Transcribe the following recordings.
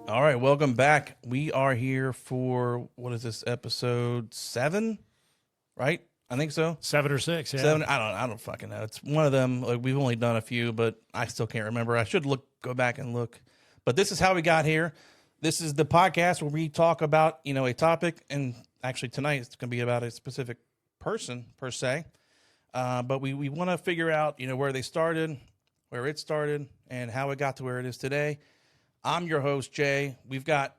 All right, welcome back. We are here for, what is this, episode 7, right? I think so. 7 or 6, yeah. 7. I don't fucking know. It's one of them. Like, we've only done a few, but I still can't remember. I should go back and look. But this is how we got here. This is the podcast where we talk about, a topic, and actually tonight it's going to be about a specific person per se. But we want to figure out, where they started, where it started, and how it got to where it is today. I'm your host, Jay. We've got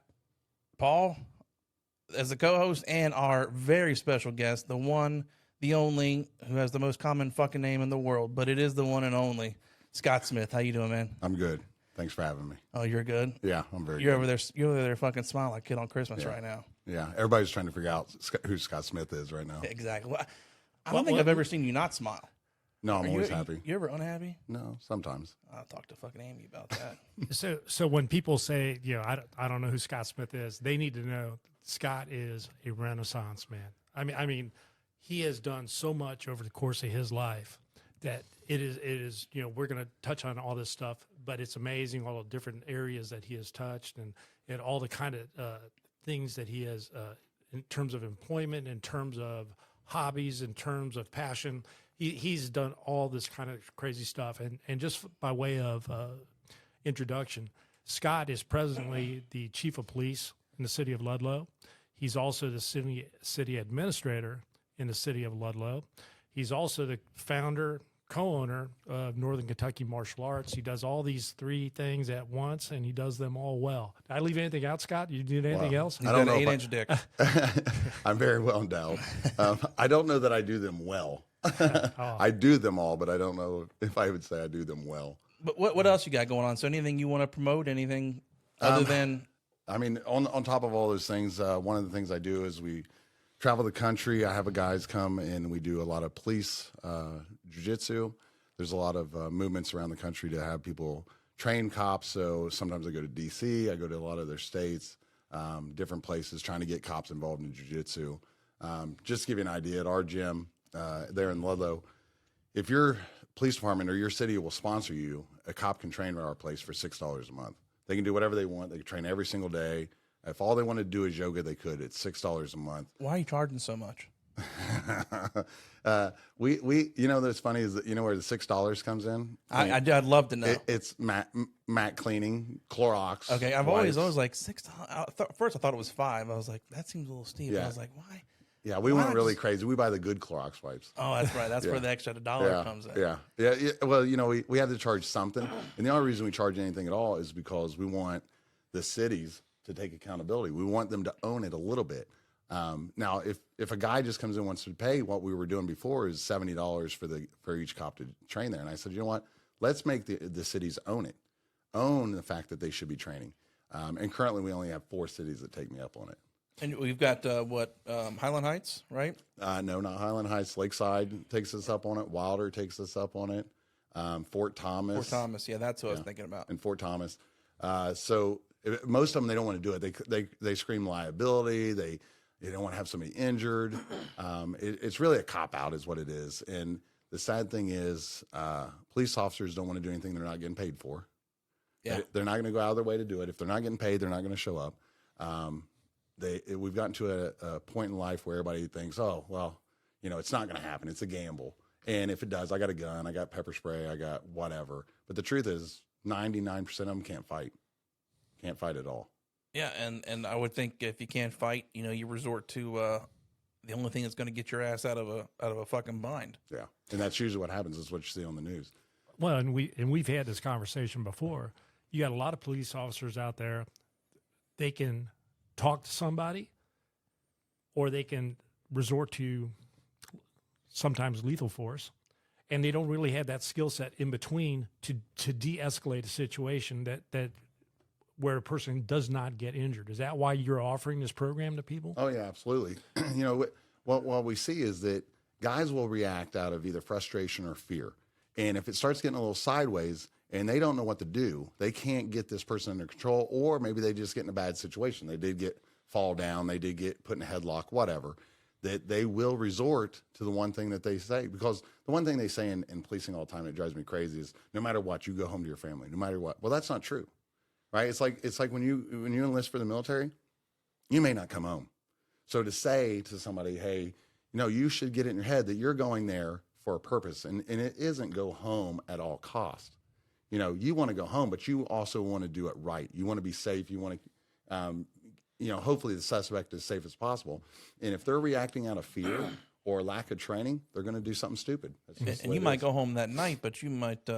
Paul as the co-host and our very special guest, the one, the only, who has the most common fucking name in the world, but it is the one and only, Scott Smith. How you doing, man? I'm good. Thanks for having me. Oh, you're good? Yeah, I'm very You're good. You're over there fucking smiling like a kid on Christmas right now. Yeah, everybody's trying to figure out who Scott Smith is right now. Exactly. Well, I don't think I've ever seen you not smile. No, I'm always happy. You ever unhappy? No, sometimes. I'll talk to fucking Amy about that. So when people say, I don't know who Scott Smith is, they need to know Scott is a Renaissance man. I mean, he has done so much over the course of his life that it is we're going to touch on all this stuff, but it's amazing all the different areas that he has touched and all the kind of things that he has in terms of employment, in terms of hobbies, in terms of passion. He's done all this kind of crazy stuff. And just by way of introduction, Scott is presently the chief of police in the city of Ludlow. He's also the city administrator in the city of Ludlow. He's also the founder, co-owner of Northern Kentucky Martial Arts. He does all these 3 things at once, and he does them all well. Did I leave anything out, Scott? You did anything else? He's got an 8-inch dick. I'm very well endowed. I don't know that I do them well. I do them all, but I don't know if I would say I do them well. But what else you got going on? So anything you want to promote? Anything other than? I mean, on top of all those things, one of the things I do is we travel the country. I have guys come and we do a lot of police jiu-jitsu. There's a lot of movements around the country to have people train cops. So sometimes I go to D.C. I go to a lot of their states, different places, trying to get cops involved in jiu-jitsu. Just to give you an idea, at our gym there in Ludlow, if your police department or your city will sponsor you, a cop can train at our place for $6 a month. They can do whatever they want. They can train every single day. If all they want to do is yoga, they could. It's $6 a month. Why are you charging so much? We that's funny is that where the $6 comes in. I'd love to know. It's mat cleaning, Clorox. Okay, I've always like $6. First, I thought it was $5. I was like, that seems a little steep. Yeah. I was like, why? Yeah, we went really crazy. We buy the good Clorox wipes. Oh, that's right. That's where the extra $1 comes in. Yeah. Well, we had to charge something, and the only reason we charge anything at all is because we want the cities to take accountability. We want them to own it a little bit. Now, if a guy just comes in and wants to pay, what we were doing before is $70 for each cop to train there. And I said, you know what? Let's make the cities own it, own the fact that they should be training. And currently, we only have 4 cities that take me up on it. And we've got Highland Heights, right? No, not Highland Heights. Lakeside takes us up on it. Wilder takes us up on it. Fort Thomas. Fort Thomas, yeah, that's what I was thinking about. And Fort Thomas. So most of them, they don't want to do it. They scream liability. They don't want to have somebody injured. It's really a cop-out is what it is. And the sad thing is police officers don't want to do anything they're not getting paid for. Yeah. They're not going to go out of their way to do it. If they're not getting paid, they're not going to show up. We've gotten to a point in life where everybody thinks, oh, well, it's not going to happen. It's a gamble. And if it does, I got a gun, I got pepper spray, I got whatever. But the truth is 99% of them can't fight. Can't fight at all. Yeah, and I would think if you can't fight, you resort to the only thing that's going to get your ass out of a fucking bind. Yeah, and that's usually what happens. Is what you see on the news. Well, and we've had this conversation before. You got a lot of police officers out there. They can talk to somebody, or they can resort to sometimes lethal force, and they don't really have that skill set in between to de-escalate a situation that where a person does not get injured. Is that why you're offering this program to people? Oh, yeah, absolutely. What we see is that guys will react out of either frustration or fear. And if it starts getting a little sideways and they don't know what to do, they can't get this person under control, or maybe they just get in a bad situation. They did fall down, they did get put in a headlock, whatever, that they will resort to the one thing that they say. Because the one thing they say in policing all the time that drives me crazy is, no matter what, you go home to your family, no matter what. Well, that's not true. right? It's like when you enlist for the military, you may not come home. So to say to somebody, hey, you should get it in your head that you're going there for a purpose, and it isn't go home at all cost. You want to go home, but you also want to do it right. You want to be safe. You want to, hopefully the suspect is as safe as possible. And if they're reacting out of fear or lack of training, they're going to do something stupid. And you might go home that night, but you might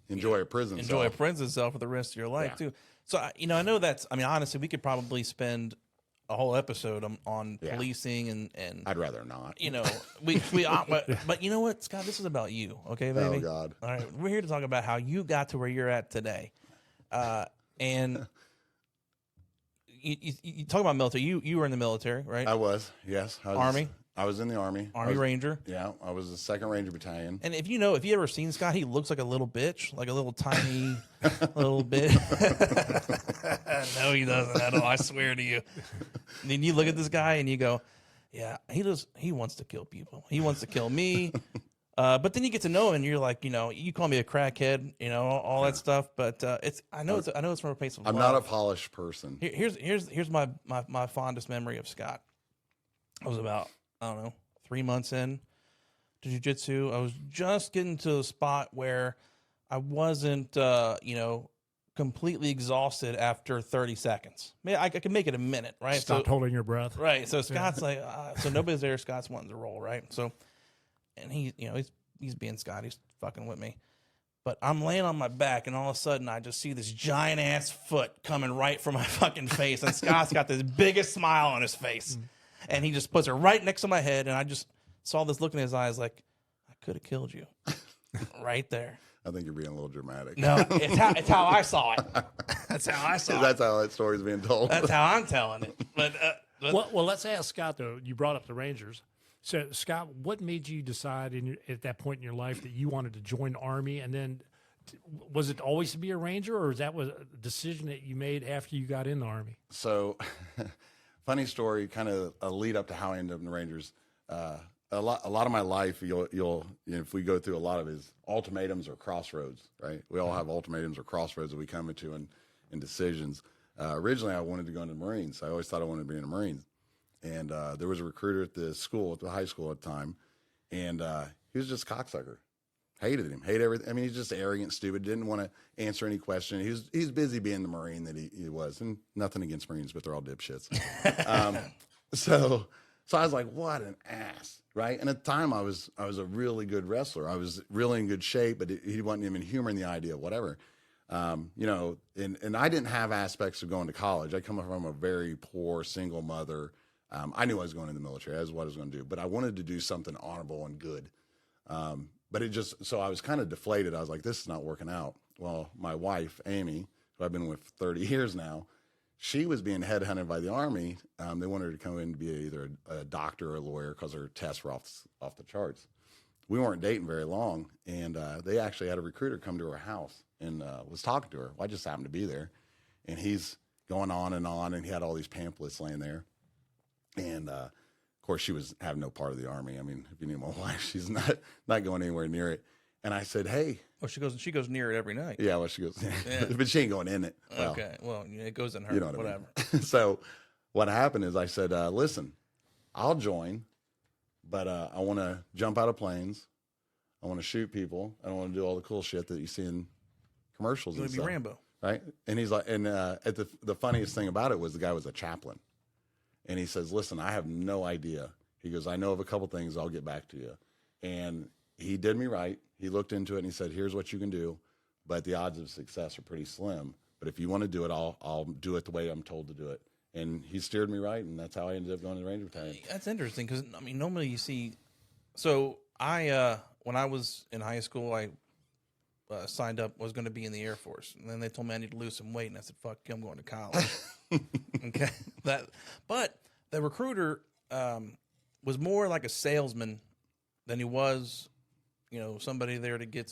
enjoy a prison cell for the rest of your life too. So I know honestly, we could probably spend a whole episode on policing and I'd rather not. But you know what, Scott, this is about you, okay, baby? Oh God. All right, we're here to talk about how you got to where you're at today, and you talk about military. You were in the military, right? I was, yes. Army. I was in the Army. Ranger. Yeah, I was the 2nd Ranger Battalion. And if you ever seen Scott, he looks like a little bitch, like a little tiny little bit. No, he doesn't at all. I swear to you. And then you look at this guy and you go, yeah, he wants to kill people. He wants to kill me. But then you get to know him and you're like, you call me a crackhead, all that stuff. But I know it's from a place of I'm love. not a polished person. Here's my fondest memory of Scott. I was about, I don't know, 3 months in to jiu-jitsu. I was just getting to the spot where I wasn't, completely exhausted after 30 seconds. I could make it a minute, right? Stop holding your breath. Right. So Scott's like, so nobody's there. Scott's wanting to roll, right? So, and he's being Scott. He's fucking with me. But I'm laying on my back, and all of a sudden, I just see this giant ass foot coming right for my fucking face, and Scott's got this biggest smile on his face. And he just puts it right next to my head, and I just saw this look in his eyes like, I could have killed you. Right there. I think you're being a little dramatic. No, it's how I saw it. That's how I saw it. That's how that story's being told. That's how I'm telling it. But well, let's ask Scott, though. You brought up the Rangers. So, Scott, what made you decide at that point in your life that you wanted to join the Army? And then was it always to be a Ranger, or was that a decision that you made after you got in the Army? So... Funny story, kind of a lead up to how I ended up in the Rangers. A lot of my life, if we go through a lot of his ultimatums or crossroads, right? We all have ultimatums or crossroads that we come into in decisions. Originally, I wanted to go into the Marines. I always thought I wanted to be in the Marines. And there was a recruiter at the high school at the time, and he was just a cocksucker. Hated him, hated everything. I mean, he's just arrogant, stupid, didn't want to answer any question. He's busy being the Marine that he was, and nothing against Marines, but they're all dipshits. So I was like, what an ass, right? And at the time, I was a really good wrestler. I was really in good shape, but he wasn't even humoring the idea of whatever. And I didn't have aspects of going to college. I come from a very poor single mother. I knew I was going in the military. That's what I was going to do, but I wanted to do something honorable and good. But so I was kind of deflated. I was like, this is not working out. Well, my wife, Amy, who I've been with 30 years now, she was being headhunted by the Army. They wanted her to come in to be either a doctor or a lawyer because her tests were off the charts. We weren't dating very long, and they actually had a recruiter come to her house and was talking to her. Well, I just happened to be there, and he's going on, and he had all these pamphlets laying there. And of course, she was having no part of the Army. I mean, if you knew my wife, she's not going anywhere near it. And I said, hey. Well, she goes near it every night. Yeah, well, she goes, but she ain't going in it. Well, okay, well, it goes in her, you know what whatever. I mean? So what happened is I said, listen, I'll join, but I want to jump out of planes. I want to shoot people. I want to do all the cool shit that you see in commercials and stuff. Be Rambo. Right? And he's like, and the funniest thing about it was the guy was a chaplain. And he says, listen, I have no idea. He goes, I know of a couple things. I'll get back to you. And he did me right. He looked into it and he said, here's what you can do. But the odds of success are pretty slim. But if you want to do it, I'll do it the way I'm told to do it. And he steered me right. And that's how I ended up going to the Ranger Battalion. That's interesting because, I mean, normally you see. So when I was in high school, I signed up, was going to be in the Air Force. And then they told me I need to lose some weight. And I said, fuck you, I'm going to college. Okay. But the recruiter was more like a salesman than he was, somebody there to get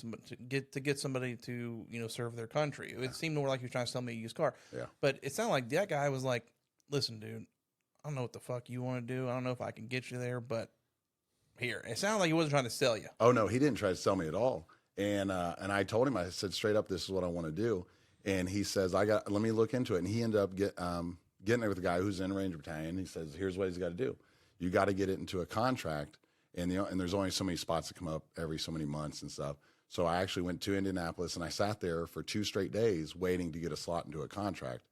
somebody to serve their country. It seemed more like he was trying to sell me a used car. Yeah. But it sounded like that guy was like, listen, dude, I don't know what the fuck you want to do. I don't know if I can get you there, but here. It sounded like he wasn't trying to sell you. Oh no, he didn't try to sell me at all. And I told him, I said straight up, this is what I want to do. And he says, let me look into it. And he ended up getting there with a guy who's in a Ranger Battalion. He says, here's what he's got to do. You got to get it into a contract. And there's only so many spots that come up every so many months and stuff. So I actually went to Indianapolis, and I sat there for 2 straight days waiting to get a slot into a contract.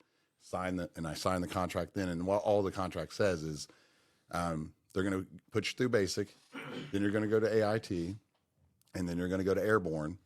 I signed the contract then. And what all the contract says is they're going to put you through basic, then you're going to go to AIT, and then you're going to go to airborne.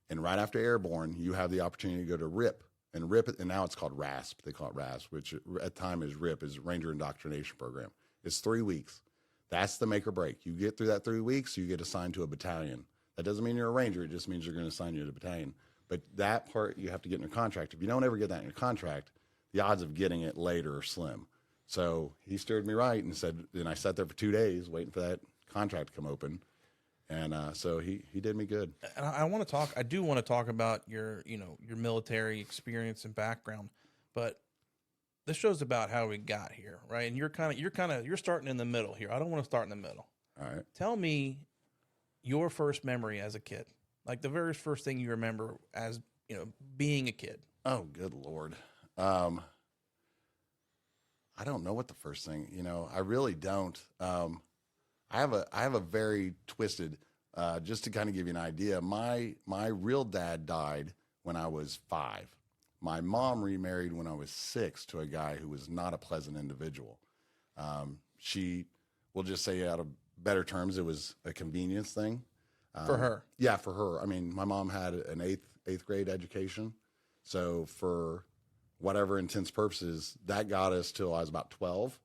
And right after airborne, you have the opportunity to go to RIP. And now it's called RASP. They call it RASP, which at the time is RIP, is Ranger Indoctrination Program. It's 3 weeks. That's the make or break. You get through that 3 weeks, you get assigned to a battalion. That doesn't mean you're a ranger. It just means you're going to assign you to a battalion. But that part you have to get in your contract. If you don't ever get that in your contract, the odds of getting it later are slim. So he steered me right and said, and I sat there for 2 days waiting for that contract to come open. And so he did me good. And I do want to talk about your military experience and background, but this show's about how we got here, right? And you're starting in the middle here. I don't want to start in the middle. All right. Tell me your first memory as a kid, like the very first thing you remember as, being a kid. Oh, good Lord. I don't know what the first thing, I really don't. I have a very twisted, just to kind of give you an idea. My real dad died when I was 5. My mom remarried when I was 6 to a guy who was not a pleasant individual. She, we'll just say out of better terms, it was a convenience thing. For her? Yeah, for her. I mean, my mom had an eighth grade education. So for whatever intents purposes, that got us till I was about 12.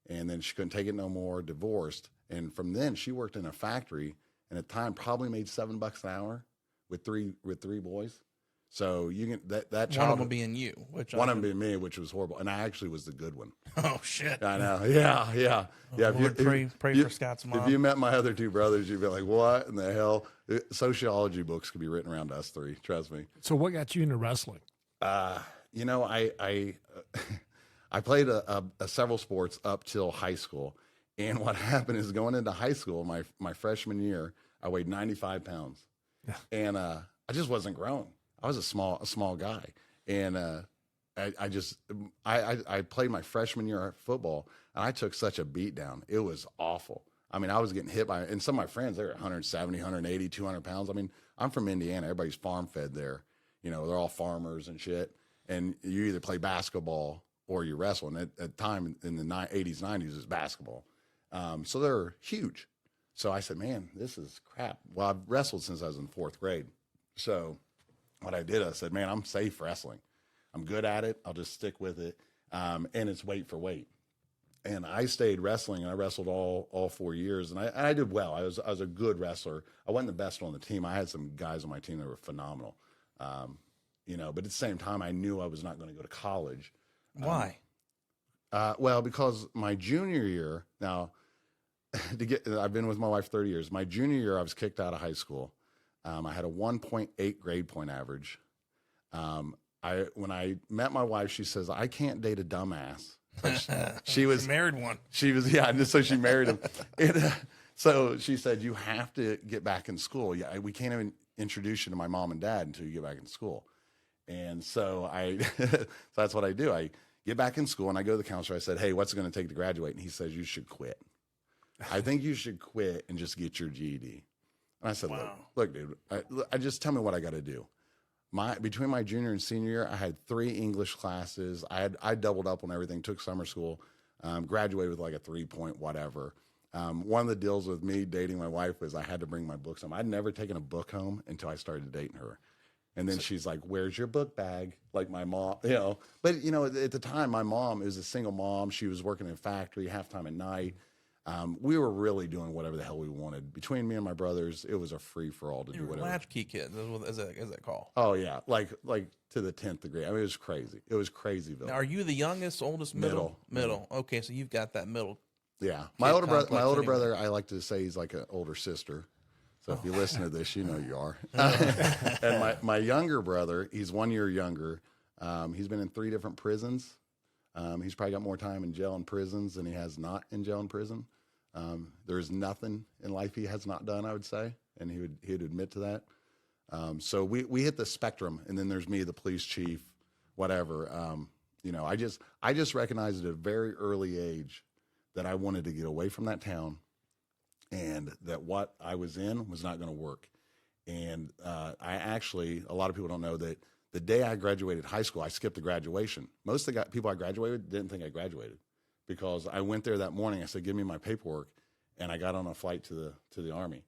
And then she couldn't take it no more, divorced. And from then she worked in a factory, and at the time probably made $7 an hour with three boys. So you can that child, one of them being you, one of them being me, which was horrible, and I actually was the good one. Oh shit! I know, yeah. Lord, pray for Scott's mom. If you met my other 2 brothers, you'd be like, "What in the hell?" Sociology books could be written around us 3. Trust me. So, what got you into wrestling? I played several sports up till high school, and what happened is going into high school, my freshman year, I weighed 95 pounds, and I just wasn't grown. I was a small guy, and I played my freshman year of football, and I took such a beat down. It was awful. I mean, I was getting hit and some of my friends, they're 170, 180, 200 pounds. I mean, I'm from Indiana. Everybody's farm fed there. They're all farmers and shit. And you either play basketball or you wrestle. And at the time in the 80s, 90s, it was basketball. So they're huge. So I said, man, this is crap. Well, I've wrestled since I was in 4th grade. So what I did, I said, man, I'm safe wrestling. I'm good at it. I'll just stick with it. And it's weight for weight. And I stayed wrestling, and I wrestled all 4 years, and I did well. I was a good wrestler. I wasn't the best on the team. I had some guys on my team that were phenomenal. But at the same time, I knew I was not going to go to college. Why? Well, because my junior year, now, I've been with my wife 30 years. My junior year, I was kicked out of high school. I had a 1.8 grade point average. When I met my wife, she says, I can't date a dumbass. She was married one. She was, yeah. So she married him. So she said, you have to get back in school. Yeah, we can't even introduce you to my mom and dad until you get back in school. And so so that's what I do. I get back in school and I go to the counselor. I said, hey, what's it going to take to graduate? And he says, you should quit. I think you should quit and just get your GED. And I said, wow. look, dude, I just tell me what I got to do. Between my junior and senior year, I had 3 English classes. I doubled up on everything, took summer school, graduated with like a 3-point whatever. One of the deals with me dating my wife was I had to bring my books home. I'd never taken a book home until I started dating her. And then she's like, where's your book bag? Like my mom, But, at the time, my mom is a single mom. She was working in a factory half-time at night. We were really doing whatever the hell we wanted. Between me and my brothers, it was a free-for-all to do whatever. Latchkey kids, is that called? Oh, yeah. Like to the 10th degree. I mean, it was crazy. It was crazyville. Now, are you the youngest, oldest, middle? Middle. Okay, so you've got that middle. Yeah. My older brother, I like to say he's like an older sister. So if you listen to this, you know you are. And my younger brother, he's 1 year younger. He's been in 3 different prisons. He's probably got more time in jail and prisons than he has not in jail and prison. There's nothing in life he has not done, I would say, and he'd admit to that. So we hit the spectrum, and then there's me, the police chief, whatever. You know, I just recognized at a very early age that I wanted to get away from that town, and that what I was in was not going to work. And I actually, a lot of people don't know that the day I graduated high school, I skipped the graduation. Most of the people I graduated with didn't think I graduated, because I went there that morning. I said, "Give me my paperwork," and I got on a flight to the Army.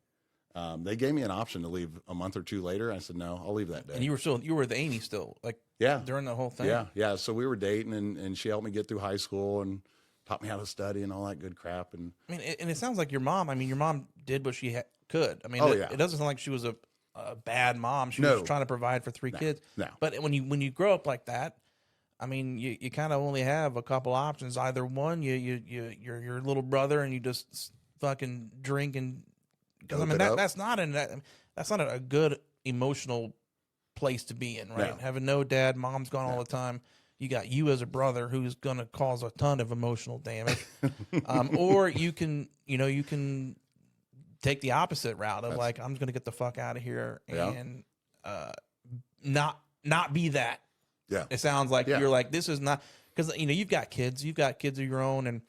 They gave me an option to leave a month or two later. I said, "No, I'll leave that day." And you were with Amy still, like Yeah. during the whole thing. Yeah. So we were dating, and she helped me get through high school and taught me how to study and all that good crap. And I mean, and it sounds like your mom. I mean, your mom did what she could. I mean, it doesn't sound like she was a bad mom. She was trying to provide for three kids. No. But when you grow up like that, I mean, you kind of only have a couple options. Either one, you're your little brother and you just fucking drink, and because I mean that's not a good emotional place to be in, right? No. Having no dad, mom's gone all the time. You got you as a brother who's going to cause a ton of emotional damage. Or you can take the opposite route of like, I'm just going to get the fuck out of here and not be that. Yeah. It sounds like you're like, this is not, because you've got kids of your own, and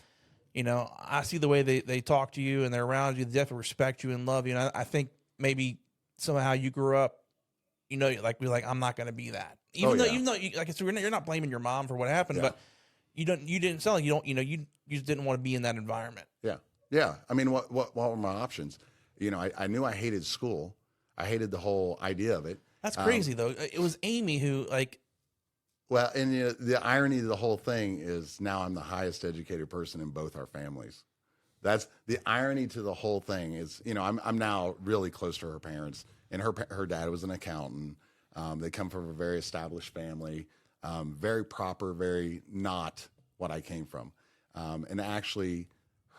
I see the way they talk to you and they're around you. They definitely respect you and love you. And I think maybe somehow you grew up, like I'm not going to be that. Even though like so you're not blaming your mom for what happened, but you didn't sound like you just didn't want to be in that environment. Yeah. Yeah. I mean, what were my options? I knew I hated school. I hated the whole idea of it. That's crazy though. It was Amy who like. Well, and the irony of the whole thing is now I'm the highest educated person in both our families. That's the irony to the whole thing is, I'm now really close to her parents, and her dad was an accountant. They come from a very established family, very proper, very not what I came from. And actually,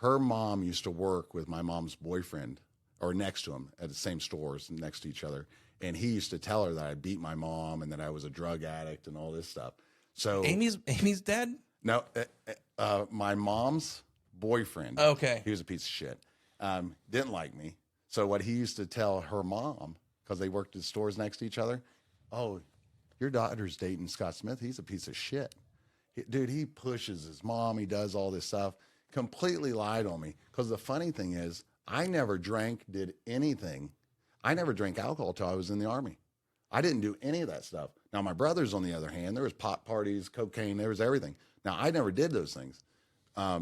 her mom used to work with my mom's boyfriend, or next to him at the same stores next to each other. And he used to tell her that I beat my mom and that I was a drug addict and all this stuff. So Amy's dad? No, my mom's boyfriend. Okay. He was a piece of shit. Didn't like me. So what he used to tell her mom, because they worked at stores next to each other, "Oh, your daughter's dating Scott Smith. He's a piece of shit. Dude, he pushes his mom. He does all this stuff." Completely lied on me. Because the funny thing is, I never drank, did anything. I never drank alcohol till I was in the Army. I didn't do any of that stuff. Now, my brothers, on the other hand, there was pot parties, cocaine, there was everything. Now, I never did those things.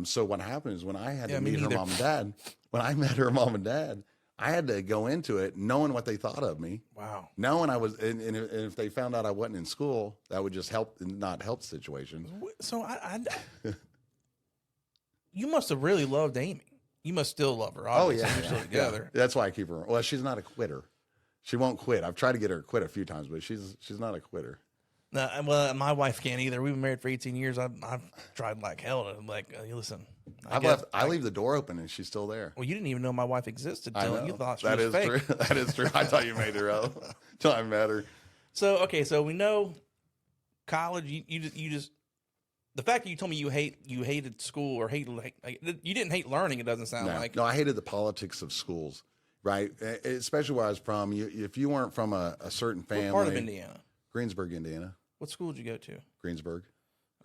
So what happened is when I had to meet her mom and dad, when I met her mom and dad, I had to go into it knowing what they thought of me. Wow. Knowing I was, and if they found out I wasn't in school, that would just help, not help the situation. So you must have really loved Amy. You must still love her. Obviously. You're still together. Yeah. That's why I keep her. Well, she's not a quitter. She won't quit. I've tried to get her to quit a few times, but she's not a quitter. No, well, my wife can't either. We've been married for 18 years. I've tried like hell to listen. I leave the door open and she's still there. Well, you didn't even know my wife existed till you thought she that was is fake. True. That is true. I thought you made her up till I met her. So we know college. You just the fact that you told me you hated school or you didn't hate learning. It doesn't sound like. No, I hated the politics of schools. Right, especially where I was from. If you weren't from a certain family, what part of Indiana? Greensburg, Indiana. What school did you go to? Greensburg.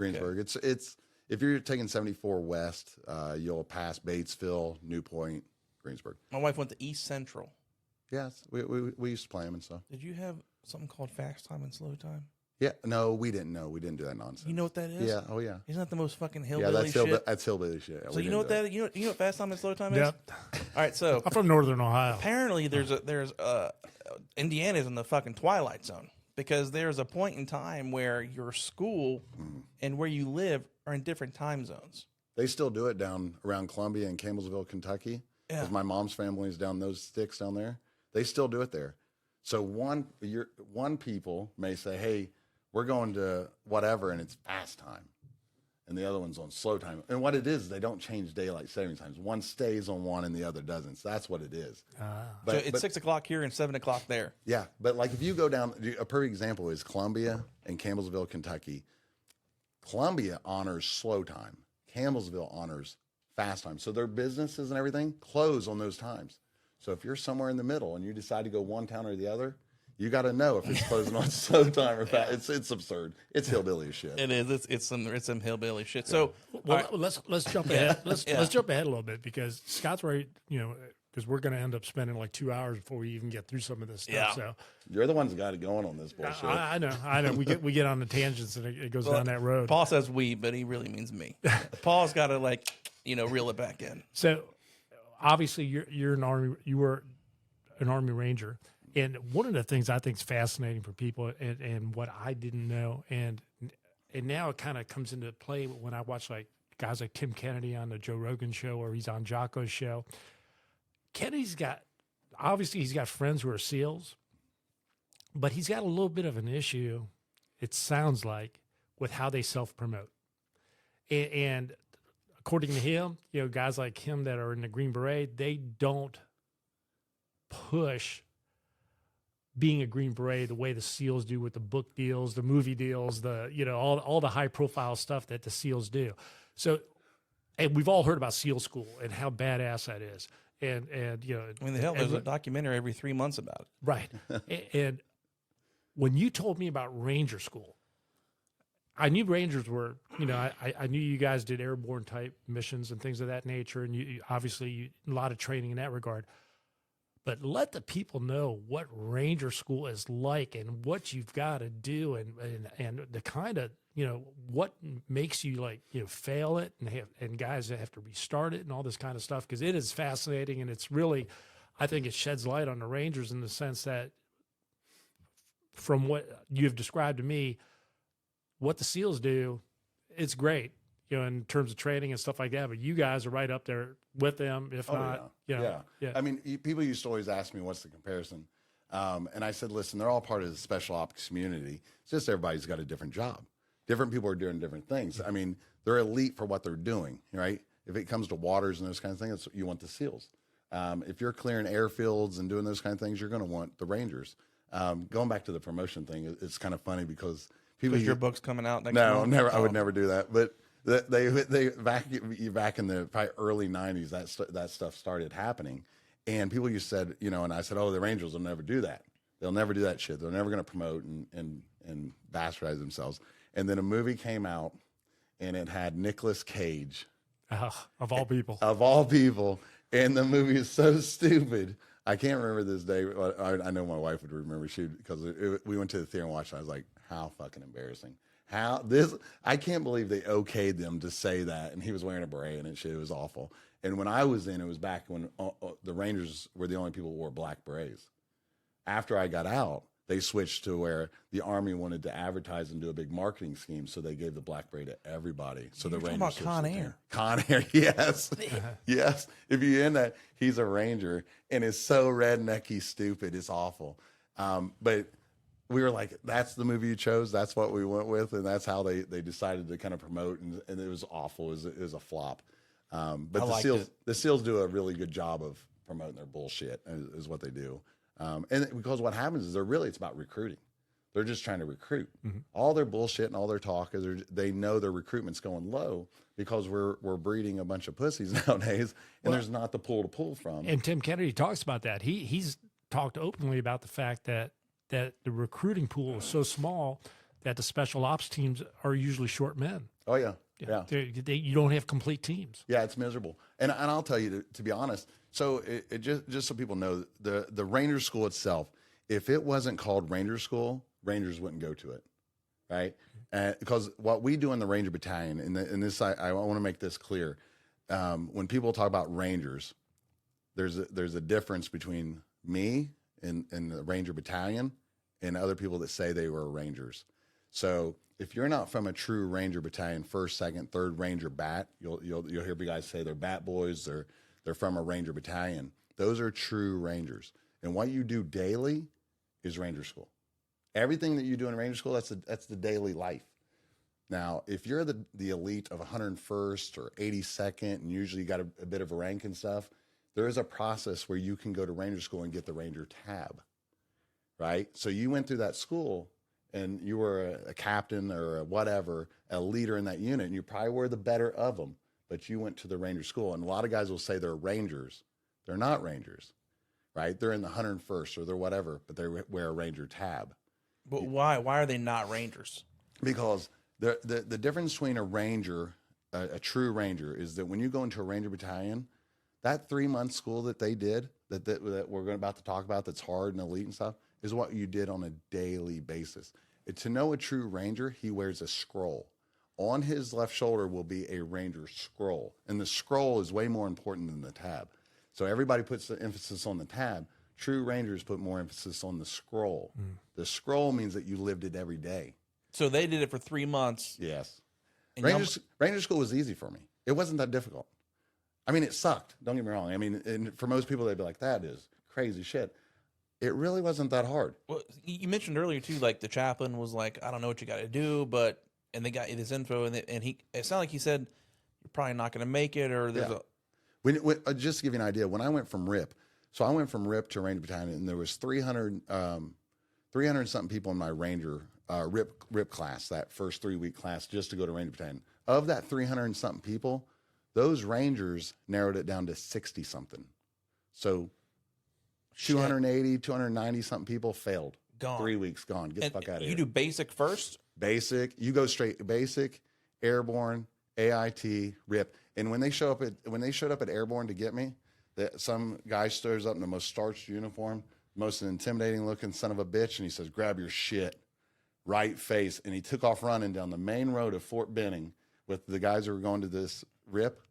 Okay. It's if you're taking 74 West, you'll pass Batesville, New Point, Greensburg. My wife went to East Central. Yes, we used to play them and stuff. Did you have something called fast time and slow time? Yeah, no, we didn't know. We didn't do that nonsense. You know what that is? Yeah. Oh yeah. Isn't that the most fucking hillbilly shit? Yeah, that's hillbilly shit. So you know what that? You know what fast time and slow time is? Yep. All right, so I'm from Northern Ohio. apparently there's Indiana's in the fucking twilight zone, because there's a point in time where your school and where you live are in different time zones. They still do it down around Columbia and Campbellsville, Kentucky. Yeah. Because my mom's family is down those sticks down there. They still do it there. So one people may say, "Hey, we're going to whatever," and it's fast time. And the other one's on slow time. And what it is, they don't change daylight saving times. One stays on one and the other doesn't. So that's what it is. So it's 6 o'clock here and 7 o'clock there. Yeah. But like if you go down, a perfect example is Columbia and Campbellsville, Kentucky. Columbia honors slow time. Campbellsville honors fast time. So their businesses and everything close on those times. So if you're somewhere in the middle and you decide to go one town or the other, You got to know if it's closing on slow time or fast. It's absurd. It's hillbilly shit. It is. It's some hillbilly shit. So Well, let's jump ahead. Let's jump ahead a little bit because Scott's right. Because we're going to end up spending like 2 hours before we even get through some of this stuff. Yeah. So You're the ones that got it going on this bullshit. I know. We get on the tangents and it goes down that road. Paul says we, but he really means me. Paul's got to reel it back in. So obviously you're an army. You were an Army Ranger, and one of the things I think is fascinating for people, and what I didn't know, and now it kind of comes into play when I watch like guys like Tim Kennedy on the Joe Rogan show, or he's on Jocko's show. Kennedy's got friends who are SEALs, but he's got a little bit of an issue, it sounds like, with how they self-promote. And according to him, guys like him that are in the Green Beret, they don't push being a Green Beret the way the SEALs do with the book deals, the movie deals, all the high-profile stuff that the SEALs do. So, and we've all heard about SEAL School and how badass that is. And there's a documentary every 3 months about it. Right. And when you told me about Ranger School, I knew Rangers were, I knew you guys did airborne type missions and things of that nature. And you obviously a lot of training in that regard. But let the people know what Ranger School is like and what you've got to do and the kind of, what makes you fail it and guys that have to restart it and all this kind of stuff, because it is fascinating and it's really, I think it sheds light on the Rangers in the sense that from what you've described to me, what the SEALs do, it's great, in terms of training and stuff like that, but you guys are right up there with them, if not. Yeah. I mean, people used to always ask me, what's the comparison? And I said, listen, they're all part of the special ops community. It's just everybody's got a different job. Different people are doing different things. I mean, they're elite for what they're doing, right? If it comes to waters and those kinds of things, you want the SEALs. If you're clearing airfields and doing those kind of things, you're going to want the Rangers. Going back to the promotion thing, it's kind of funny because people. Because your book's coming out next No, month? never. I would never do that. But they back in the probably early '90s, that stuff started happening, and people you said, and I said, oh, the Rangers will never do that. They'll never do that shit. They're never going to promote and bastardize themselves. And then a movie came out, and it had Nicolas Cage. Of all people. Of all people. And the movie is so stupid. I can't remember this day. I know my wife would remember because we went to the theater and watched it. I was like, how fucking embarrassing. I can't believe they okayed them to say that. And he was wearing a beret and shit. It was awful. And when I was in, it was back when the Rangers were the only people who wore black berets. After I got out, they switched to where the Army wanted to advertise and do a big marketing scheme, so they gave the black beret to everybody. So the Rangers talking about Con Air. Con Air, yes, yes. If you're in that, he's a Ranger, and it's so rednecky, stupid. It's awful. But we were like, that's the movie you chose. That's what we went with, and that's how they decided to kind of promote. And it was awful. It was a flop. But the SEALs do a really good job of promoting their bullshit. Is what they do. And because what happens is it's about recruiting. They're just trying to recruit. Mm-hmm. All their bullshit and all their talk is they know their recruitment's going low because we're breeding a bunch of pussies nowadays, and there's not the pool to pull from. And Tim Kennedy talks about that. He's talked openly about the fact that the recruiting pool is so small that the special ops teams are usually short men. Oh yeah. Yeah. You don't have complete teams. Yeah, it's miserable. And I'll tell you, to be honest, so it just so people know, the Ranger School itself, if it wasn't called Ranger School, Rangers wouldn't go to it, right? Because what we do in the Ranger Battalion, and this I want to make this clear, when people talk about Rangers, there's a difference between me and the Ranger Battalion and other people that say they were Rangers. So if you're not from a true Ranger Battalion, 1st, 2nd, 3rd Ranger Bat, you'll hear guys say they're Bat Boys, they're from a Ranger Battalion. Those are true Rangers. And what you do daily is Ranger School. Everything that you do in Ranger School, that's the daily life. Now, if you're the elite of 101st or 82nd, and usually you got a bit of a rank and stuff, there is a process where you can go to Ranger School and get the Ranger tab, right? So you went through that school, and you were a captain or a leader in that unit, and you probably were the better of them, but you went to the Ranger School. And a lot of guys will say they're Rangers. They're not Rangers. right? They're in the 101st or they're whatever, but they wear a Ranger tab. But why? Why are they not Rangers? Because the difference between a Ranger, a true Ranger, is that when you go into a Ranger battalion, that 3-month school that they did, that we're about to talk about, that's hard and elite and stuff, is what you did on a daily basis. To know a true Ranger, he wears a scroll. On his left shoulder will be a Ranger scroll, and the scroll is way more important than the tab. So everybody puts the emphasis on the tab. True Rangers put more emphasis on the scroll. The scroll means that you lived it every day. So they did it for 3 months. Yes. And Ranger school was easy for me. It wasn't that difficult. I mean, it sucked. Don't get me wrong. I mean, and for most people, they'd be like, that is crazy shit. It really wasn't that hard. Well, you mentioned earlier too, like the chaplain was like, I don't know what you got to do, but, and they got you this info, and it sounded like he said, you're probably not going to make it, or there's Just to give you an idea, when I went from RIP, so I went from RIP to Ranger Battalion, and there was 300 something people in my Ranger RIP class, that first 3-week class, just to go to Ranger Battalion. Of that 300 something people, those Rangers narrowed it down to 60 something. So 280, 290 something people failed. Gone. 3 weeks gone. Get the fuck out of here. You do basic first? Basic. You go straight basic, airborne, AIT, RIP. And when they showed up at airborne to get me, that some guy stirs up in the most starched uniform, most intimidating looking son of a bitch, and he says, grab your shit, right face. And he took off running down the main road of Fort Benning with the guys who were going to this RIP,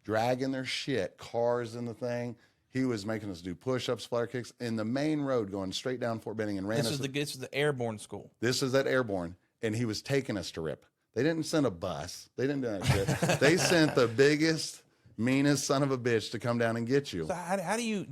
dragging their shit, cars in the thing. He was making us do push-ups, flutter kicks in the main road going straight down Fort Benning, and ran This is the airborne school. This is at airborne, and he was taking us to RIP. They didn't send a bus. They didn't do that shit. They sent the biggest, meanest son of a bitch to come down and get you. So how do you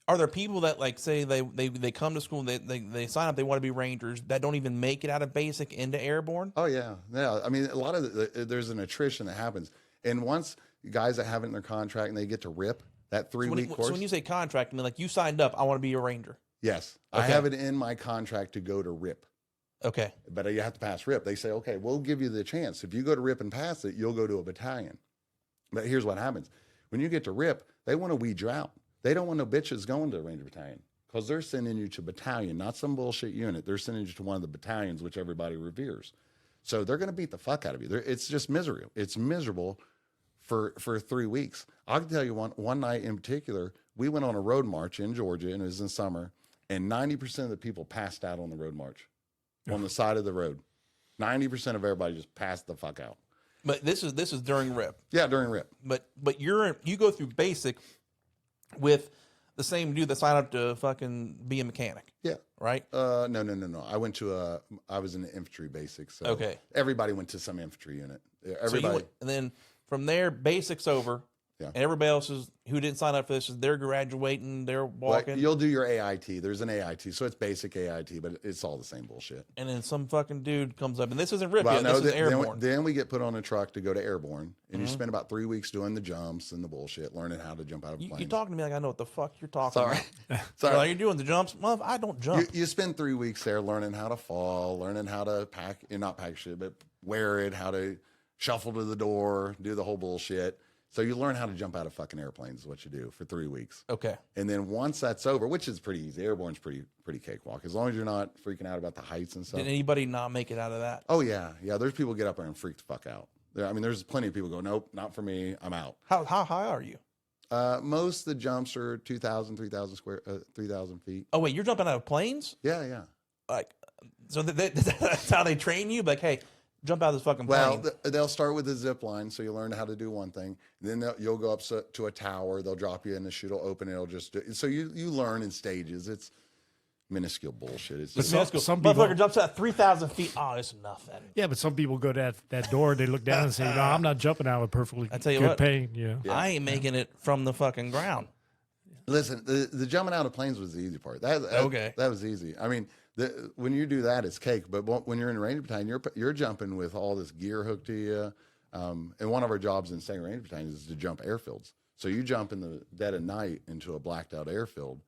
are there people that like say they come to school, they sign up, they want to be Rangers, that don't even make it out of basic into airborne? Oh yeah. I mean, a lot of there's an attrition that happens, and once guys that have it in their contract and they get to RIP, that 3-week course. So when you say contract, I mean like you signed up, I want to be a Ranger. Yes, okay. I have it in my contract to go to RIP. Okay. But you have to pass RIP. They say, okay, we'll give you the chance. If you go to RIP and pass it, you'll go to a battalion. But here's what happens. When you get to RIP, they want to weed you out. They don't want no bitches going to a Ranger Battalion because they're sending you to battalion, not some bullshit unit. They're sending you to one of the battalions, which everybody reveres. So they're going to beat the fuck out of you. It's just misery. It's miserable for 3 weeks. I'll tell you one night in particular, we went on a road march in Georgia, and it was in summer, and 90% of the people passed out on the road march. On the side of the road. 90% of everybody just passed the fuck out. But this is during RIP. Yeah, during RIP. But you go through basic with the same dude that signed up to fucking be a mechanic. Yeah. Right? No. I was in the infantry basics. So okay. Everybody went to some infantry unit. Everybody. And then from there, basics over. Yeah. And everybody else who didn't sign up for this, they're graduating, they're walking. You'll do your AIT. There's an AIT, so it's basic AIT, but it's all the same bullshit. And then some fucking dude comes up, and this isn't RIP yet, this is airborne. Then we get put on a truck to go to airborne, and you spend about 3 weeks doing the jumps and the bullshit, learning how to jump out of planes. You're talking to me like I know what the fuck you're talking about. Sorry. Like, you're doing the jumps? Well, I don't jump. You spend 3 weeks there learning how to fall, learning how to pack, not pack shit, but wear it, how to shuffle to the door, do the whole bullshit. So you learn how to jump out of fucking airplanes is what you do for 3 weeks. Okay. And then once that's over, which is pretty easy, airborne's pretty cakewalk, as long as you're not freaking out about the heights and stuff. Did anybody not make it out of that? Oh, yeah. Yeah, there's people get up there and freak the fuck out. There's plenty of people go, nope, not for me, I'm out. How high are you? Most of the jumps are 2,000, 3,000 feet. Oh, wait, you're jumping out of planes? Yeah. Like, so that's how they train you? Like, hey, jump out of this fucking plane. Well, they'll start with a zip line, so you learn how to do one thing. Then you'll go up to a tower. They'll drop you, and the chute will open. It'll just so you learn in stages. It's minuscule bullshit. It's just minuscule. Some people motherfucker jumps out 3,000 feet. Oh, it's nothing. Yeah, but some people go to that door. They look down and say, "No, I'm not jumping out with perfectly good pain." Yeah, I ain't making it from the fucking ground. Listen, the jumping out of planes was the easy part. That was easy. I mean, when you do that, it's cake. But when you're in a Ranger Battalion, you're jumping with all this gear hooked to you. And one of our jobs in Second Ranger Battalion is to jump airfields. So you jump in the dead of night into a blacked out airfield.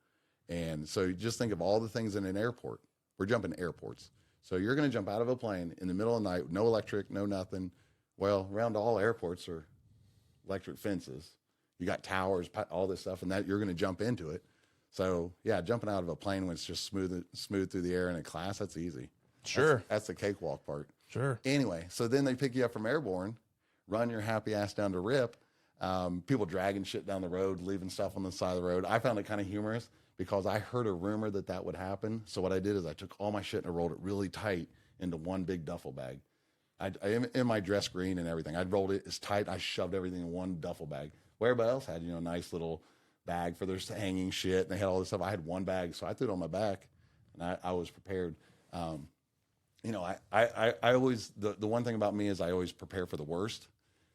And so you just think of all the things in an airport. We're jumping airports. So you're going to jump out of a plane in the middle of the night, no electric, no nothing. Well, around all airports are electric fences. You got towers, all this stuff, and that you're going to jump into it. So yeah, jumping out of a plane when it's just smooth through the air in a class, that's easy. Sure. That's the cakewalk part. Sure. Anyway, so then they pick you up from airborne, run your happy ass down to RIP. People dragging shit down the road, leaving stuff on the side of the road. I found it kind of humorous because I heard a rumor that would happen. So what I did is I took all my shit and I rolled it really tight into one big duffel bag. I in my dress green and everything. I rolled it as tight. I shoved everything in one duffel bag. Where everybody else had, a nice little bag for their hanging shit, and they had all this stuff. I had one bag, so I threw it on my back, and I was prepared. I always, the one thing about me is I always prepare for the worst.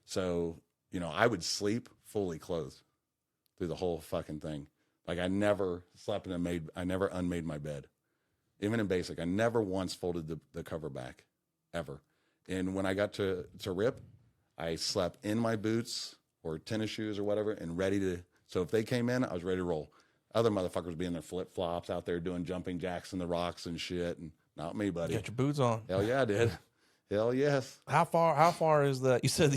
So, I would sleep fully clothed through the whole fucking thing. Like I never slept I never unmade my bed. Even in basic, I never once folded the cover back, ever. And when I got to RIP, I slept in my boots or tennis shoes or whatever and ready to, so if they came in, I was ready to roll. Other motherfuckers be in their flip-flops out there doing jumping jacks in the rocks and shit, and not me, buddy. Got your boots on. Hell yeah, I did. Hell yes. How far is the, you said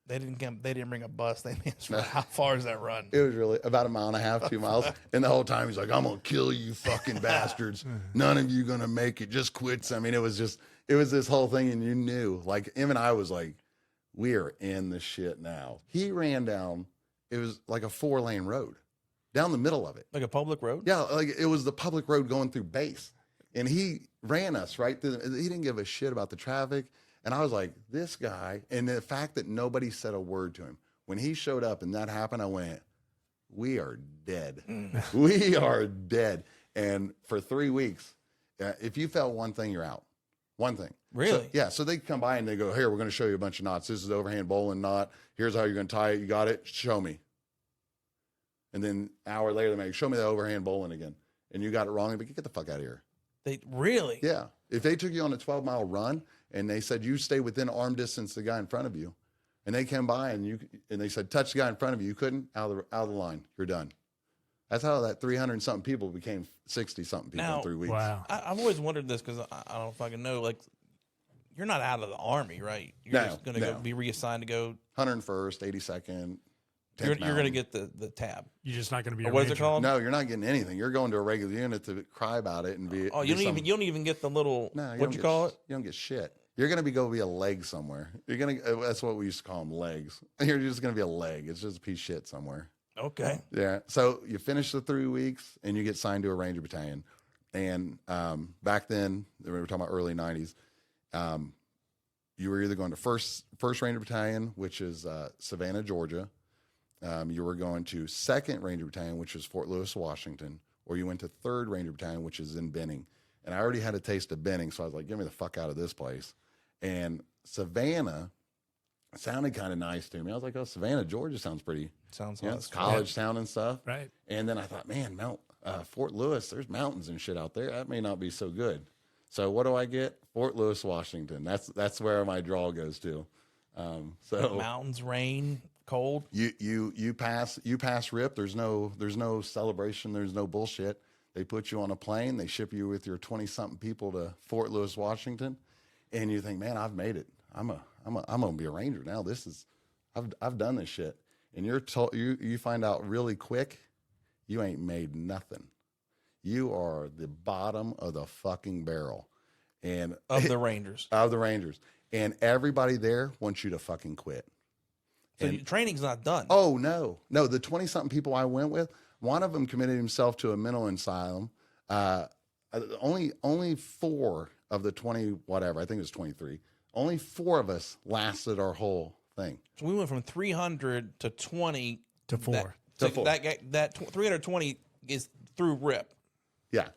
they didn't bring a bus. They how far is that run? It was really about 1.5 miles, 2 miles. And the whole time he's like, I'm going to kill you fucking bastards. None of you going to make it. Just quit. I mean, it was this whole thing. And you knew, like, him and I was like, we are in the shit now. He ran down, it was like a 4-lane road down the middle of it. Like a public road? Yeah. Like it was the public road going through base. And he ran us right through. He didn't give a shit about the traffic. And I was like, this guy, and the fact that nobody said a word to him. When he showed up and that happened, I went, we are dead. We are dead. And for 3 weeks, if you felt one thing, you're out. One thing. Really? So they come by and they go, here, we're going to show you a bunch of knots. This is the overhand bowling knot. Here's how you're going to tie it. You got it? Show me. And then an hour later, they make, show me the overhand bowling again. And you got it wrong. But get the fuck out of here. They really? Yeah. If they took you on a 12-mile run and they said you stay within arm distance of the guy in front of you, and they came by and they said touch the guy in front of you, you couldn't, out of the line, you're done. That's how that 300-something people became 60-something people Now, in 3 weeks. Wow. I've always wondered this because I don't fucking know. Like, you're not out of the Army, right? You're No, just going to no. go be reassigned to go. 101st, 82nd. You're going to get the tab. You're just not going to be. Or a what is it ranger. called? No, you're not getting anything. You're going to a regular unit to cry about it and be. Oh, you don't even get the little. No, What'd you call it? You don't get shit. You're going to go be a leg somewhere. You're going to. That's what we used to call them, legs. You're just going to be a leg. It's just a piece of shit somewhere. Okay. Yeah. So you finish the 3 weeks and you get signed to a Ranger battalion. And back then, we were talking about early 90s. You were either going to first Ranger Battalion, which is Savannah, Georgia. You were going to 2nd Ranger Battalion, which is Fort Lewis, Washington, or you went to 3rd Ranger Battalion, which is in Benning. And I already had a taste of Benning, so I was like, get me the fuck out of this place. And Savannah sounded kind of nice to me. I was like, oh, Savannah, Georgia sounds pretty. Sounds It's college town and stuff. Right. And then I thought, man, Fort Lewis, there's mountains and shit out there. That may not be so good. So what do I get? Fort Lewis, Washington. That's where my draw goes to. So mountains, rain, cold. you pass RIP. There's no celebration. There's no bullshit. They put you on a plane. They ship you with your 20-something people to Fort Lewis, Washington, and you think, man, I've made it. I'm gonna be a Ranger now. I've done this shit. And you find out really quick, you ain't made nothing. You are the bottom of the fucking barrel, and Of the Rangers. of the Rangers, and everybody there wants you to fucking quit. So your training's not done. Oh no. The 20-something people I went with, one of them committed himself to a mental asylum. Only 4 of the 20, whatever, I think it was 23. Only 4 of us lasted our whole thing. So we went from 300 to 20 To 4. That, To 4. that 320 is through RIP. Yeah.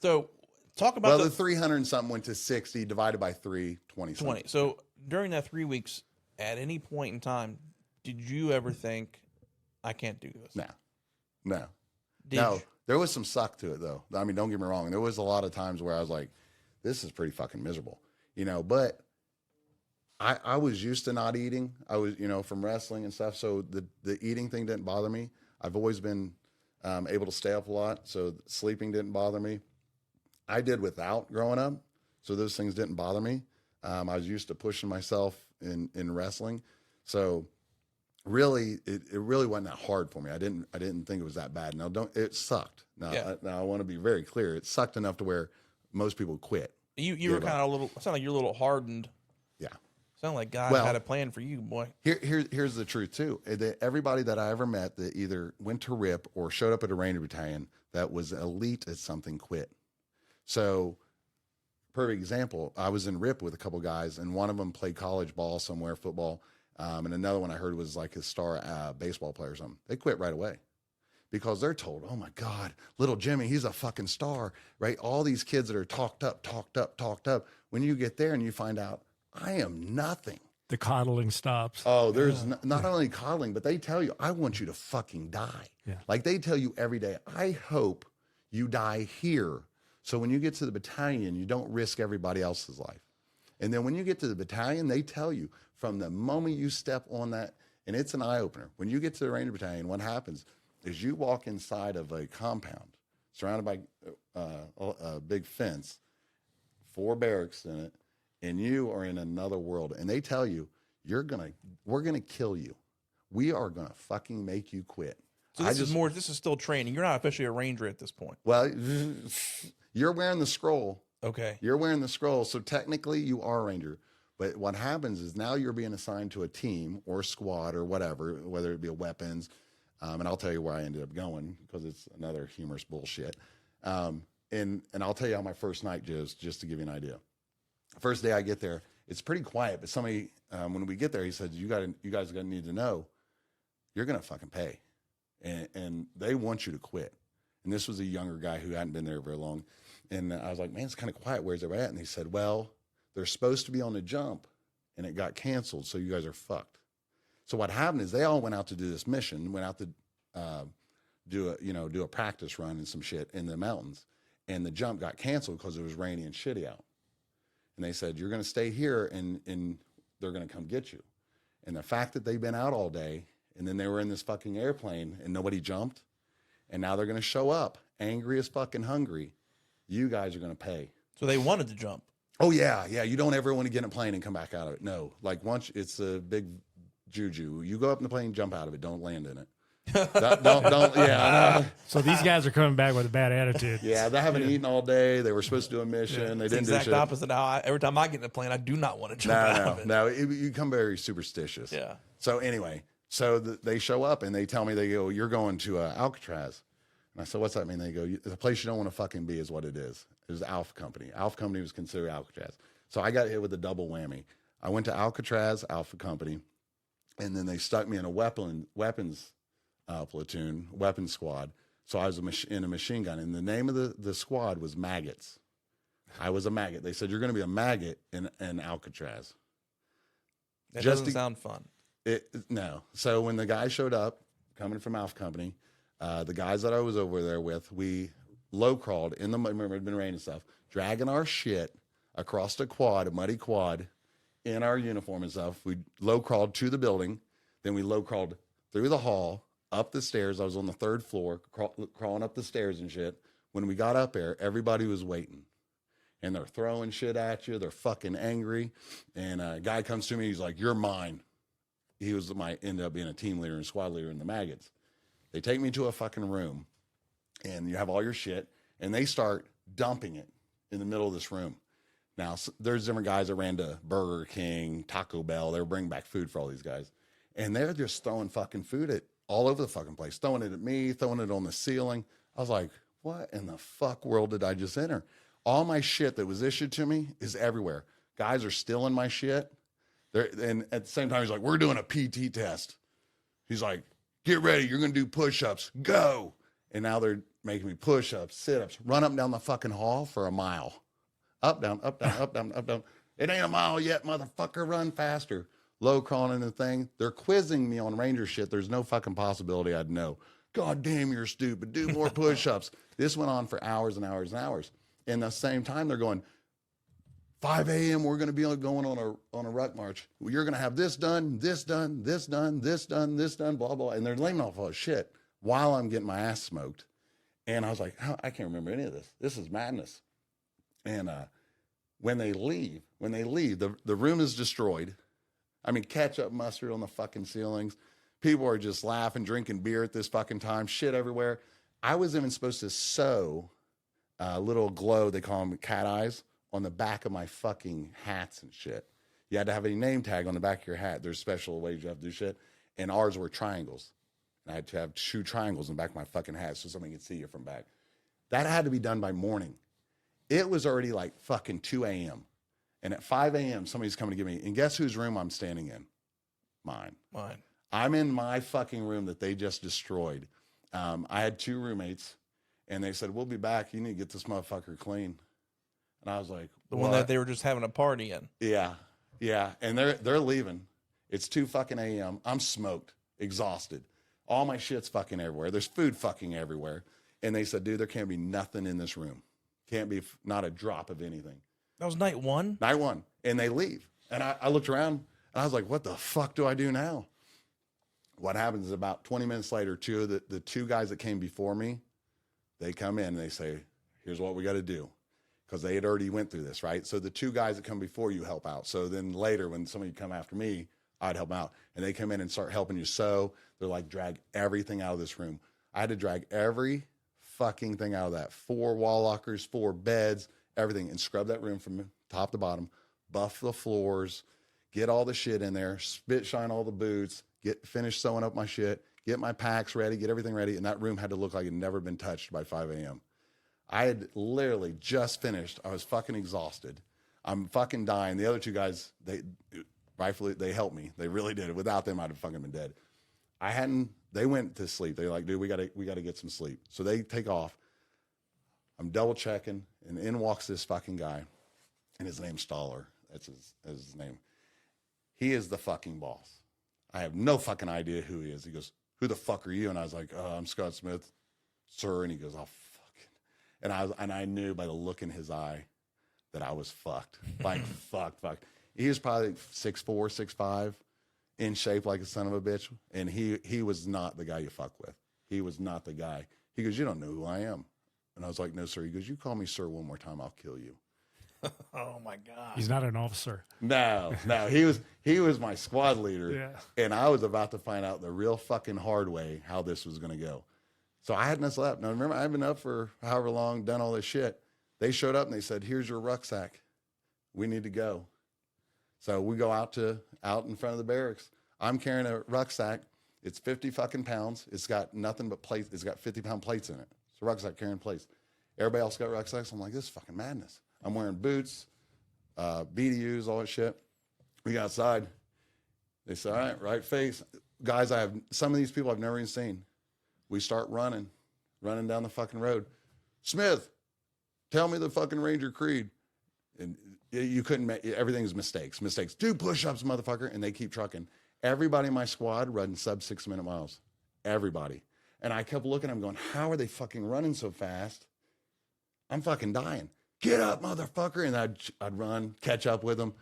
So talk about Well, the the 300 and something went to 60 divided by 3, 20 something. 20. So during that 3 weeks, at any point in time, did you ever think, I can't do this? No. Did No, you? there was some suck to it though. I mean, don't get me wrong. There was a lot of times where I was like, this is pretty fucking miserable, but I was used to not eating. I was, from wrestling and stuff. So the eating thing didn't bother me. I've always been able to stay up a lot. So sleeping didn't bother me. I did without growing up. So those things didn't bother me. I was used to pushing myself in wrestling. So really, it really wasn't that hard for me. I didn't think it was that bad. Now, it sucked. Now, Yeah. now I want to be very clear. It sucked enough to where most people quit. You were kind of a little. Sound like you're a little hardened. Yeah. Sound like God had a plan for you, boy. Here's the truth too. Everybody that I ever met that either went to RIP or showed up at a Ranger Battalion that was elite at something quit. So, perfect example. I was in RIP with a couple guys, and one of them played college ball somewhere, football, and another one I heard was like a star baseball player or something. They quit right away because they're told, "Oh my God, little Jimmy, he's a fucking star," right? All these kids that are talked up. When you get there and you find out, I am nothing. The coddling stops. Oh, there's not only coddling, but they tell you, I want you to fucking die. Yeah. Like they tell you every day, I hope you die here. So when you get to the battalion, you don't risk everybody else's life. And then when you get to the battalion, they tell you from the moment you step on that, and it's an eye opener. When you get to the Ranger Battalion, what happens is you walk inside of a compound surrounded by a big fence, 4 barracks in it, and you are in another world. And they tell you, we're gonna kill you. We are gonna fucking make you quit. So this is still training. You're not officially a ranger at this point. Well, you're wearing the scroll. Okay. You're wearing the scroll. So technically you are a ranger. But what happens is now you're being assigned to a team or squad or whatever, whether it be a weapons. And I'll tell you where I ended up going because it's another humorous bullshit. And I'll tell you how my first night goes, just to give you an idea. First day I get there, it's pretty quiet, but somebody, when we get there, he said, you guys are going to need to know, you're going to fucking pay. And they want you to quit. And this was a younger guy who hadn't been there very long. And I was like, man, it's kind of quiet. Where's everybody at? And he said, well, they're supposed to be on the jump and it got canceled. So you guys are fucked. So what happened is they all went out to do this mission, went out to do a practice run and some shit in the mountains. And the jump got canceled because it was rainy and shitty out. And they said, you're going to stay here and they're going to come get you. And the fact that they've been out all day and then they were in this fucking airplane and nobody jumped. And now they're going to show up angry as fucking hungry. You guys are going to pay. So they wanted to jump. Oh yeah. Yeah. You don't ever want to get in a plane and come back out of it. No, like once it's a big juju, you go up in the plane, jump out of it. Don't land in it. don't. Yeah. So these guys are coming back with a bad attitude. Yeah. They haven't eaten all day. They were supposed to do a mission. They It's didn't the do exact shit. opposite. How every time I get in a plane, I do not want to jump out of it. No. You become very superstitious. Yeah. So anyway, they show up and they tell me, they go, you're going to Alcatraz. And I said, what's that mean? They go, the place you don't want to fucking be is what it is. It was Alpha Company. Alpha Company was considered Alcatraz. So I got hit with a double whammy. I went to Alcatraz, Alpha Company, and then they stuck me in a weapons platoon, weapons squad. So I was in a machine gun. And the name of the squad was Maggots. I was a maggot. They said, you're going to be a maggot in Alcatraz. That doesn't sound fun. No. So when the guy showed up, coming from Alpha Company, the guys that I was over there with, we low crawled in the mud, remember it had been raining and stuff, dragging our shit across the quad, a muddy quad, in our uniform and stuff. We low crawled to the building. Then we low crawled through the hall, up the stairs. I was on the 3rd floor, crawling up the stairs and shit. When we got up there, everybody was waiting. And they're throwing shit at you. They're fucking angry. And a guy comes to me. He's like, you're mine. He ended up being a team leader and squad leader in the Maggots. They take me to a fucking room, and you have all your shit, and they start dumping it in the middle of this room. Now, there's different guys that ran to Burger King, Taco Bell. They were bringing back food for all these guys. And they're just throwing fucking food at all over the fucking place, throwing it at me, throwing it on the ceiling. I was like, what in the fuck world did I just enter? All my shit that was issued to me is everywhere. Guys are stealing my shit. And at the same time, he's like, we're doing a PT test. He's like, get ready. You're going to do push-ups. Go. And now they're making me push-ups, sit-ups, run up and down the fucking hall for a mile. Up, down, up, down, up, down, up, down. It ain't a mile yet, motherfucker. Run faster. Low crawling in the thing. They're quizzing me on Ranger shit. There's no fucking possibility I'd know. God damn, you're stupid. Do more push-ups. This went on for hours and hours and hours. And at the same time, they're going, 5 a.m., we're going to be going on a ruck march. You're going to have this done, this done, this done, this done, this done, blah, blah. And they're laying off all this shit while I'm getting my ass smoked. And I was like, I can't remember any of this. This is madness. And when they leave, the room is destroyed. I mean, ketchup mustard on the fucking ceilings, People are just laughing, drinking beer at this fucking time, shit everywhere. I was even supposed to sew a little glow, they call them cat eyes, on the back of my fucking hats and shit. You had to have a name tag on the back of your hat. There's special ways you have to do shit. And ours were triangles. And I had to have 2 triangles in the back of my fucking hat so somebody could see you from back. That had to be done by morning. It was already like fucking 2 a.m. And at 5 a.m., somebody's coming to get me. And guess whose room I'm standing in? Mine. I'm in my fucking room that they just destroyed. I had 2 roommates, and they said, we'll be back. You need to get this motherfucker clean. And I was like, The one that they were just having a party in. Yeah. Yeah. And they're leaving. It's 2 fucking a.m. I'm smoked, exhausted. All my shit's fucking everywhere. There's food fucking everywhere. And they said, dude, there can't be nothing in this room. Can't be not a drop of anything. That was night 1? Night 1. And they leave. And I looked around, and I was like, what the fuck do I do now? What happens is about 20 minutes later, the 2 guys that came before me, they come in and they say, here's what we got to do. Because they had already went through this, right? So the 2 guys that come before you help out. So then later when somebody come after me, I'd help out. And they come in and start helping you sew. They're like, drag everything out of this room. I had to drag every fucking thing out of that. 4 wall lockers, 4 beds, everything. And scrub that room from top to bottom. Buff the floors. Get all the shit in there. Spit shine all the boots. Finish sewing up my shit. Get my packs ready. Get everything ready. And that room had to look like it had never been touched by 5 a.m. I had literally just finished. I was fucking exhausted. I'm fucking dying. The other 2 guys, they helped me. They really did. Without them, I'd have fucking been dead. They went to sleep. They're like, dude, we gotta get some sleep. So they take off. I'm double checking, and in walks this fucking guy, and his name's Stoller. That's his name. He is the fucking boss. I have no fucking idea who he is. He goes, who the fuck are you? And I was like, I'm Scott Smith, sir. And he goes, oh, fucking. And I knew by the look in his eye that I was fucked. Like, fucked. He was probably 6'4", 6'5", in shape like a son of a bitch. And he was not the guy you fuck with. He was not the guy. He goes, you don't know who I am. And I was like, no, sir. He goes, you call me sir one more time, I'll kill you. Oh my God. He's not an officer. No. He was my squad leader. Yeah. And I was about to find out the real fucking hard way how this was going to go. So I hadn't slept. Now remember, I've been up for however long, done all this shit. They showed up and they said, here's your rucksack. We need to go. So we go out in front of the barracks. I'm carrying a rucksack. It's 50 fucking pounds. It's got nothing but plates. It's got 50-pound plates in it. It's a rucksack carrying plates. Everybody else got rucksacks. I'm like, this is fucking madness. I'm wearing boots, BDUs, all that shit. We got outside. They said, all right face. Guys, some of these people I've never even seen. We start running down the fucking road. Smith, tell me the fucking Ranger Creed. And you couldn't make, everything's mistakes. Do push-ups, motherfucker. And they keep trucking. Everybody in my squad running sub 6-minute miles. Everybody. And I kept looking at them going, how are they fucking running so fast? I'm fucking dying. Get up, motherfucker. And I'd run, catch up with them.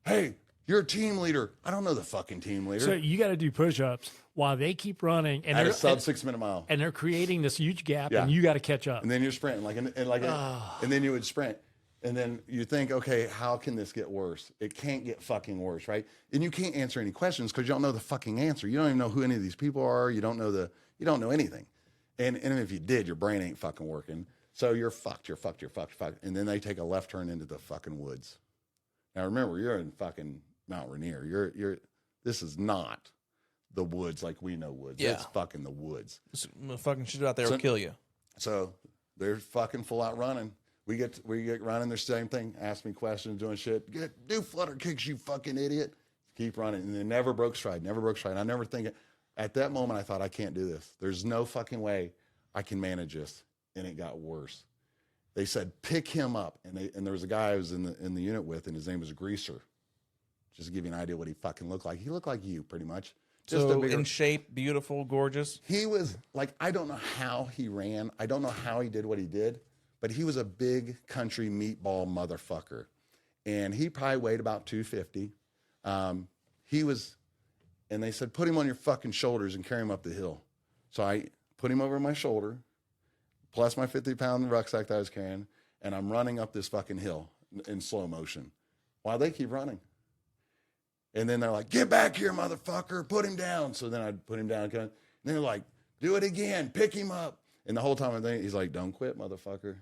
Hey, you're a team leader. I don't know the fucking team leader. So you got to do push-ups while they keep running. And at they're a sub 6-minute mile. And they're creating this huge gap, Yeah. and you got to catch up. And then you're sprinting and then you would sprint. And then you think, okay, how can this get worse? It can't get fucking worse, right? And you can't answer any questions because you don't know the fucking answer. You don't even know who any of these people are. You don't know anything. And if you did, your brain ain't fucking working. So you're fucked. And then they take a left turn into the fucking woods. Now remember, you're in fucking Mount Rainier. This is not the woods like we know woods. Yeah. It's fucking the woods. Fucking shit out there will kill you. So they're fucking full out running. We get running, the same thing. Ask me questions, doing shit. Do flutter kicks, you fucking idiot. Keep running. And they never broke stride. I never think it. At that moment, I thought, I can't do this. There's no fucking way I can manage this. And it got worse. They said, pick him up. And there was a guy I was in the unit with, and his name was Greaser. Just to give you an idea what he fucking looked like. He looked like you, pretty much. Just so in shape, beautiful, gorgeous. He was like, I don't know how he ran. I don't know how he did what he did. But he was a big country meatball motherfucker. And he probably weighed about 250. And they said, put him on your fucking shoulders and carry him up the hill. So I put him over my shoulder, plus my 50-pound rucksack that I was carrying, and I'm running up this fucking hill in slow motion while they keep running. And then they're like, get back here, motherfucker, put him down. So then I'd put him down. And they're like, do it again, pick him up. And the whole time I'm thinking, he's like, don't quit, motherfucker.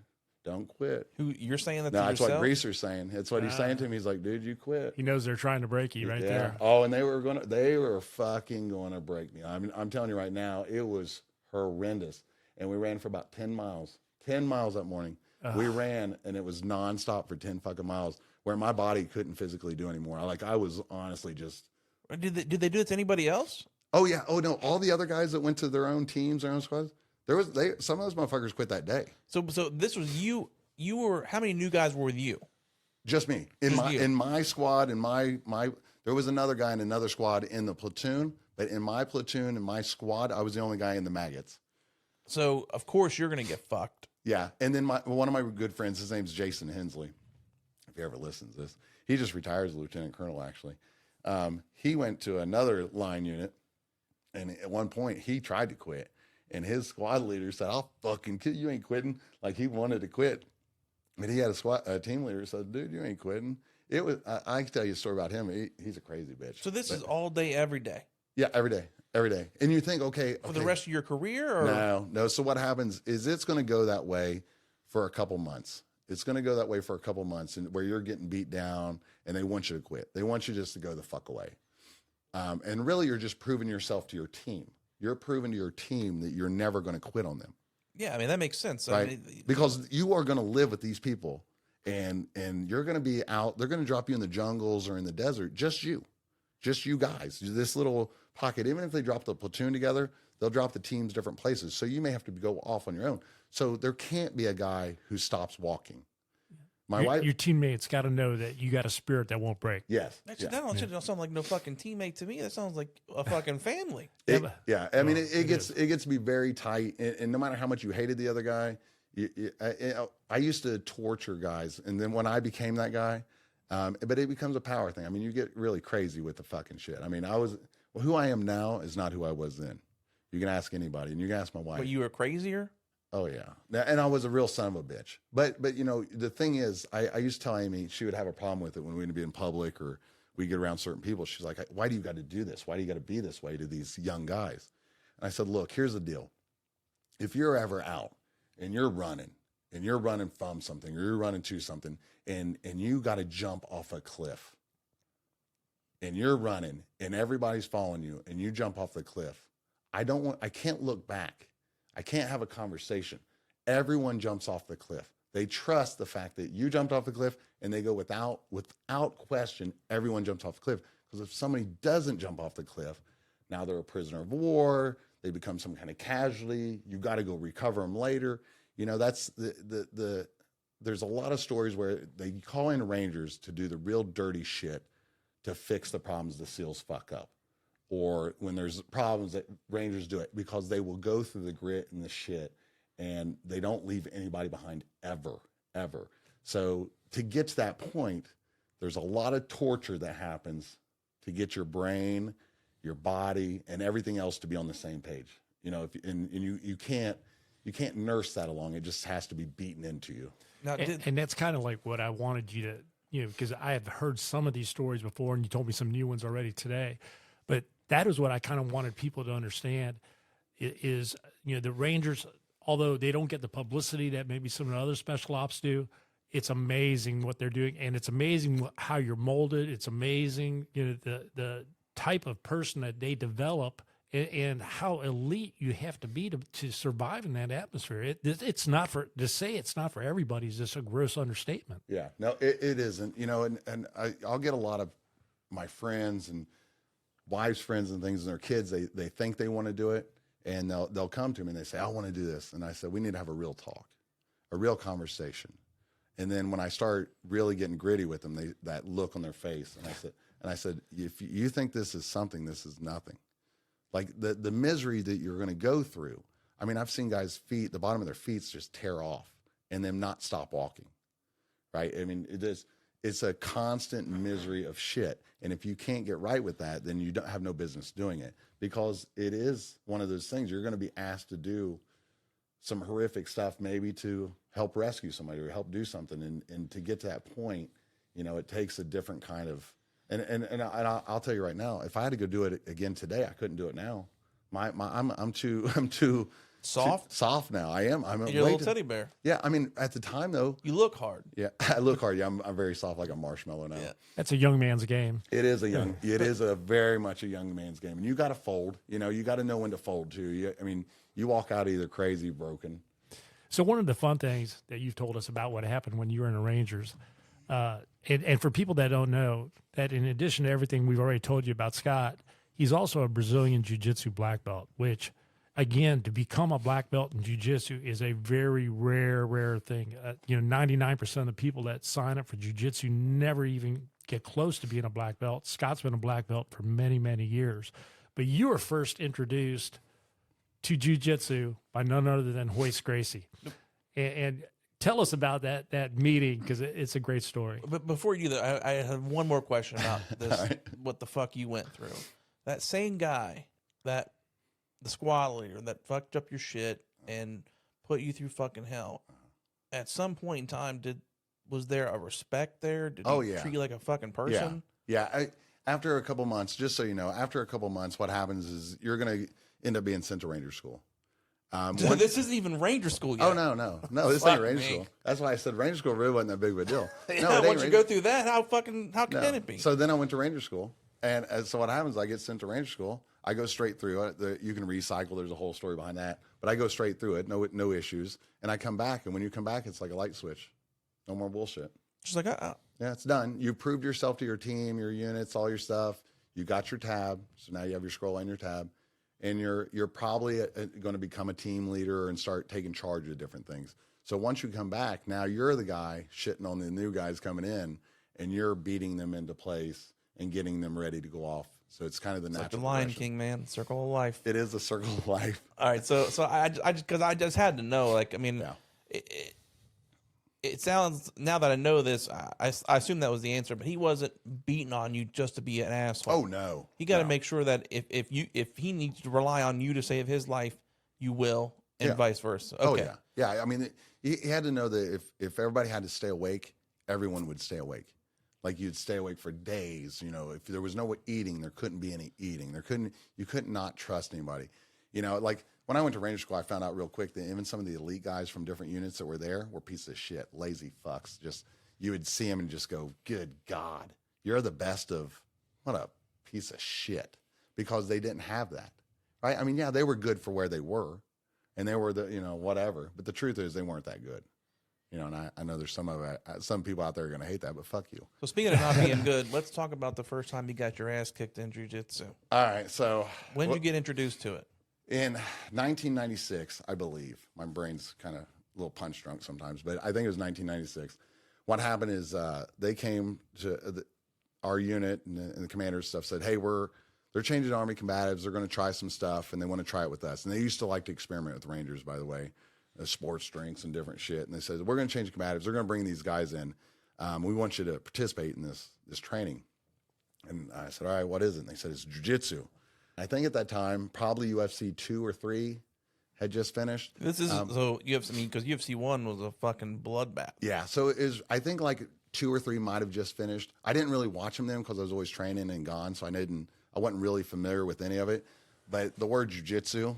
Don't quit. Who you're saying that No, to that's yourself? what Greaser's saying. That's what he's saying to him. He's like, dude, you quit. He knows they're trying to break you right there. Oh, and they were fucking going to break me. I'm telling you right now, it was horrendous. And we ran for about 10 miles. 10 miles that morning. We ran, and it was nonstop for 10 fucking miles, where my body couldn't physically do anymore. I was honestly just. Did they do it to anybody else? Oh yeah. Oh no. All the other guys that went to their own teams, their own squads. Some of those motherfuckers quit that day. So this was you. You were, how many new guys were with you? Just me in my squad. There was another guy in another squad in the platoon, but in my platoon and my squad, I was the only guy in the maggots. So of course you're gonna get fucked. Yeah, and then one of my good friends, his name's Jason Hensley. If he ever listens to this, he just retired as a lieutenant colonel. Actually, he went to another line unit, and at one point he tried to quit, and his squad leader said, "I'll fucking kill you, ain't quitting." Like he wanted to quit, but he had a team leader said, "Dude, you ain't quitting." It was. I can tell you a story about him. He's a crazy bitch. So this is all day, every day. Yeah, every day. And you think, okay, For the rest of your career, or no. So what happens is it's going to go that way for a couple months. It's going to go that way for a couple months, and where you're getting beat down, and they want you to quit. They want you just to go the fuck away. And really, you're just proving yourself to your team. You're proving to your team that you're never going to quit on them. Yeah, I mean that makes sense. Right? I mean, because you are going to live with these people, and you're going to be out. They're going to drop you in the jungles or in the desert. Just you guys. This little pocket. Even if they drop the platoon together, they'll drop the teams different places. So you may have to go off on your own. So there can't be a guy who stops walking. My wife, your teammates got to know that you got a spirit that won't break. yes, actually, yeah. that don't sound like no fucking teammate to me. That sounds like a fucking family. Yeah. I mean, it gets to be very tight, and no matter how much you hated the other guy, I used to torture guys, and then when I became that guy, but it becomes a power thing. I mean, you get really crazy with the fucking shit. I mean, who I am now is not who I was then. You can ask anybody, and you can ask my wife. But you were crazier. Oh yeah, and I was a real son of a bitch. But you know, the thing is, I used to tell Amy she would have a problem with it when we'd be in public or we get around certain people. She's like, "Why do you got to do this? Why do you got to be this way to these young guys?" And I said, "Look, here's the deal. If you're ever out and you're running from something or you're running to something, and you got to jump off a cliff, and you're running and everybody's following you, and you jump off the cliff, I can't look back. I can't have a conversation. Everyone jumps off the cliff. They trust the fact that you jumped off the cliff, and they go without question, everyone jumps off the cliff. Because if somebody doesn't jump off the cliff, now they're a prisoner of war, they become some kind of casualty, you got to go recover them later. You know, that's there's a lot of stories where they call in Rangers to do the real dirty shit to fix the problems the SEALs fuck up. Or when there's problems that Rangers do it because they will go through the grit and the shit, and they don't leave anybody behind ever. So to get to that point, there's a lot of torture that happens to get your brain, your body, and everything else to be on the same page. You know, you can't nurse that along. It just has to be beaten into you. Now, And that's kind of like what I wanted you to, you know, because I have heard some of these stories before, and you told me some new ones already today. But that is what I kind of wanted people to understand is, you know, the Rangers, although they don't get the publicity that maybe some of the other special ops do, it's amazing what they're doing. And it's amazing how you're molded. It's amazing, you know, the type of person that they develop and how elite you have to be to survive in that atmosphere. It's not for everybody is just a gross understatement. Yeah, no, it isn't. You know, and I'll get a lot of my friends and wives' friends and things and their kids, they think they want to do it, and they'll come to me and they say, I want to do this. And I said, we need to have a real talk, a real conversation. And then when I start really getting gritty with them, that look on their face, and I said, if you think this is something, this is nothing. Like the misery that you're going to go through. I mean, I've seen guys' feet, the bottom of their feet just tear off and them not stop walking, right? I mean, it's a constant misery of shit. And if you can't get right with that, then you don't have no business doing it, because it is one of those things you're going to be asked to do some horrific stuff, maybe to help rescue somebody or help do something. And to get to that point, you know, it takes a different kind of I'll tell you right now, if I had to go do it again today, I couldn't do it now. I'm too soft now. I'm You're a little teddy bear. Yeah, I mean, at the time though, You look hard. yeah, I look hard. Yeah, I'm very soft, like a marshmallow now. Yeah. That's a young man's game. It is a very much a young man's game, and you got to fold. You know, you got to know when to fold too. You walk out either crazy, broken. So one of the fun things that you've told us about what happened when you were in the Rangers, and for people that don't know, that in addition to everything we've already told you about Scott, he's also a Brazilian Jiu-Jitsu black belt, which, again, to become a black belt in Jiu-Jitsu is a very rare thing. 99% of the people that sign up for Jiu-Jitsu never even get close to being a black belt. Scott's been a black belt for many, many years. But you were first introduced to Jiu-Jitsu by none other than Hoist Gracie. And tell us about that meeting, because it's a great story. But before you do that, I have one more question about this. right. What the fuck you went through? That same guy, the squad leader that fucked up your shit and put you through fucking hell. At some point in time, was there a respect there? Did he treat you like a fucking person? Yeah. After a couple months, just so you know, after a couple months, what happens is you're going to end up being sent to Ranger School. This isn't even Ranger School yet. Oh, no. This ain't Ranger School. That's why I said Ranger School really wasn't that big of a deal. No, once you go through that, how can it be? So then I went to Ranger School. And so what happens, I get sent to Ranger School. I go straight through it. You can recycle. There's a whole story behind that. But I go straight through it. No issues. And I come back. And when you come back, it's like a light switch. No more bullshit. Just like, yeah, it's done. You proved yourself to your team, your units, all your stuff. You got your tab. So now you have your scroll and your tab. And you're probably going to become a team leader and start taking charge of different things. So once you come back, now you're the guy shitting on the new guys coming in, and you're beating them into place and getting them ready to go off. So it's kind of the natural. Like the Lion King, man, circle of life. It is the circle of life. All right, so I just had to know, like, I mean, Yeah. It sounds, now that I know this, I assume that was the answer, but he wasn't beating on you just to be an asshole. Oh no, he got to make sure that if he needs to rely on you to save his life, you will, and vice versa. Okay. Oh yeah. I mean, he had to know that if everybody had to stay awake, everyone would stay awake. Like you'd stay awake for days. You know, if there was no eating, there couldn't be any eating. You couldn't not trust anybody. You know, like when I went to Ranger School, I found out real quick that even some of the elite guys from different units that were there were pieces of shit, lazy fucks. Just, you would see them and just go, good God, you're the best of, what a piece of shit, because they didn't have that, right? I mean, yeah, they were good for where they were, and they were whatever. But the truth is they weren't that good. You know, and I know there's some people out there are going to hate that, but fuck you. So speaking of not being good, let's talk about the first time you got your ass kicked in jiu-jitsu. All right, so when did you get introduced to it? In 1996, I believe. My brain's kind of a little punch drunk sometimes, but I think it was 1996. What happened is they came to our unit, and the commander stuff said, hey, they're changing Army combatives. They're going to try some stuff, and they want to try it with us. And they used to like to experiment with Rangers, by the way, sports drinks and different shit. And they said, we're going to change combatives. They're going to bring these guys in. We want you to participate in this training. And I said, all right, what is it? And they said, it's jiu-jitsu. I think at that time, probably UFC 2 or 3 had just finished. This is so UFC, because UFC 1 was a fucking bloodbath. Yeah, so I think like 2 or 3 might have just finished. I didn't really watch them then because I was always training and gone, so I wasn't really familiar with any of it. But the word jiu-jitsu,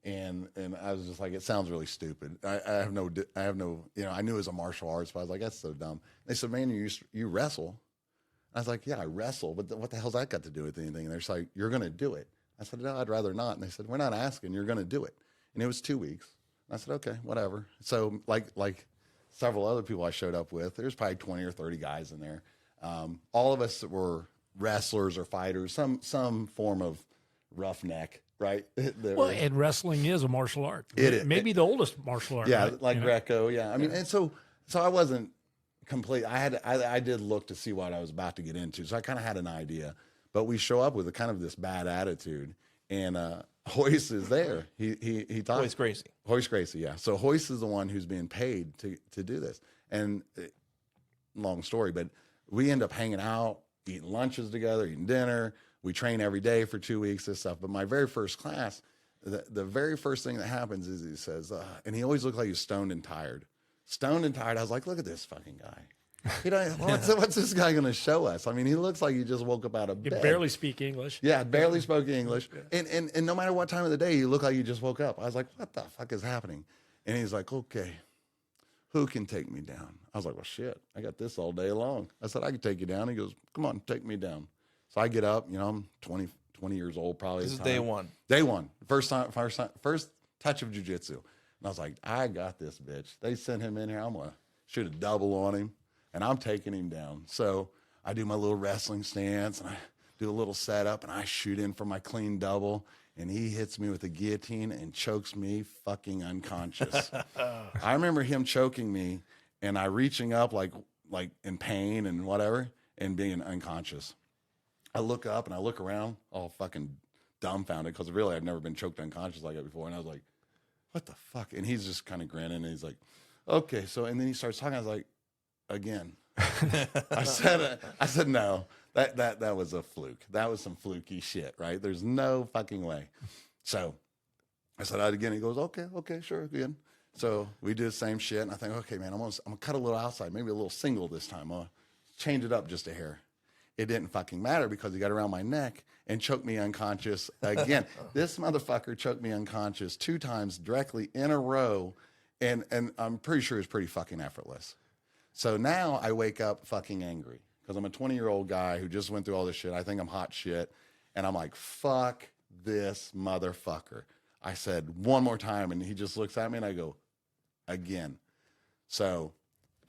and I was just like, it sounds really stupid. I have no, I knew it was a martial arts, but I was like, that's so dumb. They said, man, you wrestle. I was like, yeah, I wrestle, but what the hell's that got to do with anything? And they're just like, you're going to do it. I said, no, I'd rather not. And they said, we're not asking, you're going to do it. And it was 2 weeks. I said, okay, whatever. So like several other people I showed up with, there's probably 20 or 30 guys in there. All of us were wrestlers or fighters, some form of roughneck, right? And wrestling is a martial art. It is. Maybe the oldest martial art. Yeah, right? like Greco, yeah. I mean, and so I wasn't complete. I did look to see what I was about to get into, so I kind of had an idea. But we show up with a kind of this bad attitude, and Hoist is there. He thought Hoist Gracie, yeah. So Hoist is the one who's being paid to do this. And long story, but we end up hanging out, eating lunches together, eating dinner. We train every day for 2 weeks, this stuff. But my very first class, the very first thing that happens is he says, and he always looked like he was stoned and tired. Stoned and tired. I was like, look at this fucking guy. You know, what's this guy going to show us? I mean, he looks like he just woke up out of You bed. barely speak English. Yeah, barely spoke English. And no matter what time of the day, you look like you just woke up. I was like, what the fuck is happening? And he's like, okay, who can take me down? I was like, well, shit, I got this all day long. I said, I can take you down. He goes, come on, take me down. So I get up, you know, I'm 20 years old probably. This is day one. Day one. First touch of jiu-jitsu. And I was like, I got this bitch. They sent him in here. I'm going to shoot a double on him, and I'm taking him down. So I do my little wrestling stance, and I do a little setup, and I shoot in for my clean double, and he hits me with a guillotine and chokes me fucking unconscious. I remember him choking me, and I reaching up like in pain and whatever, and being unconscious. I look up and I look around, all fucking dumbfounded, because really I'd never been choked unconscious like that before. And I was like, what the fuck? And he's just kind of grinning, and he's like, okay. So, and then he starts talking. I was like, again. I said, no, that was a fluke. That was some fluky shit, right? There's no fucking way. So I said that again. He goes, okay, sure, again. So we did the same shit. And I think, okay, man, I'm gonna cut a little outside, maybe a little single this time. I'll change it up just a hair. It didn't fucking matter because he got around my neck and choked me unconscious again. This motherfucker choked me unconscious 2 times directly in a row, and I'm pretty sure it's pretty fucking effortless. So now I wake up fucking angry because I'm a 20-year-old guy who just went through all this shit. I think I'm hot shit, and I'm like, fuck this motherfucker. I said one more time, and he just looks at me, and I go, again. So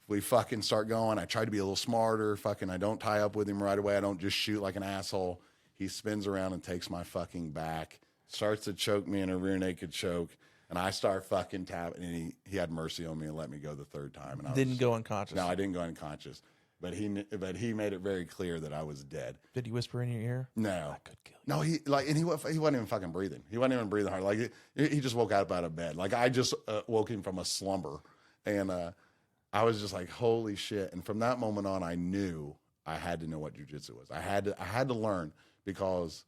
we fucking start going. I try to be a little smarter. Fucking, I don't tie up with him right away. I don't just shoot like an asshole. He spins around and takes my fucking back, starts to choke me in a rear naked choke, and I start fucking tapping. And he had mercy on me and let me go the 3rd time. And I Didn't go unconscious. No, I didn't go unconscious. But he made it very clear that I was dead. Did he whisper in your ear? No, I could kill you. no, he wasn't even fucking breathing. He wasn't even breathing hard. Like he just woke up out of bed. Like I just woke him from a slumber, and I was just like, holy shit. And from that moment on, I knew I had to know what jiu-jitsu was. I had to learn, because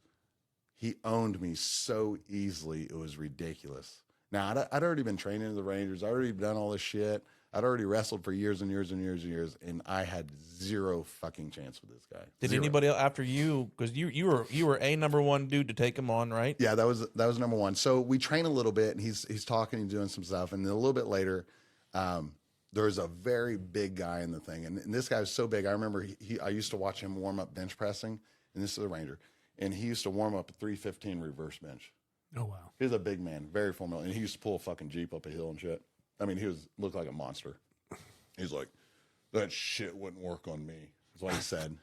he owned me so easily. It was ridiculous. Now, I'd already been training in the Rangers. I'd already done all this shit. I'd already wrestled for years and years and years and years, and I had zero fucking chance with this guy. Did Zero. anybody else after you? Because you were a number one dude to take him on, right? Yeah, that was number one. So we train a little bit, and he's talking and doing some stuff, and then a little bit later, there's a very big guy in the thing, and this guy was so big. I remember I used to watch him warm up bench pressing, and this is the Ranger, and he used to warm up a 315 reverse bench. Oh, wow. He was a big man, very formidable, and he used to pull a fucking Jeep up a hill and shit. I mean, looked like a monster. He's like, that shit wouldn't work on me. That's what he said.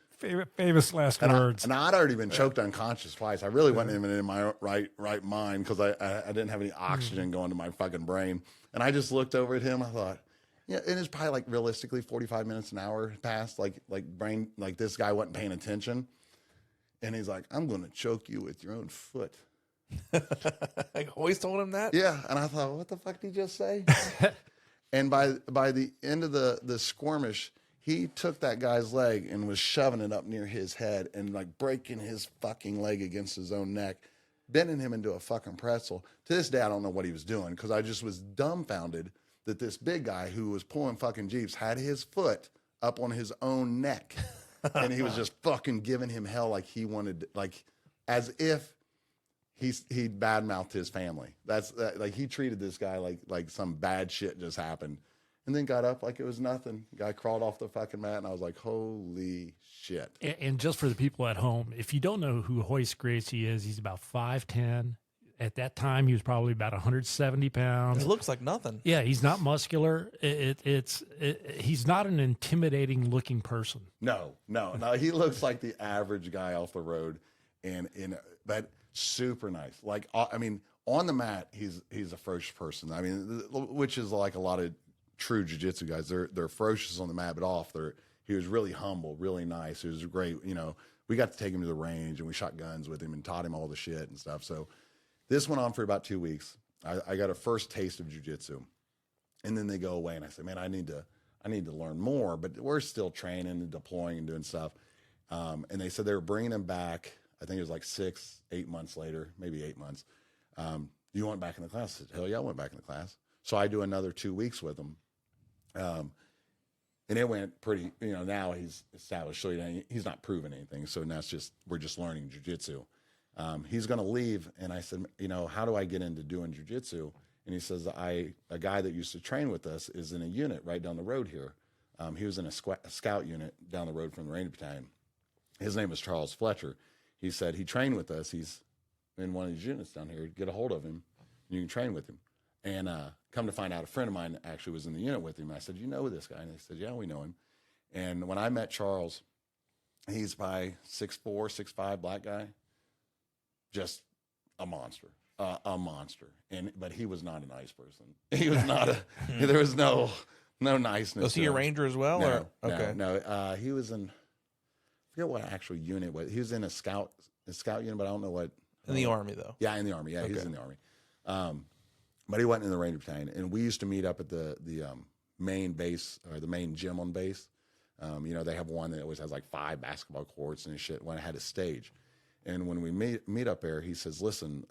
Famous last words. And I'd already been choked unconscious twice. I really wasn't even in my right mind, because I didn't have any oxygen going to my fucking brain. And I just looked over at him. I thought, yeah, it was probably like realistically 45 minutes, an hour passed. Like brain, like this guy wasn't paying attention. And he's like, I'm going to choke you with your own foot. I always told him that. Yeah, and I thought, what the fuck did he just say? And by the end of the skirmish, he took that guy's leg and was shoving it up near his head and like breaking his fucking leg against his own neck, bending him into a fucking pretzel. To this day, I don't know what he was doing, because I just was dumbfounded that this big guy who was pulling fucking Jeeps had his foot up on his own neck, and he was just fucking giving him hell like he wanted, like as if he badmouthed his family. That's like he treated this guy like some bad shit just happened, and then got up like it was nothing. Guy crawled off the fucking mat, and I was like, holy shit. And just for the people at home, if you don't know who Hoist Gracie is, he's about 5'10". At that time, he was probably about 170 pounds. It looks like nothing. Yeah, he's not muscular. He's not an intimidating looking person. No. He looks like the average guy off the road, but super nice. Like, I mean, on the mat, he's a ferocious person. I mean, which is like a lot of true jiu-jitsu guys. They're ferocious on the mat, but off, he was really humble, really nice. He was great. You know, we got to take him to the range, and we shot guns with him and taught him all the shit and stuff. So this went on for about 2 weeks. I got a first taste of jiu-jitsu, and then they go away, and I say, man, I need to learn more, but we're still training and deploying and doing stuff. And they said they were bringing him back. I think it was like 6-8 months later, maybe 8 months. You went back in the class? I said, hell yeah, I went back in the class. So I do another 2 weeks with him. And it went pretty, now he's established, so he's not proven anything. So now we're just learning jujitsu. He's going to leave. And I said, how do I get into doing jujitsu? And he says, a guy that used to train with us is in a unit right down the road here. He was in a scout unit down the road from the Ranger Battalion. His name was Charles Fletcher. He said he trained with us. He's in one of these units down here. Get a hold of him. You can train with him. And come to find out, a friend of mine actually was in the unit with him. I said, you know this guy? And they said, yeah, we know him. And when I met Charles, he's by 6'4", 6'5", black guy, just a monster. But he was not a nice person. He was not there was no niceness. Was he a Ranger as well? No, or? Okay. No. He was in, I forget what actual unit was. He was in a scout unit, but I don't know what. In the Army, though. Yeah, in the Army. Yeah, okay. He was in the Army. But he wasn't in the Ranger Battalion. And we used to meet up at the main base, or the main gym on base. They have one that always has like 5 basketball courts and shit when it had a stage. And when we meet up there, he says, listen,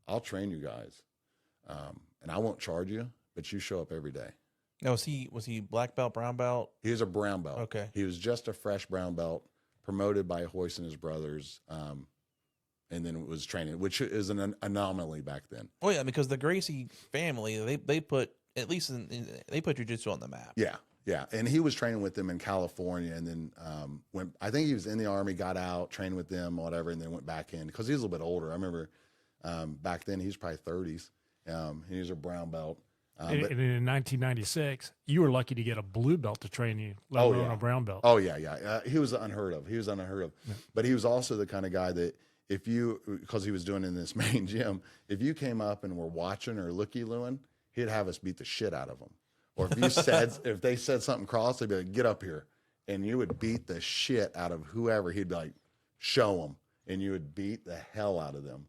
I'll train you guys. And I won't charge you, but you show up every day. Now, was he black belt, brown belt? He was a brown belt. Okay. He was just a fresh brown belt, promoted by Hoist and his brothers, and then was training, which is an anomaly back then. Oh yeah, because the Gracie family, they put they put jiu-jitsu on the map. Yeah, and he was training with them in California, and then when I think he was in the Army, got out, trained with them, whatever, and then went back in because he was a little bit older. I remember back then he was probably 30s. He was a brown belt. And in 1996, you were lucky to get a blue belt to train you, let alone a brown belt. Oh, yeah. He was unheard of. Yeah. But he was also the kind of guy that because he was doing it in this main gym, if you came up and were watching or looky-looing, he'd have us beat the shit out of them. Or if they said something cross, they'd be like, get up here. And you would beat the shit out of whoever. He'd be like, show them. And you would beat the hell out of them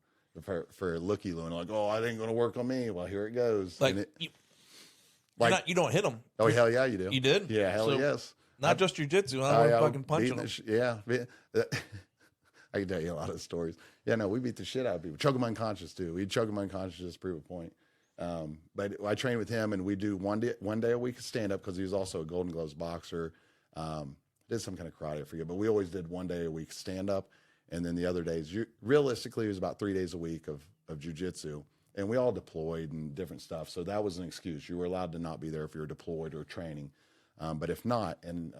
for looky-looing. Like, oh, I ain't going to work on me. Well, here it goes. You don't hit them. Oh, hell yeah, you do. You did? Yeah, hell yes. Not just jujitsu. I was fucking punching them. Yeah. I can tell you a lot of stories. Yeah, no, we beat the shit out of people. Choke them unconscious, too. We'd choke them unconscious just to prove a point. But I trained with him, and we do one day a week of stand-up because he was also a Golden Gloves boxer. Did some kind of karate, I forget. But we always did one day a week stand-up. And then the other days, realistically, it was about 3 days a week of jiu-jitsu. And we all deployed and different stuff. So that was an excuse. You were allowed to not be there if you were deployed or training. But if not, and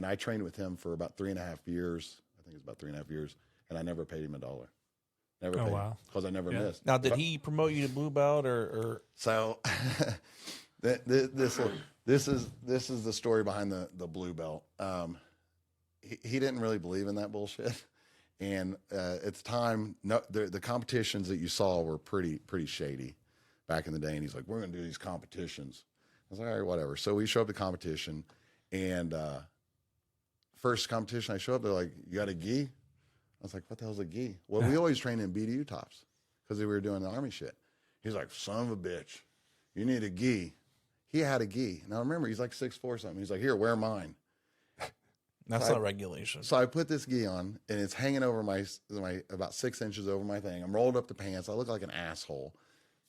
I trained with him for about 3.5 years. I think it was about 3.5 years. And I never paid him $1. Never paid him because I never missed. Now, did he promote you to blue belt or? So this is the story behind the blue belt. He didn't really believe in that bullshit. And at the time, the competitions that you saw were pretty shady back in the day. And he's like, we're going to do these competitions. I was like, all right, whatever. So we show up to competition. And first competition I show up, they're like, you got a gi? I was like, what the hell's a gi? Well, we always train in BDU tops because we were doing the Army shit. He's like, son of a bitch, you need a gi. He had a gi. Now, remember, he's like 6'4" something. He's like, here, wear mine. That's not regulation. So I put this gi on, and it's hanging over my about 6 inches over my thing. I'm rolled up the pants. I look like an asshole.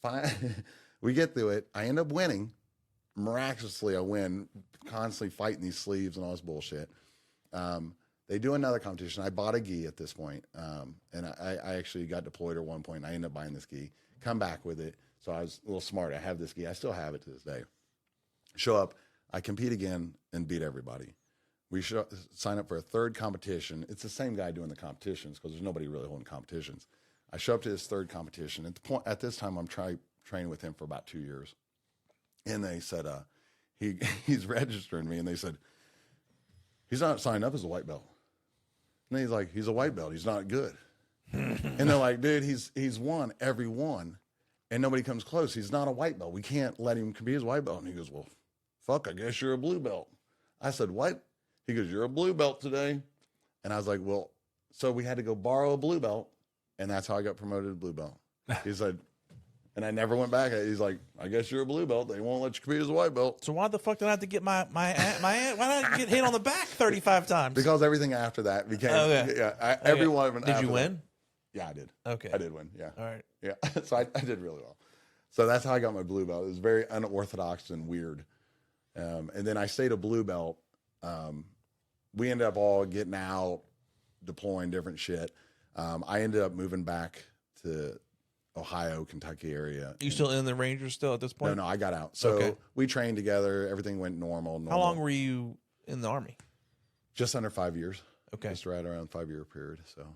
Fine. We get through it. I end up winning. Miraculously, I win, constantly fighting these sleeves and all this bullshit. They do another competition. I bought a gi at this point, and I actually got deployed at one point. I ended up buying this gi, come back with it. So I was a little smart. I have this gi. I still have it to this day. Show up. I compete again and beat everybody. We sign up for a third competition. It's the same guy doing the competitions because there's nobody really holding competitions. I show up to this third competition. At this time, I'm training with him for about 2 years. And they said, he's registering me. And they said, he's not signed up as a white belt. And he's like, he's a white belt. He's not good. And they're like, dude, he's won every one. And nobody comes close. He's not a white belt. We can't let him compete as a white belt. And he goes, well, fuck, I guess you're a blue belt. I said, what? He goes, you're a blue belt today. And I was like, well, so we had to go borrow a blue belt. And that's how I got promoted to blue belt. He said, and I never went back. He's like, I guess you're a blue belt. They won't let you compete as a white belt. So why the fuck did I have to get my why did I get hit on the back 35 times? Because everything after that became, every one of them. Did you win? Yeah, I did. Okay. I did win. Yeah. All right. Yeah. So I did really well. So that's how I got my blue belt. It was very unorthodox and weird. And then I stayed a blue belt we ended up all getting out, deploying different shit. I ended up moving back to Ohio, Kentucky area. You still in the Rangers still at this point? No, I got out. So Okay. we trained together. Everything went normal. How long were you in the Army? Just under 5 years. Okay. Just right around 5 year period. So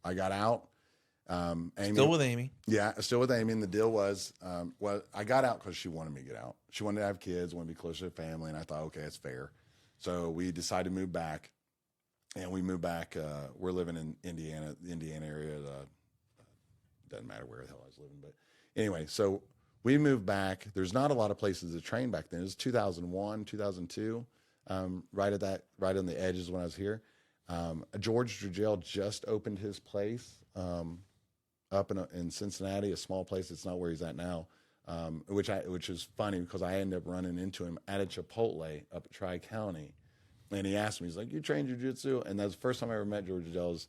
I got out. Amy, Still with Amy. Yeah, still with Amy. And the deal was, I got out because she wanted me to get out. She wanted to have kids, wanted to be closer to family. And I thought, okay, it's fair. So we decided to move back. And we moved back. We're living in Indiana, the Indiana area. Doesn't matter where the hell I was living. But anyway, so we moved back. There's not a lot of places to train back then. It was 2001, 2002. Right on the edges when I was here. George Dragel just opened his place up in Cincinnati, a small place. It's not where he's at now, which is funny because I ended up running into him at a Chipotle up at Tri-County. And he asked me, he's like, you train jiu-jitsu? And that's the first time I ever met George Dragel, was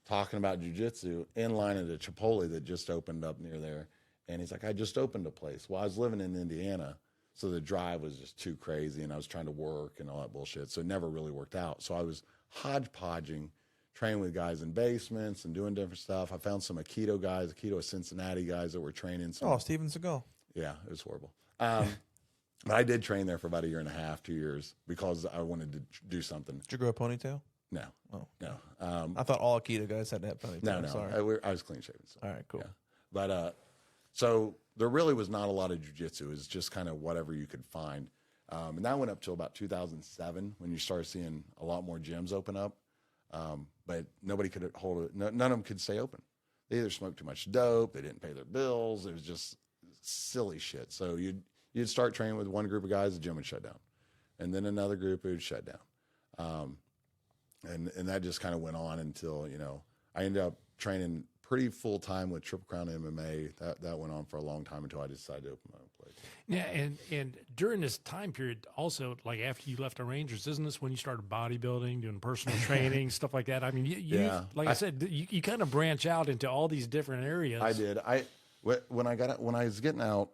talking about jiu-jitsu in line at a Chipotle that just opened up near there. And he's like, I just opened a place. Well, I was living in Indiana, so the drive was just too crazy, and I was trying to work and all that bullshit, so it never really worked out. So I was hodgepodging, training with guys in basements and doing different stuff. I found some Aikido Cincinnati guys that were training. Oh, Steven Seagal. Yeah, it was horrible. But I did train there for about 1.5 years, 2 years, because I wanted to do something. Did you grow a ponytail? No. Oh. No. I thought all Aikido guys had to have ponytails. No. Sorry. I was clean shaven. So. All right, cool. Yeah. But so there really was not a lot of jiu-jitsu. It was just kind of whatever you could find. And that went up till about 2007 when you started seeing a lot more gyms open up. But nobody could hold it. None of them could stay open. They either smoked too much dope, they didn't pay their bills. It was just silly shit. So you'd start training with one group of guys, the gym would shut down. And then another group, it would shut down. And that just kind of went on until, I ended up training pretty full time with Triple Crown MMA. That went on for a long time until I decided to open my own place. Yeah, and during this time period, also, like after you left the Rangers, isn't this when you started bodybuilding, doing personal training, stuff like that? I mean, I said, you kind of branch out into all these different areas. I did. When I was getting out,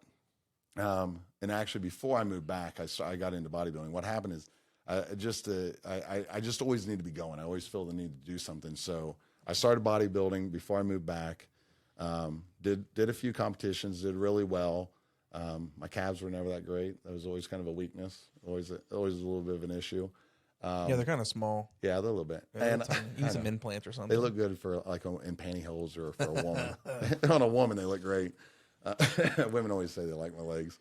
and actually before I moved back, I got into bodybuilding. What happened is, I just always need to be going. I always feel the need to do something. So I started bodybuilding before I moved back. Did a few competitions, did really well. My calves were never that great. That was always kind of a weakness. Always a little bit of an issue. Yeah, they're kind of small. Yeah, they're a little bit. Yeah, and you need some implants or something. They look good for in pantyhose or for a woman. On a woman, they look great. Women always say they like my legs.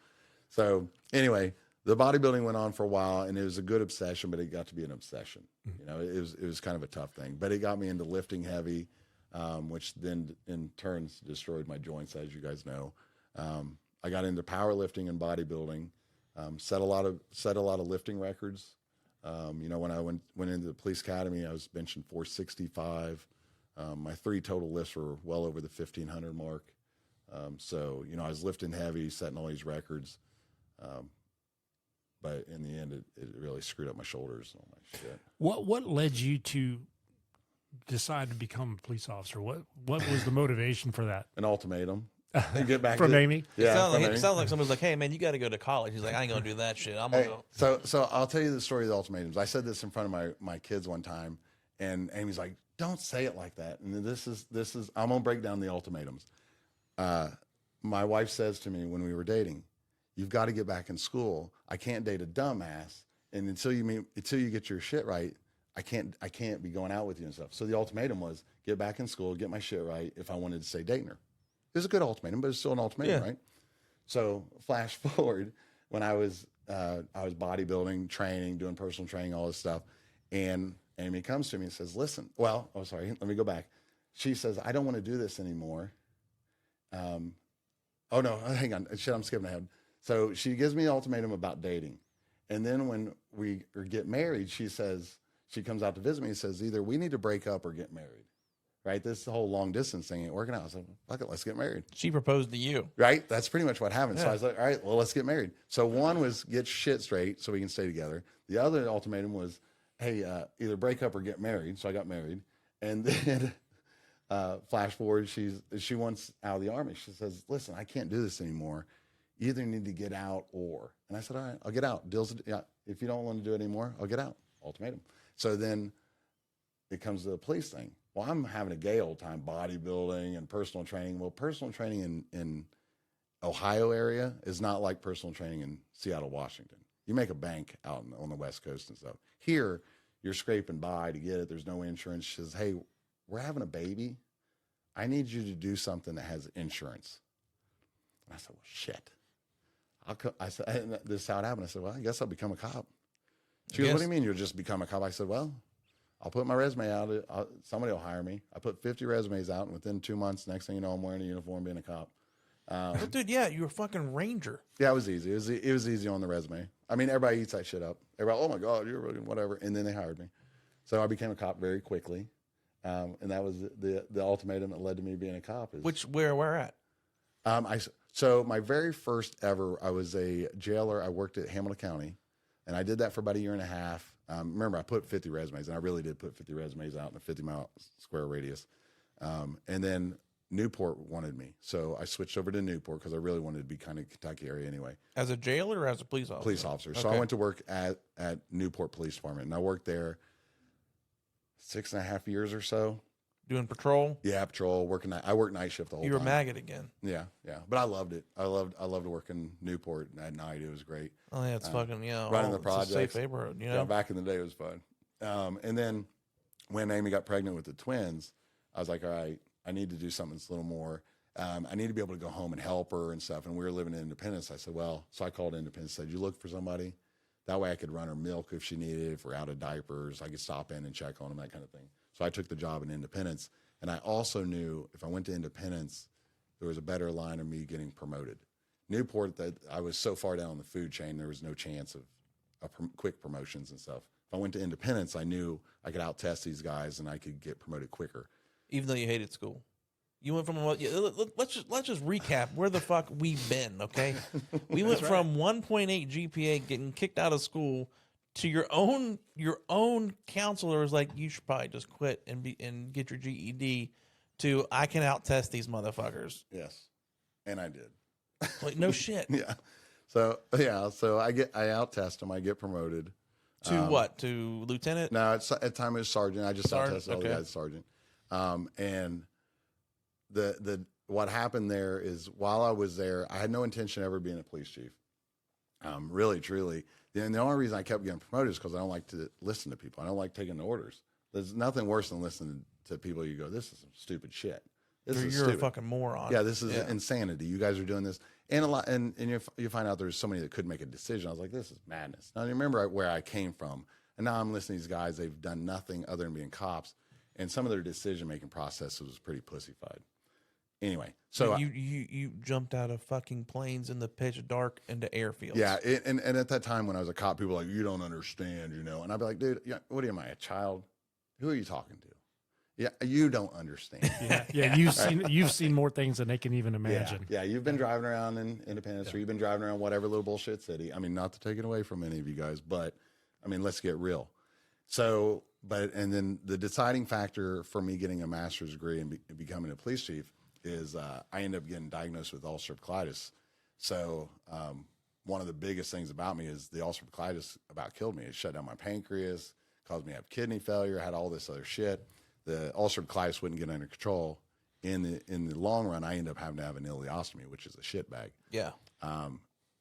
So anyway, the bodybuilding went on for a while, and it was a good obsession, but it got to be an obsession. It was kind of a tough thing, but it got me into lifting heavy, which then in turn destroyed my joints, as you guys know. I got into powerlifting and bodybuilding, set a lot of lifting records. When I went into the police academy, I was benching 465. My 3 total lifts were well over the 1,500 mark. So I was lifting heavy, setting all these records. But in the end, it really screwed up my shoulders and all my shit. What led you to decide to become a police officer? What was the motivation for that? An ultimatum. Get back From to Amy? Yeah, it sounds like someone's like, hey, man, you got to go to college. He's like, I ain't going to do that shit. I'm going to go. So I'll tell you the story of the ultimatums. I said this in front of my kids one time, and Amy's like, don't say it like that. And this is I'm going to break down the ultimatums. My wife says to me when we were dating, you've got to get back in school. I can't date a dumbass, and until you get your shit right, I can't be going out with you and stuff. So the ultimatum was get back in school, get my shit right if I wanted to stay dating her. It was a good ultimatum, but it's still an ultimatum, right? So flash forward when I was bodybuilding, training, doing personal training, all this stuff, and Amy comes to me and says, "Listen, let me go back." She says, "I don't want to do this anymore." Oh no, hang on, shit, I'm skipping ahead. So she gives me an ultimatum about dating, and then when we get married, she comes out to visit me and says, either we need to break up or get married. Right? This whole long distance thing ain't working out. I was like, fuck it, let's get married. She proposed to you. Right? That's pretty much what happened. Yeah. So I was like, all right, well, let's get married. So one was get shit straight so we can stay together. The other ultimatum was, hey, either break up or get married. So I got married. And then flash forward, she wants out of the Army. She says, listen, I can't do this anymore. You either need to get out or. And I said, all right, I'll get out. If you don't want to do it anymore, I'll get out. Ultimatum. So then it comes to the police thing. Well, I'm having a gay old time bodybuilding and personal training. Well, personal training in Ohio area is not like personal training in Seattle, Washington. You make a bank out on the West Coast and stuff. Here, you're scraping by to get it. There's no insurance. She says, hey, we're having a baby. I need you to do something that has insurance. And I said, well, shit. I said, and this is how it happened. I said, well, I guess I'll become a cop. She goes, what do you mean you'll just become a cop? I said, well, I'll put my resume out. Somebody will hire me. I put 50 resumes out, and within 2 months, next thing you know, I'm wearing a uniform being a cop. But dude, yeah, you were a fucking ranger. Yeah, it was easy. It was easy on the resume. I mean, everybody eats that shit up. Everybody, oh my God, you're really whatever. And then they hired me. So I became a cop very quickly. And that was the ultimatum that led to me being a cop. Where at? So my very first ever, I was a jailer. I worked at Hamilton County, and I did that for about a year and a half. Remember, I put 50 resumes, and I really did put 50 resumes out in a 50-mile square radius. And then Newport wanted me, so I switched over to Newport because I really wanted to be kind of Kentucky area anyway. As a jailer or as a police officer? Police officer. Okay. So I went to work at Newport Police Department, and I worked there 6.5 years or so. Doing patrol? Yeah, patrol. I worked night shift the whole time. You were a maggot again. Yeah, but I loved it. I loved working Newport at night. It was great. Oh yeah, it's fucking running the it's a projects. safe neighborhood. You know, Yeah, back in the day it was fun. And then when Amy got pregnant with the twins, I was like, all right, I need to do something that's a little more. I need to be able to go home and help her and stuff. And we were living in Independence. I said, well, so I called Independence. Said, you look for somebody. That way I could run her milk if she needed. If we're out of diapers, I could stop in and check on them, that kind of thing. So I took the job in Independence. And I also knew if I went to Independence, there was a better line of me getting promoted. Newport, that I was so far down the food chain, there was no chance of quick promotions and stuff. If I went to Independence, I knew I could out-test these guys and I could get promoted quicker. even though you hated school. You went from let's just recap where the fuck we've been. Okay, we went from 1.8 GPA getting kicked out of school to your own counselor was like, you should probably just quit and get your GED. To I can out test these motherfuckers. Yes, and I did. Like no shit. Yeah. So I out test them. I get promoted. To what? To lieutenant? No, at the time it was sergeant. I just out tested all the okay. guys sergeant. And the what happened there is while I was there, I had no intention of ever being a police chief. Really, truly. And the only reason I kept getting promoted is because I don't like to listen to people. I don't like taking the orders. There's nothing worse than listening to people. You go, this is some stupid shit. You're stupid. A fucking moron. Yeah, this is insanity. You guys are doing this. And you find out there's somebody that could make a decision. I was like, this is madness. Now, I remember where I came from. And now I'm listening to these guys. They've done nothing other than being cops. And some of their decision-making process was pretty pussyfied. Anyway, so you jumped out of fucking planes in the pitch dark into airfields. Yeah, and at that time when I was a cop, people were like, you don't understand, And I'd be like, dude, what am I, a child? Who are you talking to? Yeah, you don't understand. Yeah. You've seen more things than they can even imagine. Yeah, you've been driving around in Independence, or you've been driving around whatever little bullshit city. I mean, not to take it away from any of you guys, but I mean, let's get real. So, and then the deciding factor for me getting a master's degree and becoming a police chief is I ended up getting diagnosed with ulcerative colitis. So one of the biggest things about me is the ulcerative colitis about killed me. It shut down my pancreas, caused me to have kidney failure, had all this other shit. The ulcerative colitis wouldn't get under control. In the long run, I ended up having to have an ileostomy, which is a shit bag. Yeah.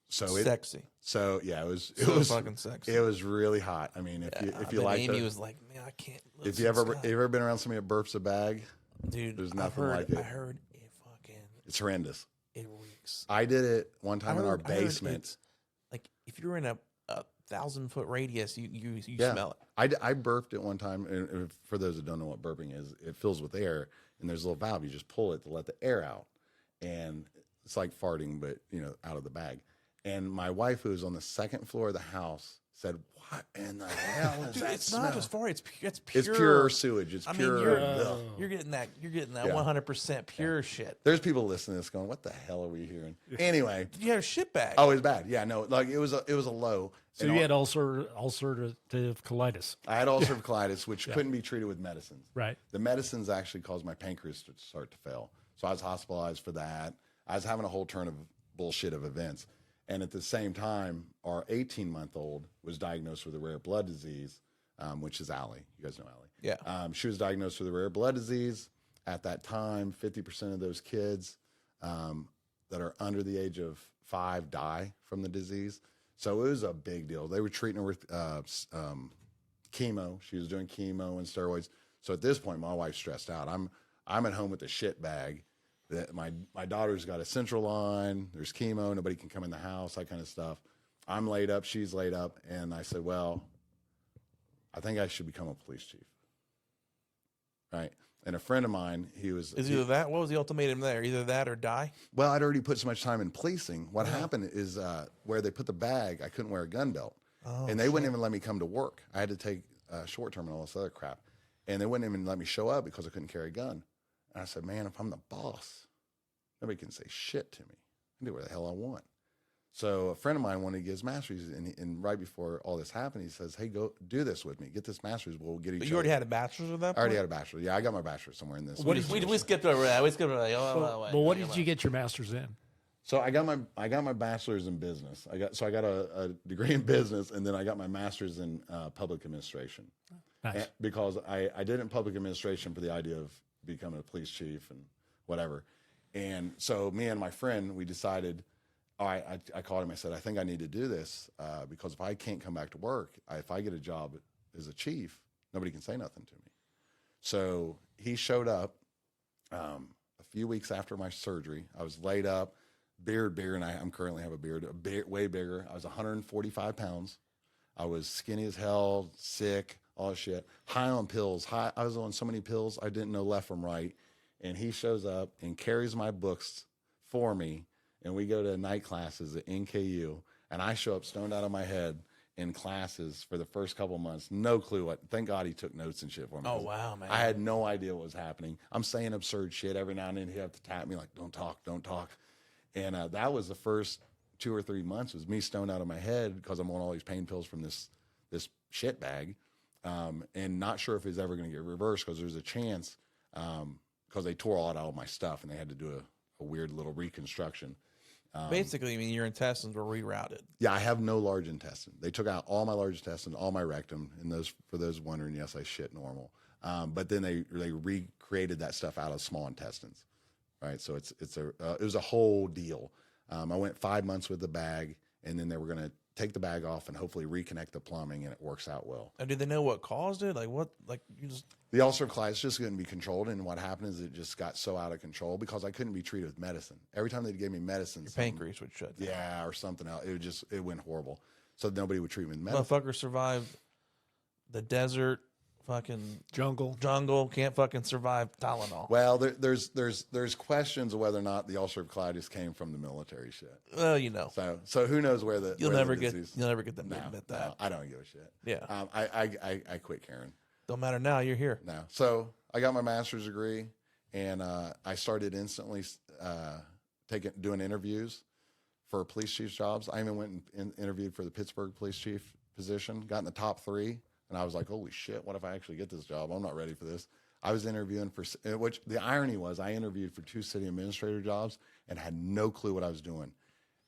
Sexy. So yeah, it was fucking sexy. It was really hot. I mean, if you like, Amy was like, man, I can't. If you ever been around somebody that burps a bag, dude, there's nothing like it. I heard it fucking. It's horrendous. It reeks. I did it one time in our basement. Like if you're in a 1,000-foot radius, you smell it. I burped it one time, and for those that don't know what burping is, it fills with air, and there's a little valve. You just pull it to let the air out, and it's like farting, but out of the bag. And my wife, who was on the second floor of the house, said, "What in the hell is that it's smell?" not just fart. It's pure. It's pure sewage. It's pure. You're getting that. You're getting that 100% pure shit. There's people listening to this going, "What the hell are we hearing?" Anyway, you had a shit bag. Oh, it was bad. Yeah, no, like it was a low. So you had ulcerative colitis. I had ulcerative colitis, which couldn't be treated with medicines. Right. The medicines actually caused my pancreas to start to fail. So I was hospitalized for that. I was having a whole turn of bullshit of events. And at the same time, our 18-month-old was diagnosed with a rare blood disease, which is Allie. You guys know Allie. Yeah. She was diagnosed with a rare blood disease. At that time, 50% of those kids that are under the age of 5 die from the disease. So it was a big deal. They were treating her with chemo. She was doing chemo and steroids. So at this point, my wife's stressed out. I'm at home with a shit bag. That my daughter's got a central line. There's chemo. Nobody can come in the house. That kind of stuff. I'm laid up. She's laid up. And I said, well, I think I should become a police chief. Right. And a friend of mine, Either that. What was the ultimatum there? Either that or die. Well, I'd already put so much time in policing. What happened is where they put the bag, I couldn't wear a gun belt. And they wouldn't even let me come to work. I had to take short term and all this other crap. And they wouldn't even let me show up because I couldn't carry a gun. And I said, man, if I'm the boss, nobody can say shit to me. I can do whatever the hell I want. So a friend of mine wanted to get his master's, and right before all this happened, he says, hey, go do this with me. Get this master's. We'll get each other. You already had a bachelor's with that? I already had a bachelor's. Yeah, I got my bachelor's somewhere in this. We skipped over that. We skipped over that. But what did you get your master's in? So I got my bachelor's in business. I got a degree in business, and then I got my master's in public administration. Nice. Because I did it in public administration for the idea of becoming a police chief and whatever. And so me and my friend, we decided, I called him. I said, I think I need to do this because if I can't come back to work, if I get a job as a chief, nobody can say nothing to me. So he showed up a few weeks after my surgery. I was laid up, beard, and I'm currently have a beard, way bigger. I was 145 pounds. I was skinny as hell, sick, all this shit. High on pills. I was on so many pills, I didn't know left from right. And he shows up and carries my books for me. And we go to night classes at NKU, and I show up stoned out of my head in classes for the first couple of months. No clue what. Thank God he took notes and shit for me. Oh, wow, man. I had no idea what was happening. I'm saying absurd shit every now and then. He'd have to tap me like, don't talk. And that was the first 2 or 3 months was me stoned out of my head because I'm on all these pain pills from this shit bag, and not sure if it's ever going to get reversed because there's a chance because they tore all out my stuff and they had to do a weird little reconstruction. Basically, I mean, your intestines were rerouted. Yeah, I have no large intestine. They took out all my large intestines, all my rectum, and for those wondering, yes, I shit normal. But then they recreated that stuff out of small intestines, right? So it was a whole deal. I went 5 months with the bag, and then they were going to take the bag off and hopefully reconnect the plumbing, and it works out well. And did they know what caused it? Like what? Like you just the ulcerative colitis is just going to be controlled, and what happened is it just got so out of control because I couldn't be treated with medicine. Every time they gave me medicine, your pancreas would shut down. Yeah, or something else. It went horrible. So nobody would treat me with medicine. Motherfucker survived the desert, fucking Jungle. can't fucking survive Tylenol. Well, there's questions of whether or not the ulcerative colitis came from the military shit. Well, you know. So who knows where the You'll where never the get disease. you'll never get them to No, admit that. no, I don't give a shit. Yeah. I quit caring. Don't matter now. You're here. No. So I got my master's degree, and I started instantly doing interviews for police chief jobs. I even went and interviewed for the Pittsburgh police chief position, got in the top 3, and I was like, holy shit, what if I actually get this job? I'm not ready for this. I was interviewing which the irony was I interviewed for 2 city administrator jobs and had no clue what I was doing.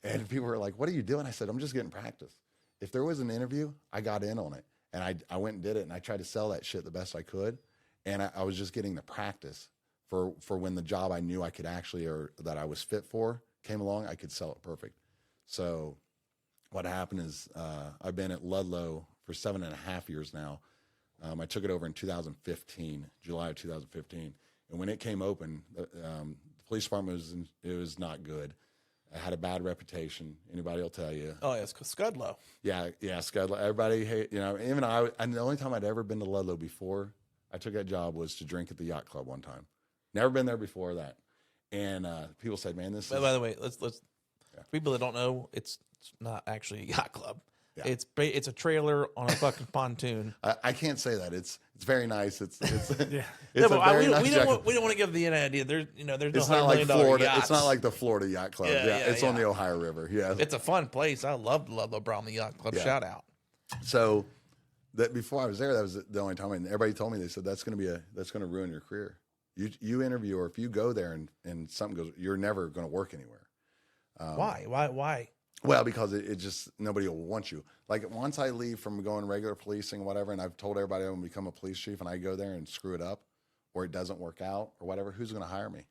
And people were like, what are you doing? I said, I'm just getting practice. If there was an interview, I got in on it. And I went and did it, and I tried to sell that shit the best I could. And I was just getting the practice for when the job I knew I could actually, or that I was fit for, came along, I could sell it perfect. So what happened is I've been at Ludlow for 7.5 years now. I took it over in 2015, July of 2015. And when it came open, the police department was not good. I had a bad reputation. Anybody will tell you. Oh, yeah, it's Scudlow. Yeah, Scudlow. Everybody, even and the only time I'd ever been to Ludlow before I took that job was to drink at the yacht club one time. Never been there before that. And people said, man, this is... By the way, let's people that don't know, it's not actually a yacht club. Yeah. It's a trailer on a fucking pontoon. I can't say that. It's very nice. It's yeah. It's we don't want to give the idea. There's it's no not like Florida. yachts. It's not like the Florida Yacht Club. Yeah, it's on the Ohio River. Yeah, it's a fun place. I love the Ludlow Bromley Yacht Club. Yeah. Shout out. So that before I was there, that was the only time. And everybody told me, they said that's going to ruin your career. You interview, or if you go there and something goes, you're never going to work anywhere. Why? Well, because it just, nobody will want you. Like once I leave from going regular policing, whatever, and I've told everybody I'm going to become a police chief, and I go there and screw it up, or it doesn't work out, or whatever, who's going to hire me?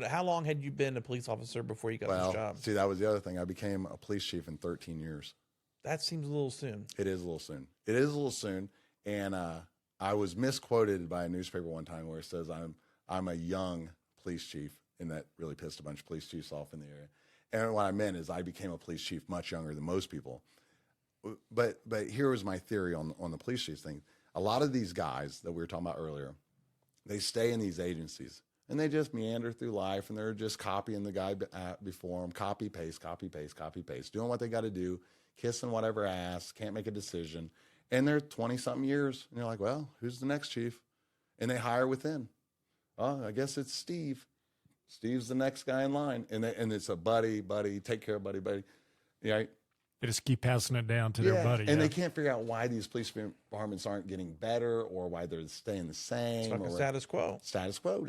How long had you been a police officer before you got this job? See, that was the other thing. I became a police chief in 13 years. That seems a little soon. It is a little soon. It is a little soon. And I was misquoted by a newspaper one time where it says I'm a young police chief, and that really pissed a bunch of police chiefs off in the area. And what I meant is I became a police chief much younger than most people. But here was my theory on the police chief thing. A lot of these guys that we were talking about earlier, they stay in these agencies, and they just meander through life, and they're just copying the guy before them, copy, paste, doing what they got to do, kissing whatever ass, can't make a decision. And they're 20-something years, and you're like, well, who's the next chief? And they hire within. Oh, I guess it's Steve. Steve's the next guy in line. And it's a buddy, take care of buddy. Yeah. They just keep passing it down to their buddy. And they can't figure out why these police departments aren't getting better, or why they're staying the same. It's like a status quo. Status quo.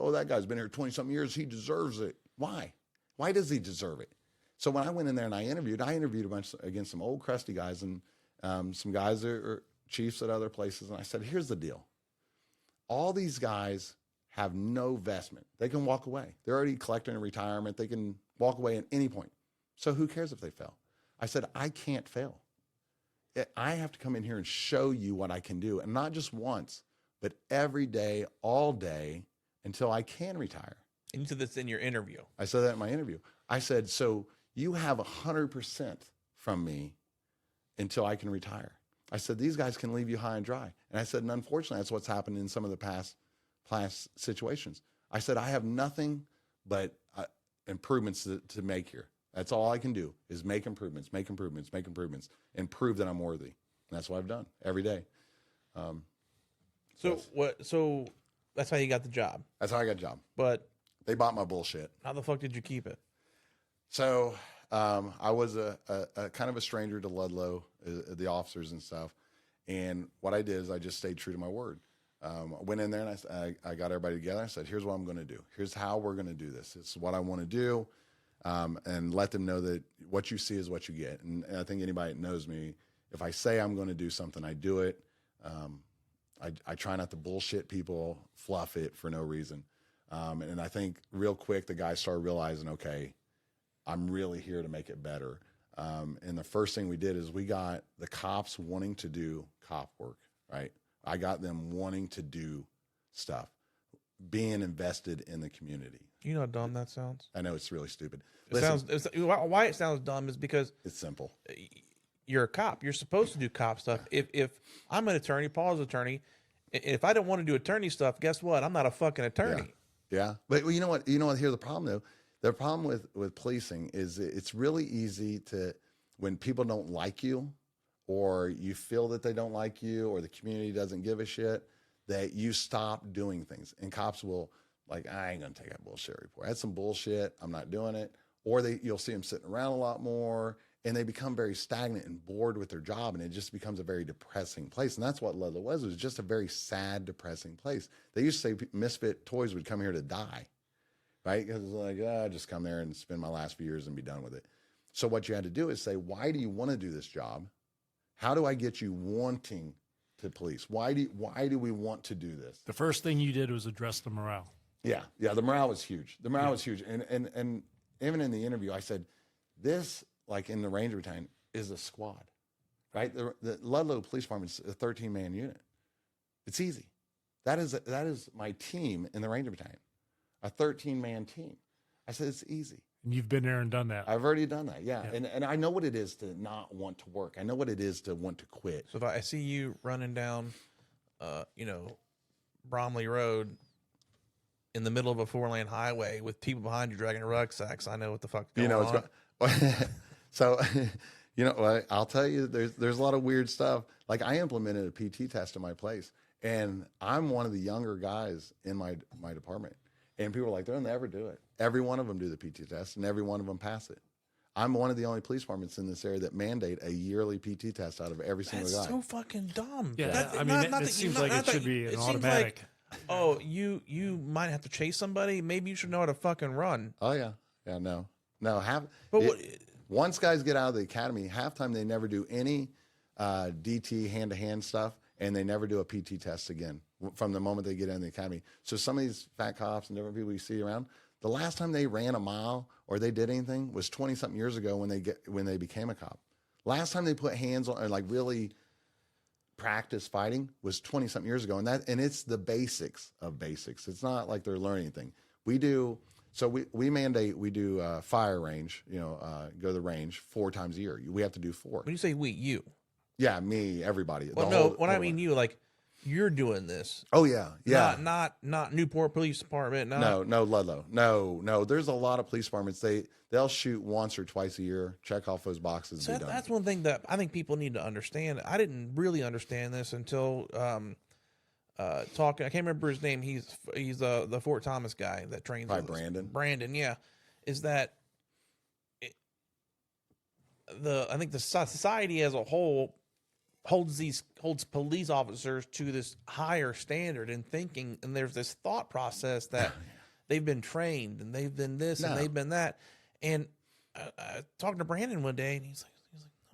Oh, that guy's been here 20-something years. He deserves it. Why? Why does he deserve it? So when I went in there and I interviewed a bunch against some old crusty guys and some guys that are chiefs at other places. And I said, here's the deal. All these guys have no vestment. They can walk away. They're already collecting a retirement. They can walk away at any point. So who cares if they fail? I said, I can't fail. I have to come in here and show you what I can do. And not just once, but every day, all day, until I can retire. And you said this in your interview. I said that in my interview. I said, so you have 100% from me until I can retire. I said, these guys can leave you high and dry. And I said, and unfortunately, that's what's happened in some of the past situations. I said, I have nothing but improvements to make here. That's all I can do is make improvements, and prove that I'm worthy. And that's what I've done every day. So that's how you got the job. That's how I got a job. But they bought my bullshit. How the fuck did you keep it? So I was a kind of a stranger to Ludlow, the officers and stuff. And what I did is I just stayed true to my word. I went in there and I got everybody together. I said, here's what I'm going to do. Here's how we're going to do this. It's what I want to do. And let them know that what you see is what you get. And I think anybody that knows me, if I say I'm going to do something, I do it. I try not to bullshit people, fluff it for no reason. And I think real quick, the guys started realizing, okay, I'm really here to make it better. And the first thing we did is we got the cops wanting to do cop work, right? I got them wanting to do stuff, being invested in the community. You know how dumb that sounds? I know it's really stupid. Why it sounds dumb is because it's simple. You're a cop. You're supposed to do cop stuff. If I'm an attorney, Paul's an attorney, if I don't want to do attorney stuff, guess what? I'm not a fucking attorney. Yeah. But you know what? Here's the problem, though. The problem with policing is it's really easy to, when people don't like you, or you feel that they don't like you, or the community doesn't give a shit, that you stop doing things. And cops will, like, I ain't going to take that bullshit report. That's some bullshit. I'm not doing it. Or you'll see them sitting around a lot more, and they become very stagnant and bored with their job, and it just becomes a very depressing place. And that's what Ludlow was. It was just a very sad, depressing place. They used to say misfit toys would come here to die, right? Because it's like, I just come there and spend my last few years and be done with it. So what you had to do is say, why do you want to do this job? How do I get you wanting to police? Why do we want to do this? The first thing you did was address the morale. Yeah, the morale was huge. The morale was huge. And even in the interview, I said, this, like in the Ranger Battalion, is a squad, right? The Ludlow Police Department is a 13-man unit. It's easy. That is my team in the Ranger Battalion, a 13-man team. I said, it's easy. And you've been there and done that. I've already done that, yeah. And I know what it is to not want to work. I know what it is to want to quit. So if I see you running down, Bromley Road in the middle of a 4-lane highway with people behind you dragging rucksacks, I know what the fuck's going on. So, I'll tell you, there's a lot of weird stuff. Like, I implemented a PT test in my place, and I'm one of the younger guys in my department. And people are like, they'll never do it. Every one of them do the PT test, and every one of them pass it. I'm one of the only police departments in this area that mandate a yearly PT test out of every single guy. That's so fucking dumb. Yeah, it seems like it should be an automatic. Oh, you might have to chase somebody. Maybe you should know how to fucking run. Oh, yeah. Yeah, no. No, once guys get out of the academy, halftime they never do any DT hand-to-hand stuff, and they never do a PT test again from the moment they get in the academy. So some of these fat cops and different people you see around, the last time they ran a mile or they did anything was 20-something years ago when they became a cop. Last time they put hands on or like really practice fighting was 20-something years ago, and it's the basics of basics. It's not like they're learning anything. We do fire range. Go to the range 4 times a year. We have to do 4. When you say we, you. Yeah, me, everybody. Well, no, when I mean you, like you're doing this. Oh yeah. Not Newport Police Department. No, Ludlow. No. There's a lot of police departments. They'll shoot once or twice a year, check off those boxes. So that's one thing that I think people need to understand. I didn't really understand this until talking. I can't remember his name. He's the Fort Thomas guy that trains. By Brandon. Brandon, yeah. Is that I think the society as a whole holds police officers to this higher standard in thinking, and there's this thought process that they've been trained and they've been this and they've been that. And talking to Brandon one day, and he's like,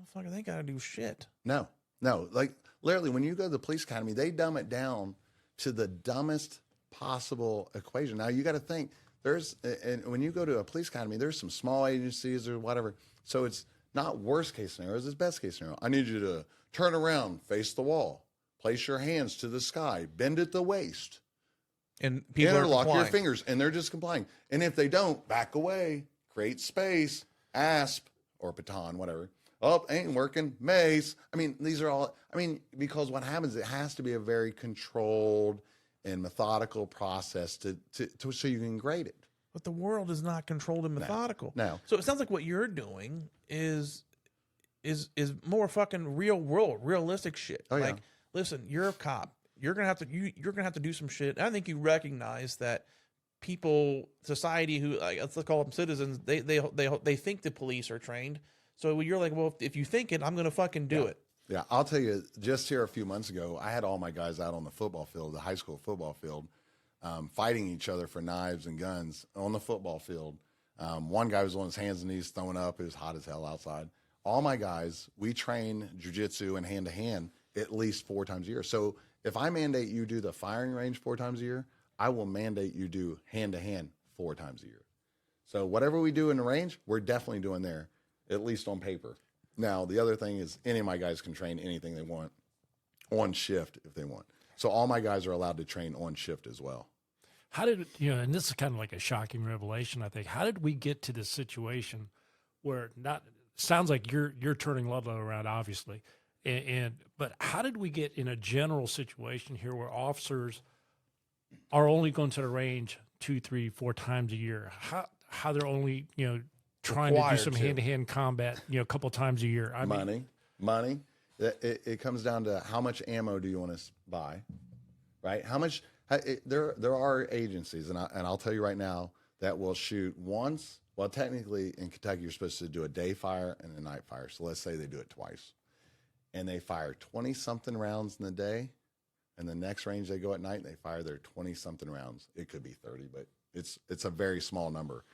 "Oh fuck, they gotta do shit." No. Like literally, when you go to the police academy, they dumb it down to the dumbest possible equation. Now you got to think and when you go to a police academy, there's some small agencies or whatever, so it's not worst case scenarios, it's best case scenario. I need you to turn around, face the wall, place your hands to the sky, bend at the waist, and people interlock your fingers, and they're just complying. And if they don't, back away, create space, asp or baton, whatever. Oh, ain't working, mace. I mean, these are all. I mean, because what happens, it has to be a very controlled and methodical process to so you can grade it. But the world is not controlled and methodical. No. So it sounds like what you're doing is more fucking real world, realistic shit. Oh, like, listen, you're a cop. You're gonna have to do some shit. And I think you recognize that people, society, who let's call them citizens, they think the police are trained. So you're like, well, if you think it, I'm gonna fucking do it. Yeah, I'll tell you. Just here a few months ago, I had all my guys out on the football field, the high school football field, fighting each other for knives and guns on the football field. One guy was on his hands and knees throwing up. It was hot as hell outside. All my guys, we train jujitsu and hand-to-hand at least 4 times a year. So if I mandate you do the firing range 4 times a year, I will mandate you do hand-to-hand 4 times a year. So whatever we do in the range, we're definitely doing there, at least on paper. Now, the other thing is any of my guys can train anything they want on shift if they want. So all my guys are allowed to train on shift as well. How did, and this is kind of like a shocking revelation, I think. How did we get to this situation where sounds like you're turning Ludlow around, obviously. But how did we get in a general situation here where officers are only going to the range 2, 3, 4 times a year? How they're only, trying to do some hand-to-hand combat, a couple times a year? Money. It comes down to how much ammo do you want to buy, right? How much? There are agencies, and I'll tell you right now, that will shoot once. Well, technically in Kentucky, you're supposed to do a day fire and a night fire. So let's say they do it twice, and they fire 20-something rounds in the day, and the next range they go at night, and they fire their 20-something rounds. It could be 30, but it's a very small number.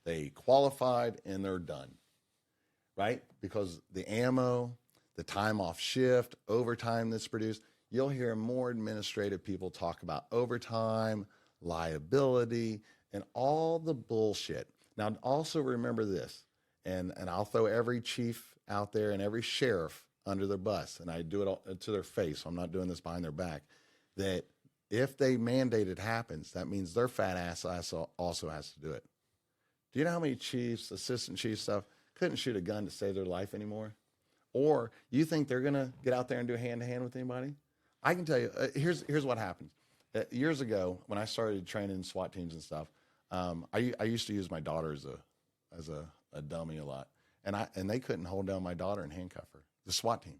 They qualified and they're done, right? Because the ammo, the time off shift, overtime that's produced, you'll hear more administrative people talk about overtime, liability, and all the bullshit. Now, also remember this, and I'll throw every chief out there and every sheriff under the bus, and I do it all to their face, so I'm not doing this behind their back, that if they mandate it happens, that means their fat ass also has to do it. Do you know how many chiefs, assistant chiefs, stuff couldn't shoot a gun to save their life anymore? Or you think they're going to get out there and do hand-to-hand with anybody? I can tell you, here's what happens. Years ago, when I started training SWAT teams and stuff, I used to use my daughter as a dummy a lot. And they couldn't hold down my daughter and handcuff her, the SWAT team.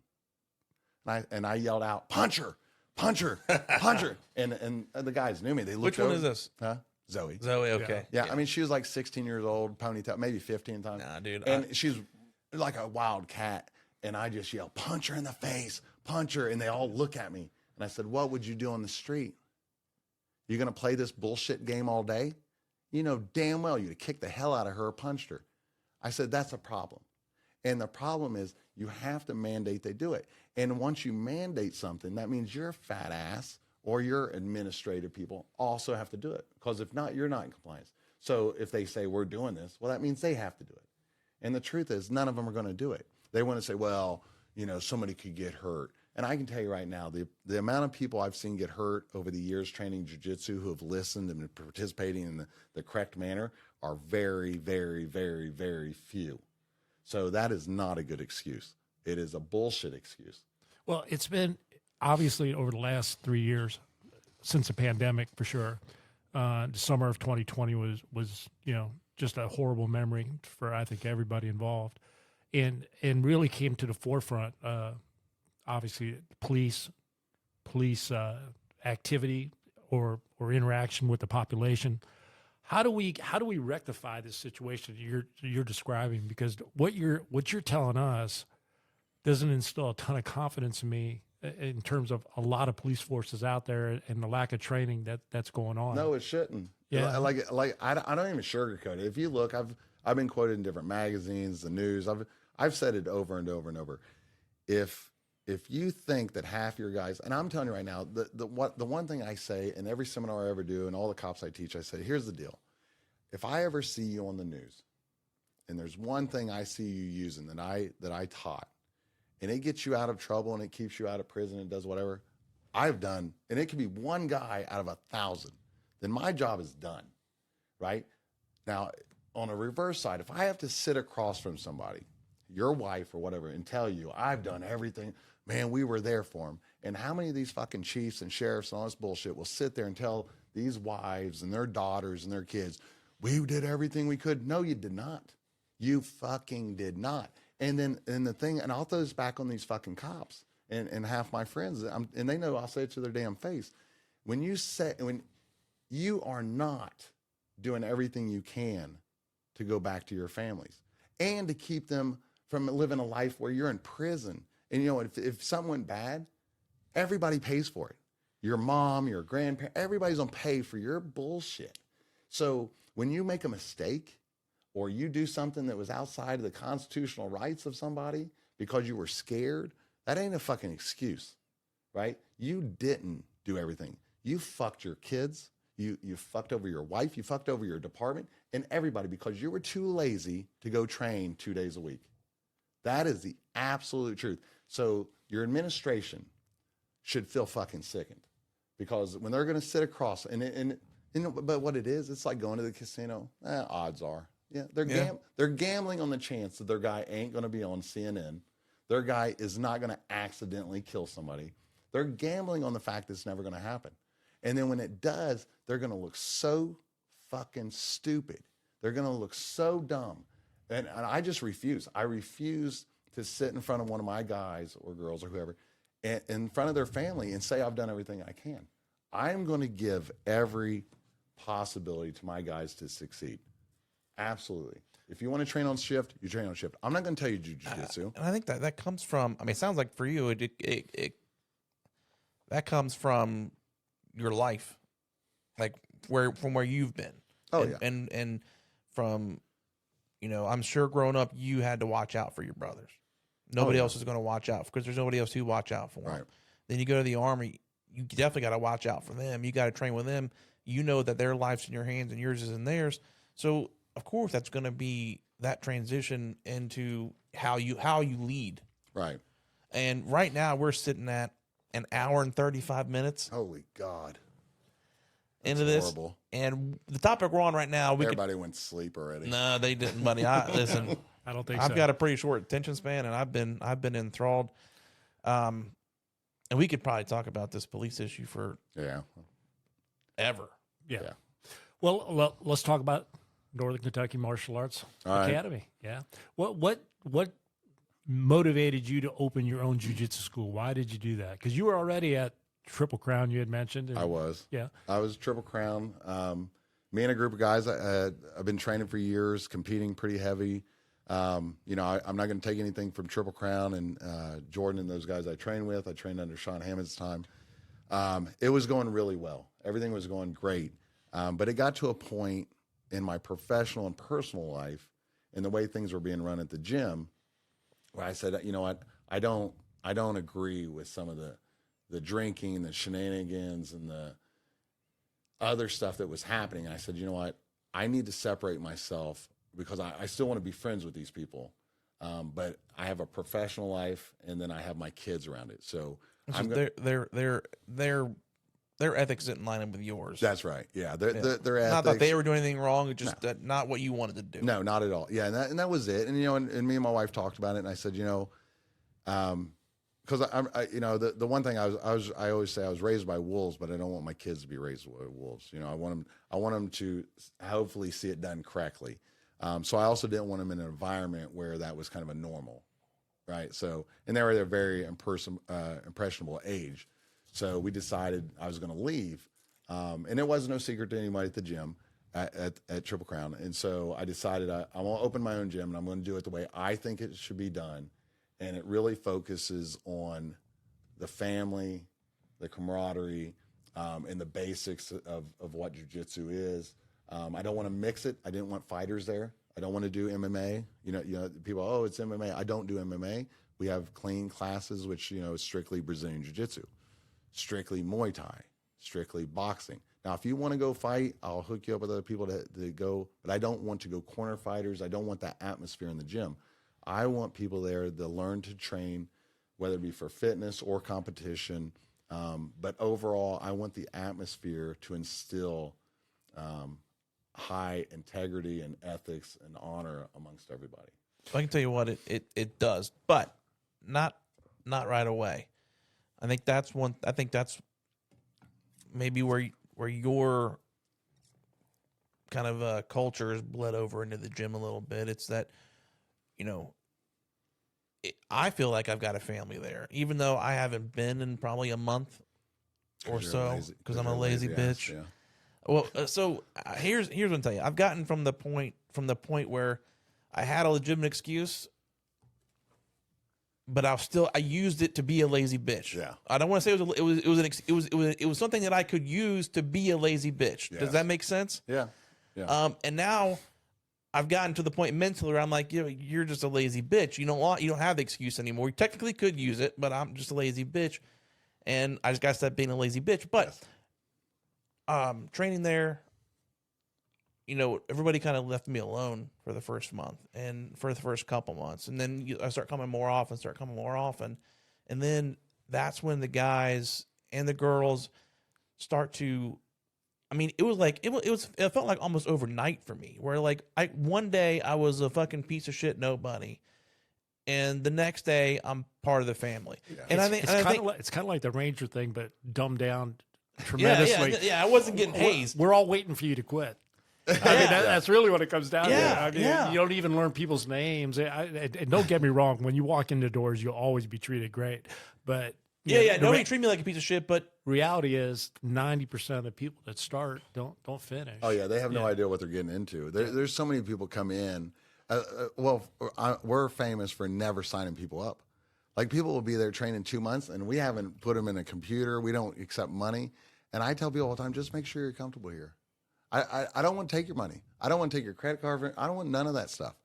And I yelled out, punch her, punch her, punch her. And the guys knew me. They looked Which one over. is this? Huh? Zoe, okay. Yeah, I mean, she was like 16 years old, ponytail, maybe 15 times. Nah, dude. And she's like a wild cat. And I just yelled, punch her in the face, punch her. And they all look at me. And I said, what would you do on the street? You going to play this bullshit game all day? You know damn well you'd have kicked the hell out of her or punched her. I said, that's a problem. And the problem is you have to mandate they do it. And once you mandate something, that means your fat ass or your administrative people also have to do it. Because if not, you're not in compliance. So if they say we're doing this, well, that means they have to do it. And the truth is none of them are going to do it. They want to say, well, you know, somebody could get hurt. And I can tell you right now, the amount of people I've seen get hurt over the years training jiu-jitsu who have listened and participating in the correct manner are very, very, very, very few. So that is not a good excuse. It is a bullshit excuse. Well, it's been obviously over the last 3 years since the pandemic, for sure. The summer of 2020 was you know, just a horrible memory for, I think, everybody involved, and really came to the forefront. Obviously, police activity or interaction with the population. How do we rectify this situation you're describing? Because what you're telling us doesn't instill a ton of confidence in me in terms of a lot of police forces out there and the lack of training that's going on. No, it shouldn't. Yeah. Like I don't even sugarcoat it. If you look, I've been quoted in different magazines, the news. I've said it over and over and over. If you think that half your guys, and I'm telling you right now, the one thing I say in every seminar I ever do and all the cops I teach, I say, here's the deal. If I ever see you on the news and there's one thing I see you using that I taught, and it gets you out of trouble and it keeps you out of prison and does whatever I've done, and it could be one guy out of 1,000, then my job is done, right? Now, on a reverse side, if I have to sit across from somebody, your wife or whatever, and tell you, I've done everything, man, we were there for him. And how many of these fucking chiefs and sheriffs and all this bullshit will sit there and tell these wives and their daughters and their kids, we did everything we could? No, you did not. You fucking did not. And then, and I'll throw this back on these fucking cops and half my friends, and they know I'll say it to their damn face. When you are not doing everything you can to go back to your families and to keep them from living a life where you're in prison. And you know, if something went bad, everybody pays for it. Your mom, your grandparent, everybody's gonna pay for your bullshit. So when you make a mistake or you do something that was outside of the constitutional rights of somebody because you were scared, that ain't a fucking excuse, right? You didn't do everything. You fucked your kids. You fucked over your wife. You fucked over your department and everybody because you were too lazy to go train 2 days a week. That is the absolute truth. So your administration should feel fucking sickened because when they're going to sit across but what it is, it's like going to the casino. Odds are, yeah, they're gambling on the chance that their guy ain't going to be on CNN. Their guy is not going to accidentally kill somebody. They're gambling on the fact that it's never going to happen. And then when it does, they're going to look so fucking stupid. They're going to look so dumb. And I just refuse. I refuse to sit in front of one of my guys or girls or whoever in front of their family and say I've done everything I can. I'm going to give every possibility to my guys to succeed. Absolutely. If you want to train on shift, you train on shift. I'm not going to tell you jiu-jitsu. And I think that comes from, I mean, it sounds like for you, that comes from your life, like from where you've been. Oh, and, yeah. And from, you know, I'm sure growing up, you had to watch out for your brothers. Nobody else is going to watch out because there's nobody else to watch out for. Right. Then you go to the Army, you definitely got to watch out for them. You got to train with them. You know that their life's in your hands and yours is in theirs. So of course that's going to be that transition into how you lead. Right. And right now we're sitting at an hour and 35 minutes. Holy God. Into this. Horrible. And the topic we're on right now, Everybody went to sleep already. No, they didn't, buddy. Listen. I don't think I've so. got a pretty short attention span, and I've been enthralled. And we could probably talk about this police issue for ever. Yeah. Well, let's talk about Northern Kentucky Martial Arts Academy. Yeah. What motivated you to open your own jiu-jitsu school? Why did you do that? Because you were already at Triple Crown, you had mentioned. And, I was. Yeah. I was Triple Crown. Me and a group of guys, I've been training for years, competing pretty heavy. You know, I'm not going to take anything from Triple Crown and Jordan and those guys I trained with. I trained under Sean Hammond's time. It was going really well. Everything was going great. But it got to a point in my professional and personal life, and the way things were being run at the gym, where I said, you know what, I don't agree with some of the drinking, the shenanigans, and the other stuff that was happening. I said, you know what, I need to separate myself because I still want to be friends with these people. But I have a professional life, and then I have my kids around it. So their ethics didn't line up with yours. That's right. Yeah, their ethics. Not that they were doing anything wrong. It's just that not what you wanted to do. No, not at all. Yeah, and that was it. And you know, and me and my wife talked about it, and I said, you know, because I you know, the one thing I always say I was raised by wolves, but I don't want my kids to be raised by wolves. You know, I want them to hopefully see it done correctly. So I also didn't want them in an environment where that was kind of a normal, right? So, and they were at a very impressionable age. So we decided I was going to leave. And it was no secret to anybody at the gym at Triple Crown. And so I decided I want to open my own gym, and I'm going to do it the way I think it should be done. And it really focuses on the family, the camaraderie, and the basics of what jiu-jitsu is. I don't want to mix it. I didn't want fighters there. I don't want to do MMA. You know, people, oh, it's MMA. I don't do MMA. We have clean classes, which, you know, is strictly Brazilian Jiu-Jitsu, strictly Muay Thai, strictly boxing. Now, if you want to go fight, I'll hook you up with other people to go, but I don't want to go corner fighters. I don't want that atmosphere in the gym. I want people there to learn to train, whether it be for fitness or competition. But overall, I want the atmosphere to instill high integrity and ethics and honor amongst everybody. I can tell you what it does, but not right away. I think that's maybe where your kind of culture is bled over into the gym a little bit. It's that, you know, I feel like I've got a family there, even though I haven't been in probably a month or so because I'm a lazy bitch. Yeah. Well, so here's what I'll tell you. I've gotten from the point where I had a legitimate excuse, but I used it to be a lazy bitch. Yeah. I don't want to say it was something that I could use to be a lazy bitch. Yes. Does that make sense? Yeah. Yeah. And now I've gotten to the point mentally where I'm like, you know, you're just a lazy bitch. You don't have the excuse anymore. You technically could use it, but I'm just a lazy bitch, and I just got to stop being a lazy bitch. But training there, you know, everybody kind of left me alone for the first month and for the first couple months. And then I start coming more often. And then that's when the guys and the girls start to, I mean, it was like, it felt like almost overnight for me, where like one day I was a fucking piece of shit nobody, and the next day I'm part of the family. Yeah. And it's kind of like the Ranger thing, but dumbed down tremendously. Yeah, I wasn't getting hazed. We're all waiting for you to quit. I mean, that's really what it comes down to. I mean, you don't even learn people's names. And don't get me wrong, when you walk into doors, you'll always be treated great. But nobody treat me like a piece of shit. But reality is 90% of the people that start don't finish. Oh yeah, they have no idea what they're getting into. There's so many people come in. We're famous for never signing people up. Like, people will be there training 2 months, and we haven't put them in a computer. We don't accept money. And I tell people all the time, just make sure you're comfortable here. I don't want to take your money. I don't want to take your credit card. I don't want none of that stuff.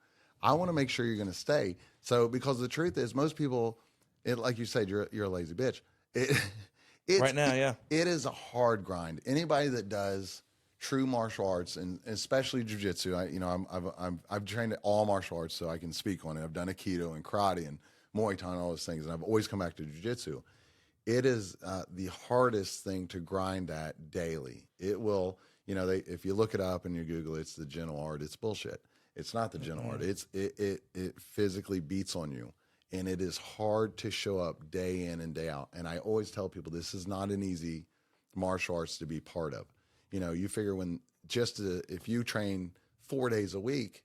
I want to make sure you're going to stay. So, because the truth is, most people, like you said, you're a lazy bitch. Right now, yeah. It is a hard grind. Anybody that does true martial arts, and especially jiu-jitsu, I've trained at all martial arts, so I can speak on it. I've done Aikido and karate and Muay Thai and all those things, and I've always come back to jiu-jitsu. It is the hardest thing to grind at daily. It will, if you look it up and you Google it, it's the gentle art. It's bullshit. It's not the gentle art. It physically beats on you, and it is hard to show up day in and day out. And I always tell people, this is not an easy martial arts to be part of. You figure if you train 4 days a week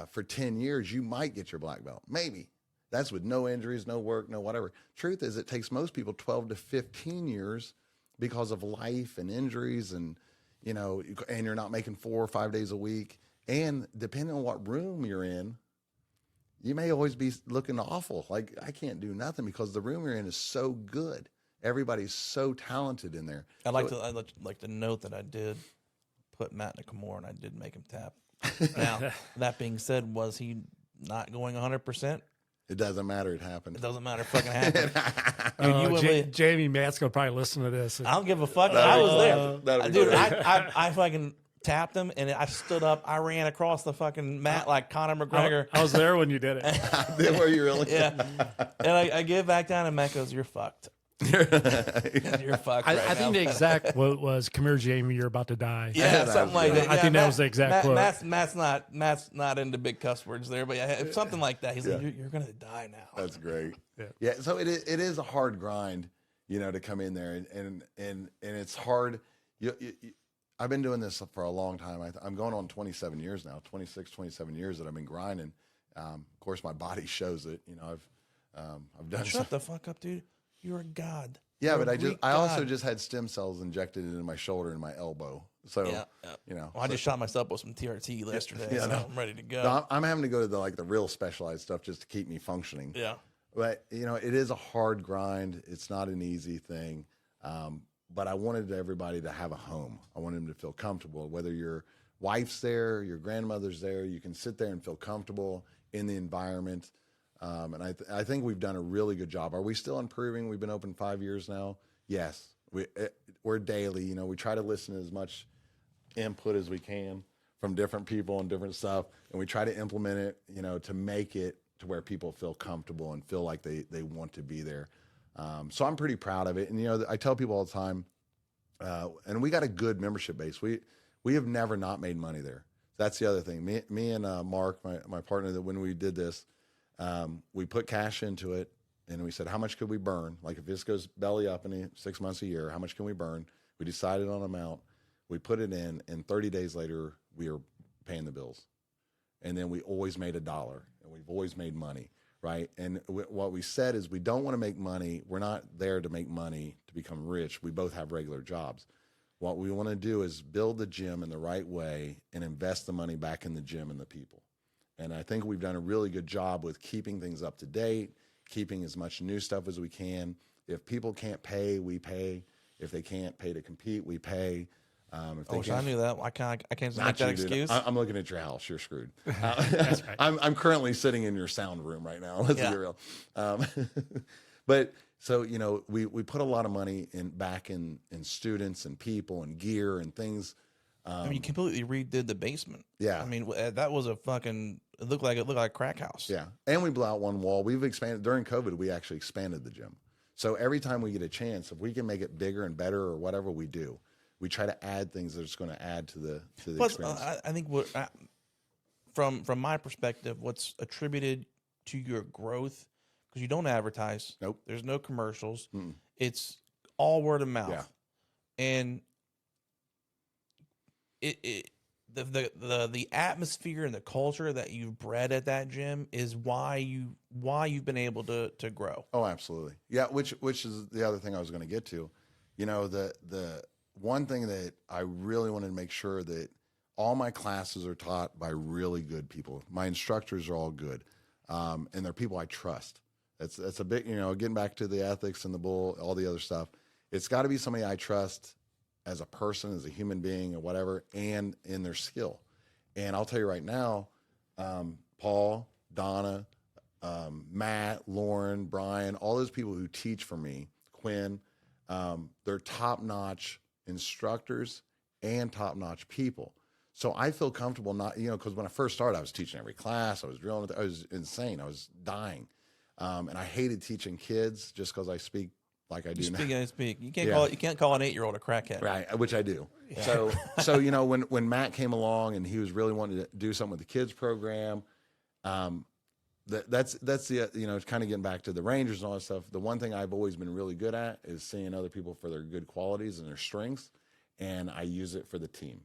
for 10 years, you might get your black belt, maybe. That's with no injuries, no work, no whatever. Truth is, it takes most people 12 to 15 years because of life and injuries, and and you're not making 4 or 5 days a week. And depending on what room you're in, you may always be looking awful. Like, I can't do nothing because the room you're in is so good. Everybody's so talented in there. I'd like to note that I did put Matt in a Kimura, and I did make him tap. Now, that being said, was he not going 100%? It doesn't matter. It happened. It doesn't matter. It fucking happened. Dude, you wouldn't Jamie Matt's gonna probably listen to this. I don't give a fuck. I was there. That'll be Dude, great. I fucking tapped him, and I stood up. I ran across the fucking mat like Conor McGregor. I was there when you did it. Were you really? Yeah. And I get back down, and Matt goes, "You're fucked. You're fucked." I right now." think the exact quote was, "Come here, Jamie, you're about to die." Yeah, that something was like good. that. I Yeah, think that was the exact quote. Matt's not into big cuss words there, but yeah, something like that. He's like, "You're gonna die now." That's great. Yeah. So it is a hard grind, to come in there, and it's hard. I've been doing this for a long time. I'm going on 27 years now, 26, 27 years that I've been grinding. Of course, my body shows it. I've done. Shut the fuck up, dude. You're a god. Yeah, You're but a Greek I also god. just had stem cells injected into my shoulder and my elbow. So Yeah. Well, I so- just shot myself with some TRT yesterday, so I'm ready to go. No, I'm having to go to the real specialized stuff just to keep me functioning. Yeah. But it is a hard grind. It's not an easy thing. But I wanted everybody to have a home. I wanted them to feel comfortable. Whether your wife's there, your grandmother's there, you can sit there and feel comfortable in the environment. And I think we've done a really good job. Are we still improving? We've been open 5 years now. Yes, we're daily. We try to listen to as much input as we can from different people and different stuff, and we try to implement it. To make it to where people feel comfortable and feel like they want to be there. So I'm pretty proud of it. And, I tell people all the time, and we got a good membership base. We have never not made money there. That's the other thing. Me and Mark, my partner, that when we did this, we put cash into it and we said, how much could we burn? Like if this goes belly up in 6 months a year, how much can we burn? We decided on an amount. We put it in, and 30 days later, we were paying the bills. And then we always made $1, and we've always made money. Right. And what we said is we don't want to make money. We're not there to make money to become rich. We both have regular jobs. What we want to do is build the gym in the right way and invest the money back in the gym and the people. And I think we've done a really good job with keeping things up to date, keeping as much new stuff as we can. If people can't pay, we pay. If they can't pay to compete, we pay. If they I knew that. I can't make that dude. excuse. I'm looking at your house. You're screwed. That's right. I'm currently sitting in your sound room right now. Let's be real. But so we put a lot of money back in students and people and gear and things. You completely redid the basement. Yeah. I mean, that was a fucking. It looked like a crack house. Yeah, and we blew out one wall. We've expanded during COVID. We actually expanded the gym. So every time we get a chance, if we can make it bigger and better or whatever we do, we try to add things that's going to add to the Plus, experience. I think from my perspective, what's attributed to your growth, because you don't advertise. Nope. There's no commercials. Mm-mm. It's all word of mouth. Yeah. And the atmosphere and the culture that you've bred at that gym is why you've been able to grow. Oh, absolutely. Yeah, which is the other thing I was going to get to. The one thing that I really wanted to make sure that all my classes are taught by really good people. My instructors are all good, and they're people I trust. That's a big, getting back to the ethics and the bull, all the other stuff. It's got to be somebody I trust as a person, as a human being, or whatever, and in their skill. And I'll tell you right now, Paul, Donna, Matt, Lauren, Brian, all those people who teach for me, Quinn, they're top-notch instructors and top-notch people. So I feel comfortable not, because when I first started, I was teaching every class. I was drilling. I was insane. I was dying. And I hated teaching kids just because I speak like I do now. You speak. You can't call an 8-year-old a crackhead. Right, which I do. Yeah. So when Matt came along and he was really wanting to do something with the kids program, that's the kind of getting back to the Rangers and all that stuff. The one thing I've always been really good at is seeing other people for their good qualities and their strengths, and I use it for the team.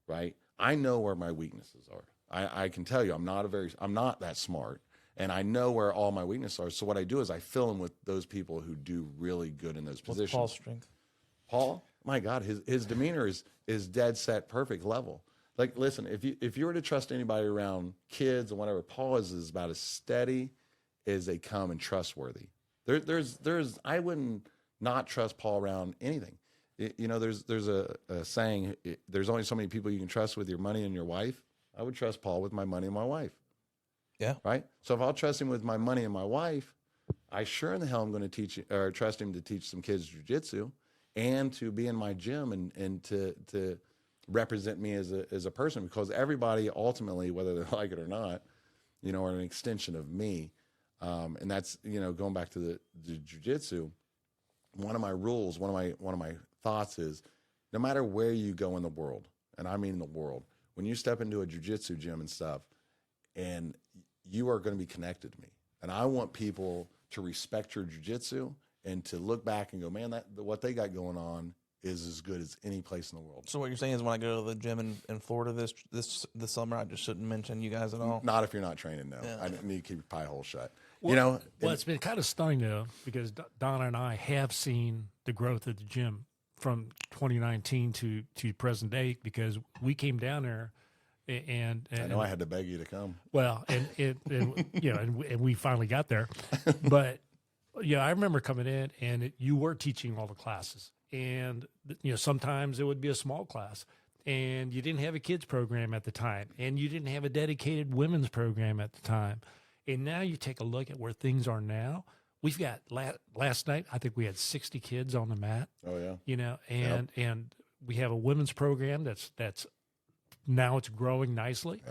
Right, I know where my weaknesses are. I can tell you I'm not that smart. And I know where all my weaknesses are. So what I do is I fill them with those people who do really good in those positions. What's Paul's strength? Paul, my God, his demeanor is dead set, perfect level. Like, listen, if you were to trust anybody around kids and whatever, Paul is about as steady as they come and trustworthy. I wouldn't not trust Paul around anything. There's a saying, there's only so many people you can trust with your money and your wife. I would trust Paul with my money and my wife. Yeah. Right. So if I'll trust him with my money and my wife, I sure in the hell am going to trust him to teach some kids jujitsu and to be in my gym and to represent me as a person, because everybody ultimately, whether they like it or not, are an extension of me. And that's, going back to the jujitsu, one of my rules, one of my thoughts is, no matter where you go in the world, and I mean the world, when you step into a jujitsu gym and stuff, and you are going to be connected to me. And I want people to respect your jujitsu and to look back and go, man, what they got going on is as good as any place in the world. So what you're saying is, when I go to the gym in Florida this summer, I just shouldn't mention you guys at all? Not if you're not training, no. Yeah. I need to keep your pie hole shut. Well, it's been kind of stunning, though, because Donna and I have seen the growth of the gym from 2019 to present day, because we came down there and I know I had to beg you to come. Well, and we finally got there. But, I remember coming in and you were teaching all the classes. And, sometimes it would be a small class, and you didn't have a kids program at the time, and you didn't have a dedicated women's program at the time. And now you take a look at where things are now. We've got last night, I think we had 60 kids on the mat. Oh yeah. And we have a women's program that's now it's growing nicely.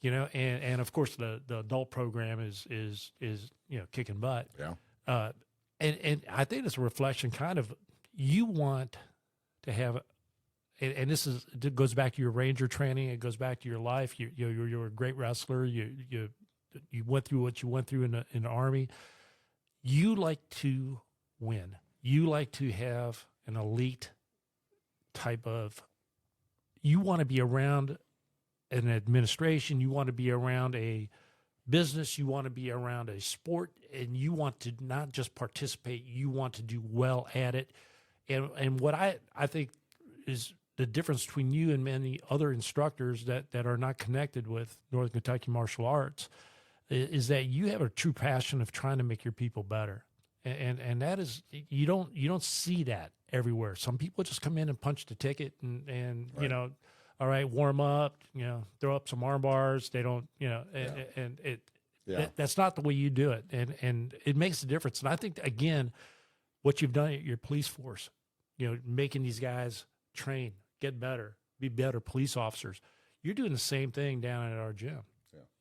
Yeah. And of course the adult program is kicking butt. Yeah. And I think it's a reflection, kind of, you want to have, and it goes back to your Ranger training. It goes back to your life. You're a great wrestler. You went through what you went through in the Army. You like to win. You like to have an elite type of, you want to be around an administration. You want to be around a business. You want to be around a sport, and you want to not just participate. You want to do well at it. And what I think is the difference between you and many other instructors that are not connected with Northern Kentucky Martial Arts is that you have a true passion of trying to make your people better. And that is, you don't see that everywhere. Some people just come in and punch the ticket and Right. All right, warm up, throw up some arm bars. They don't, and it, that's not the way you do it. And it makes a difference. And I think, again, what you've done at your police force, making these guys train, get better, be better police officers. You're doing the same thing down at our gym.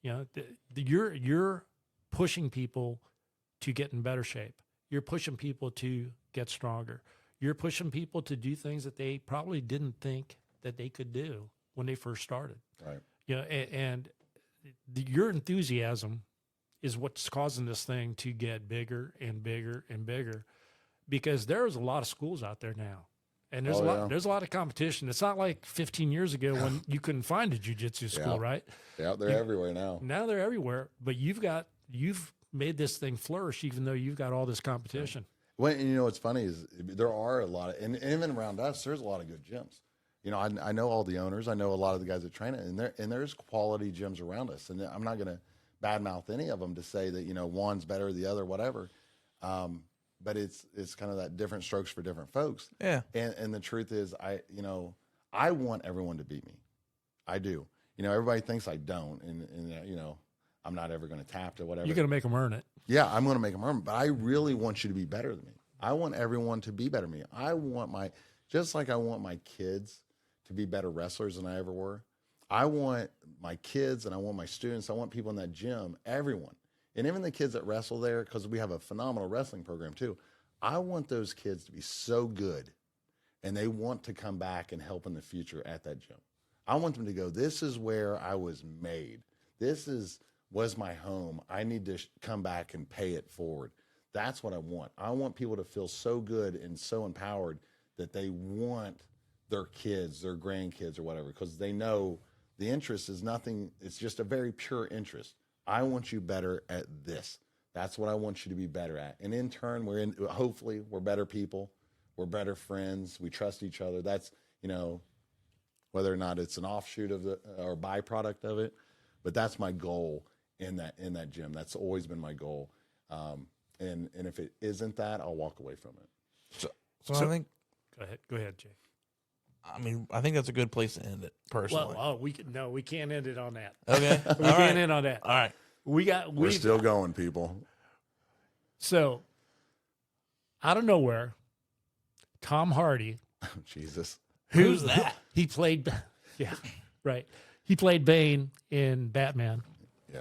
Yeah. You're pushing people to get in better shape. You're pushing people to get stronger. You're pushing people to do things that they probably didn't think that they could do when they first started. Right. And your enthusiasm is what's causing this thing to get bigger and bigger and bigger, because there's a lot of schools out there now. And there's a lot of competition. It's not like 15 years ago when you couldn't find a jiu-jitsu school, right? Yeah, they're everywhere now. Now they're everywhere, but you've made this thing flourish, even though you've got all this competition. Well, and what's funny is there are a lot of, and even around us, there's a lot of good gyms. I know all the owners. I know a lot of the guys that train it, and there's quality gyms around us. And I'm not going to badmouth any of them to say that one's better than the other, whatever. But it's kind of that different strokes for different folks. Yeah. And the truth is, I want everyone to beat me. I do. Everybody thinks I don't, and I'm not ever going to tap to whatever. You're going to make them earn it. Yeah, I'm going to make them earn it. But I really want you to be better than me. I want everyone to be better than me. I want just like I want my kids to be better wrestlers than I ever were. I want my kids and I want my students, I want people in that gym, everyone. And even the kids that wrestle there, because we have a phenomenal wrestling program too. I want those kids to be so good and they want to come back and help in the future at that gym. I want them to go, this is where I was made. This was my home. I need to come back and pay it forward. That's what I want. I want people to feel so good and so empowered that they want their kids, their grandkids or whatever, because they know the interest is nothing. It's just a very pure interest. I want you better at this. That's what I want you to be better at. And in turn, hopefully we're better people. We're better friends. We trust each other. That's, whether or not it's an offshoot of or byproduct of it, but that's my goal in that gym. That's always been my goal. And if it isn't that, I'll walk away from it. So I think Go ahead, Jay. I mean, I think that's a good place to end it, personally. Well, we can't end it on that. Okay. We can't end on that. All right. We're still going, people. So, out of nowhere, Tom Hardy. Jesus. Who's that? He played, yeah, right. He played Bane in Batman.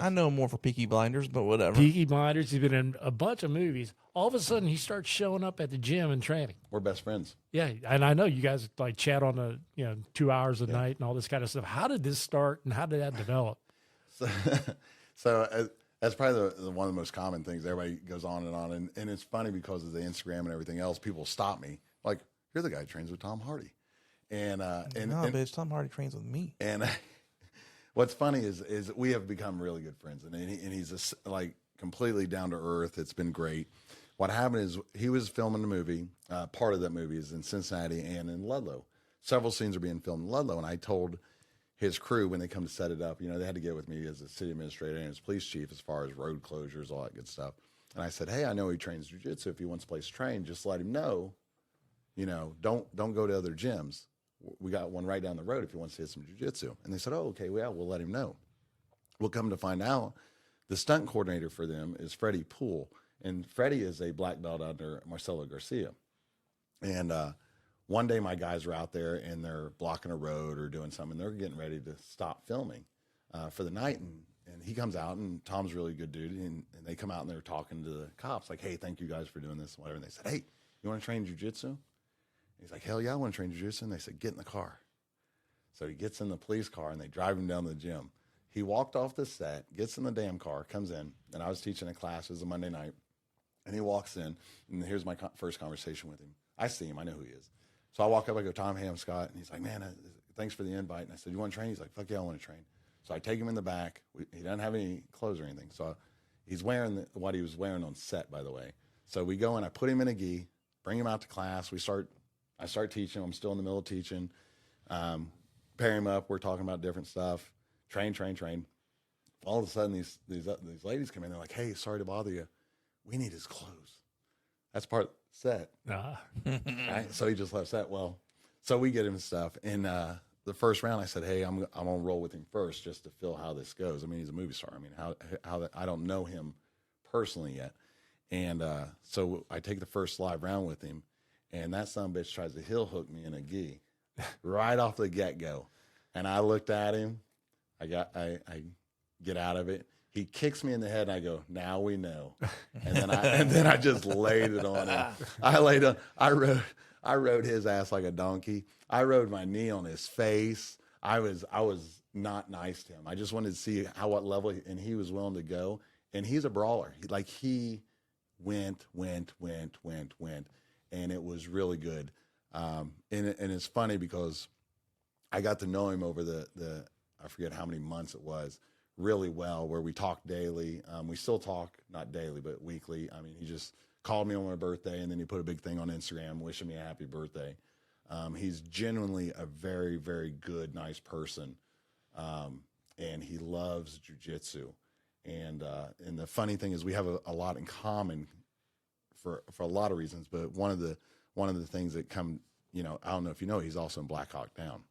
I know him more for Peaky Blinders, but whatever. Peaky Blinders. He's been in a bunch of movies. All of a sudden, he starts showing up at the gym and training. We're best friends. Yeah, and I know you guys like chat on the 2 hours a night and all this kind of stuff. How did this start and how did that develop? So that's probably the one of the most common things. Everybody goes on, and it's funny because of the Instagram and everything else. People stop me like, "You're the guy who trains with Tom Hardy," and bitch, Tom Hardy trains with me. And what's funny is we have become really good friends, and he's just like completely down to earth. It's been great. What happened is he was filming the movie. Part of that movie is in Cincinnati and in Ludlow. Several scenes are being filmed in Ludlow, and I told his crew when they come to set it up, they had to get with me as a city administrator and as police chief as far as road closures, all that good stuff. And I said, hey, I know he trains jiu-jitsu. If he wants a place to train, just let him know. Don't go to other gyms. We got one right down the road if he wants to hit some jiu-jitsu. And they said, oh, okay, well, we'll let him know. We'll come to find out the stunt coordinator for them is Freddie Poole. And Freddie is a black belt under Marcelo Garcia. And one day my guys are out there and they're blocking a road or doing something. They're getting ready to stop filming for the night. And he comes out, and Tom's a really good dude. And they come out and they're talking to the cops like, hey, thank you guys for doing this, whatever. And they said, hey, you want to train jiu-jitsu? He's like, hell yeah, I want to train jiu-jitsu. And they said, get in the car. So he gets in the police car and they drive him down to the gym. He walked off the set, gets in the damn car, comes in, and I was teaching a class. It was a Monday night. And he walks in, and here's my first conversation with him. I see him. I know who he is. So I walk up, I go, Tom, hey, I'm Scott. And he's like, man, thanks for the invite. And I said, you want to train? He's like, fuck yeah, I want to train. So I take him in the back. He doesn't have any clothes or anything. So he's wearing what he was wearing on set, by the way. So we go and I put him in a gi, bring him out to class. I start teaching. I'm still in the middle of teaching. Pair him up. We're talking about different stuff. Train. All of a sudden, these ladies come in. They're like, hey, sorry to bother you. We need his clothes. That's part of the set. Right? So he just left set. Well, so we get him stuff. And the first round, I said, hey, I'm going to roll with him first just to feel how this goes. I mean, he's a movie star. I mean, how that, I don't know him personally yet. And so I take the first live round with him. And that son of a bitch tries to heel hook me in a gi right off the get-go. And I looked at him. I get out of it. He kicks me in the head, and I go, now we know. And then I just laid it on him. I rode his ass like a donkey. I rode my knee on his face. I was not nice to him. I just wanted to see what level, and he was willing to go. And he's a brawler. He went, and it was really good. And it's funny because I got to know him over the I forget how many months it was, really well, where we talk daily. We still talk, not daily, but weekly. I mean, he just called me on my birthday, and then he put a big thing on Instagram wishing me a happy birthday. He's genuinely a very, very good, nice person, and he loves jiu-jitsu. And the funny thing is we have a lot in common for a lot of reasons, but one of the things that come, I don't know if you know, he's also in Black Hawk Down.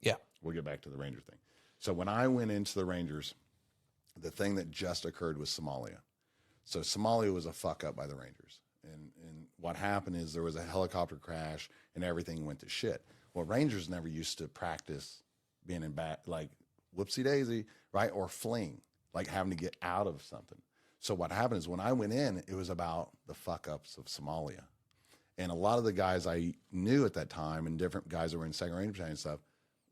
Yeah. We'll get back to the Ranger thing. So when I went into the Rangers, the thing that just occurred was Somalia. So Somalia was a fuck up by the Rangers. And what happened is there was a helicopter crash and everything went to shit. Well, Rangers never used to practice being in bat, like whoopsie daisy, right? Or fling, like having to get out of something. So what happened is when I went in, it was about the fuck ups of Somalia. And a lot of the guys I knew at that time and different guys that were in Second Ranger Battalion and stuff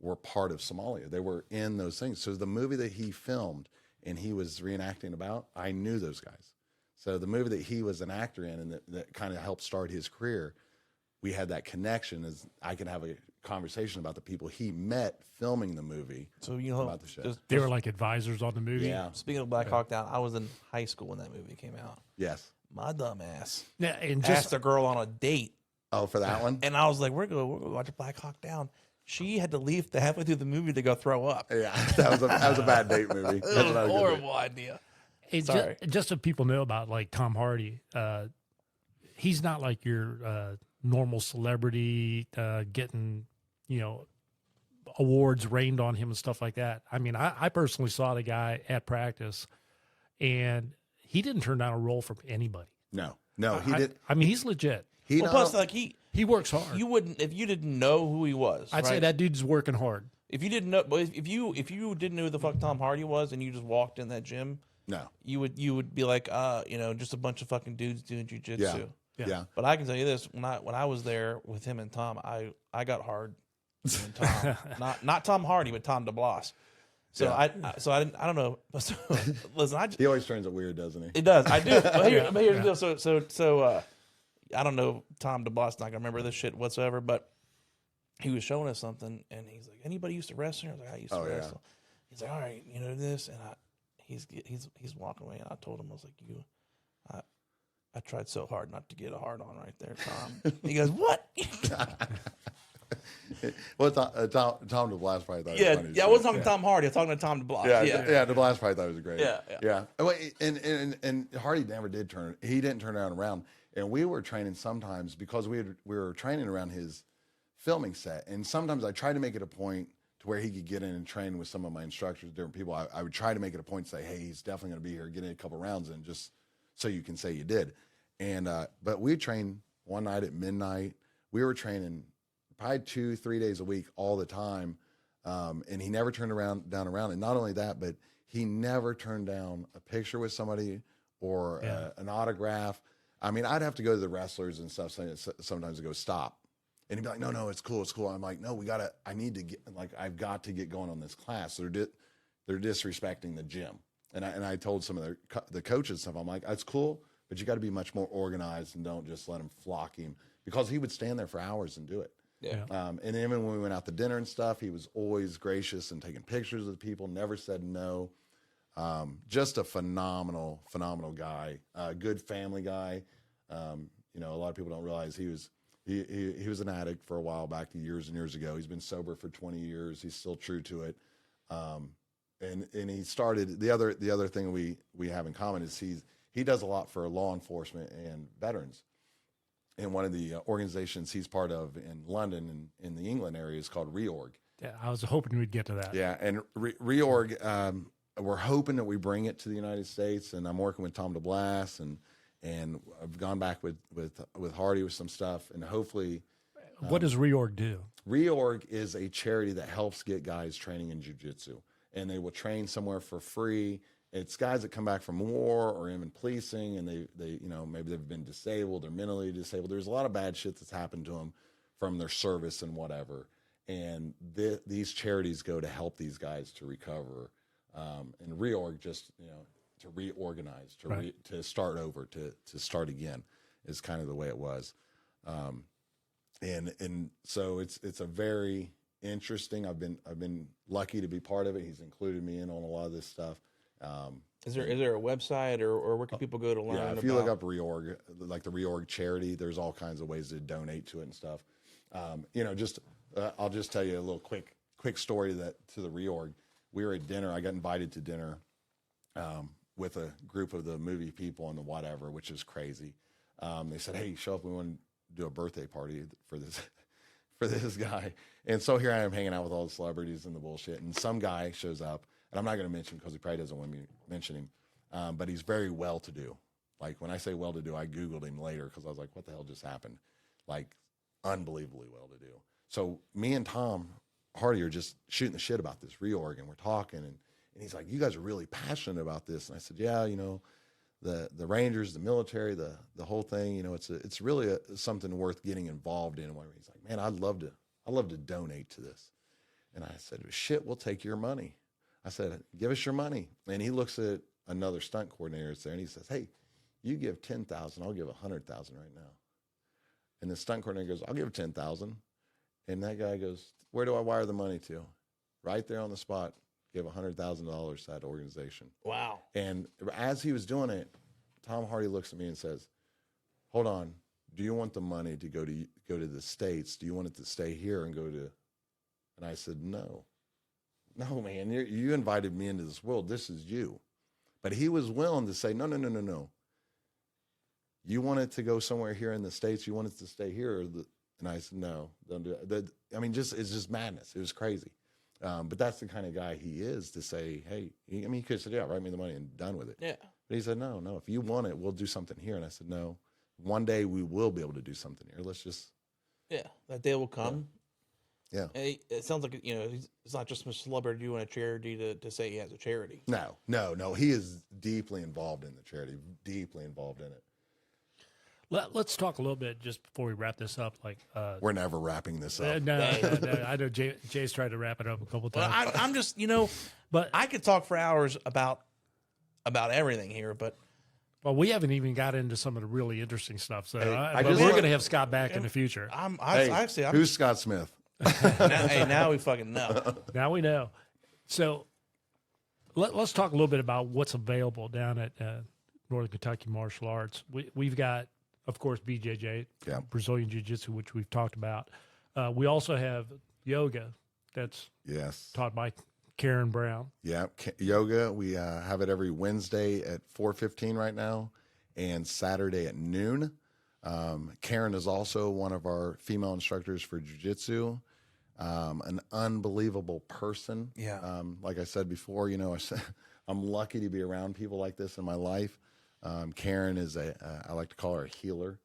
were part of Somalia. They were in those things. So the movie that he filmed and he was reenacting about, I knew those guys. So the movie that he was an actor in and that kind of helped start his career, we had that connection as I can have a conversation about the people he met filming the movie. So, about the show. They were like advisors on the movie. Yeah. Speaking of Black Hawk Down, I was in high school when that movie came out. Yes. My dumb ass Yeah, and asked a girl on a date. Oh, for that one? And I was like, we're going to watch Black Hawk Down. She had to leave halfway through the movie to go throw up. Yeah, that was a bad date movie. It was a horrible idea. Sorry. Just so people know about like Tom Hardy, he's not like your normal celebrity, getting, awards rained on him and stuff like that. I mean, I personally saw the guy at practice, and he didn't turn down a role from anybody. No, he did. I mean, he's legit. Well, plus, like he works hard. You wouldn't if you didn't know who he was. I'd say that dude's working hard. If you didn't know, if you didn't know who the fuck Tom Hardy was, and you just walked in that gym, No, you would be like, just a bunch of fucking dudes doing jujitsu. yeah. But I can tell you this: when I was there with him and Tom, I got hard. And Tom, not Tom Hardy, but Tom DeBlas. So Yeah. I don't know. So, listen, He always turns it weird, doesn't he? it does. I do. But here's the deal. So I don't know. Tom DeBlas not gonna remember this shit whatsoever, but he was showing us something, and he's like, "Anybody used to wrestle?" I was like, "I used to wrestle." He's like, "All right, this," and he's walking away, and I told him, I was like, I tried so hard not to get a hard on right there, Tom. He goes, "What?" Well, Tom DeBlas probably thought. Yeah, it was funny I wasn't talking to Tom Hardy. I was talking to Tom DeBlas. Yeah, DeBlas probably thought it was great. Yeah. Well, and Hardy never did turn. He didn't turn around. And we were training sometimes because we were training around his filming set, and sometimes I tried to make it a point to where he could get in and train with some of my instructors, different people. I would try to make it a point to say, "Hey, he's definitely going to be here. Get in a couple rounds in, just so you can say you did." And but we trained one night at midnight. We were training probably 2-3 days a week all the time, and he never turned down around. And not only that, but he never turned down a picture with somebody or an autograph. I mean, I'd have to go to the wrestlers and stuff sometimes to go stop. And he'd be like, no, it's cool. I'm like, no, I've got to get going on this class. They're disrespecting the gym. And I told some of the coaches stuff. I'm like, that's cool, but you got to be much more organized and don't just let them flock him, because he would stand there for hours and do it. Yeah. And even when we went out to dinner and stuff, he was always gracious and taking pictures with people, never said no. Just a phenomenal guy, good family guy. A lot of people don't realize he was an addict for a while back, years and years ago. He's been sober for 20 years. He's still true to it. And he started, the other thing we have in common is he does a lot for law enforcement and veterans. And one of the organizations he's part of in London and in the England area is called Reorg. Yeah, I was hoping we'd get to that. Yeah, and Reorg, we're hoping that we bring it to the United States, and I'm working with Tom DeBlas, and I've gone back with Hardy with some stuff, and hopefully. What does Reorg do? Reorg is a charity that helps get guys training in jiu-jitsu, and they will train somewhere for free. It's guys that come back from war or even policing, and they maybe they've been disabled or mentally disabled. There's a lot of bad shit that's happened to them from their service and whatever. And these charities go to help these guys to recover. And Reorg just to reorganize, to start over, to start again is kind of the way it was. And so it's a very interesting. I've been lucky to be part of it. He's included me in on a lot of this stuff. Is there a website or where can people go to learn? Yeah, if you look up Reorg, like the Reorg charity, there's all kinds of ways to donate to it and stuff. I'll just tell you a little quick story to the Reorg. We were at dinner. I got invited to dinner with a group of the movie people and the whatever, which is crazy. They said, "Hey, show up. We want to do a birthday party for this guy." And so here I am hanging out with all the celebrities and the bullshit. And some guy shows up, and I'm not going to mention because he probably doesn't want me to mention him, but he's very well-to-do. Like when I say well-to-do, I Googled him later because I was like, what the hell just happened? Like unbelievably well-to-do. So me and Tom Hardy are just shooting the shit about this Reorg, and we're talking, and he's like, you guys are really passionate about this. And I said, yeah, the Rangers, the military, the whole thing, it's really something worth getting involved in. He's like, man, I'd love to donate to this. And I said, shit, we'll take your money. I said, give us your money. And he looks at another stunt coordinator that's there, and he says, hey, you give 10,000, I'll give 100,000 right now. And the stunt coordinator goes, I'll give 10,000. And that guy goes, where do I wire the money to? Right there on the spot, give $100,000 to that organization. Wow. And as he was doing it, Tom Hardy looks at me and says, hold on, do you want the money to go to the States? Do you want it to stay here and go to? And I said, no, man, you invited me into this world. This is you. But he was willing to say, no. you want it to go somewhere here in the States? You want it to stay here? And I said, no, don't do it. I mean, it's just madness. It was crazy. But that's the kind of guy he is to say, hey, he could have said, yeah, write me the money and done with it. Yeah. But he said, no, if you want it, we'll do something here. And I said, no, one day we will be able to do something here. Let's just. Yeah, that day will come. Yeah. And it sounds like, it's not just a celebrity doing a charity to say he has a charity. No. He is deeply involved in the charity, deeply involved in it. Let's talk a little bit just before we wrap this up. We're never wrapping this up. No, I know Jay's tried to wrap it up a couple Well, times. I'm just, but I could talk for hours about everything here, but well, we haven't even got into some of the really interesting stuff. So Hey, but we're going to have Scott back in the future. Who's Scott Smith? Now we fucking know. Now we know. So let's talk a little bit about what's available down at Northern Kentucky Martial Arts. We've got, of course, BJJ, Brazilian Jiu-Jitsu, which we've talked about. We also have yoga that's taught by Karen Brown. Yeah, yoga. We have it every Wednesday at 4:15 right now, and Saturday at noon. Karen is also one of our female instructors for jiu-jitsu. An unbelievable person. Yeah. Like I said before, I'm lucky to be around people like this in my life. Karen is I like to call her a healer.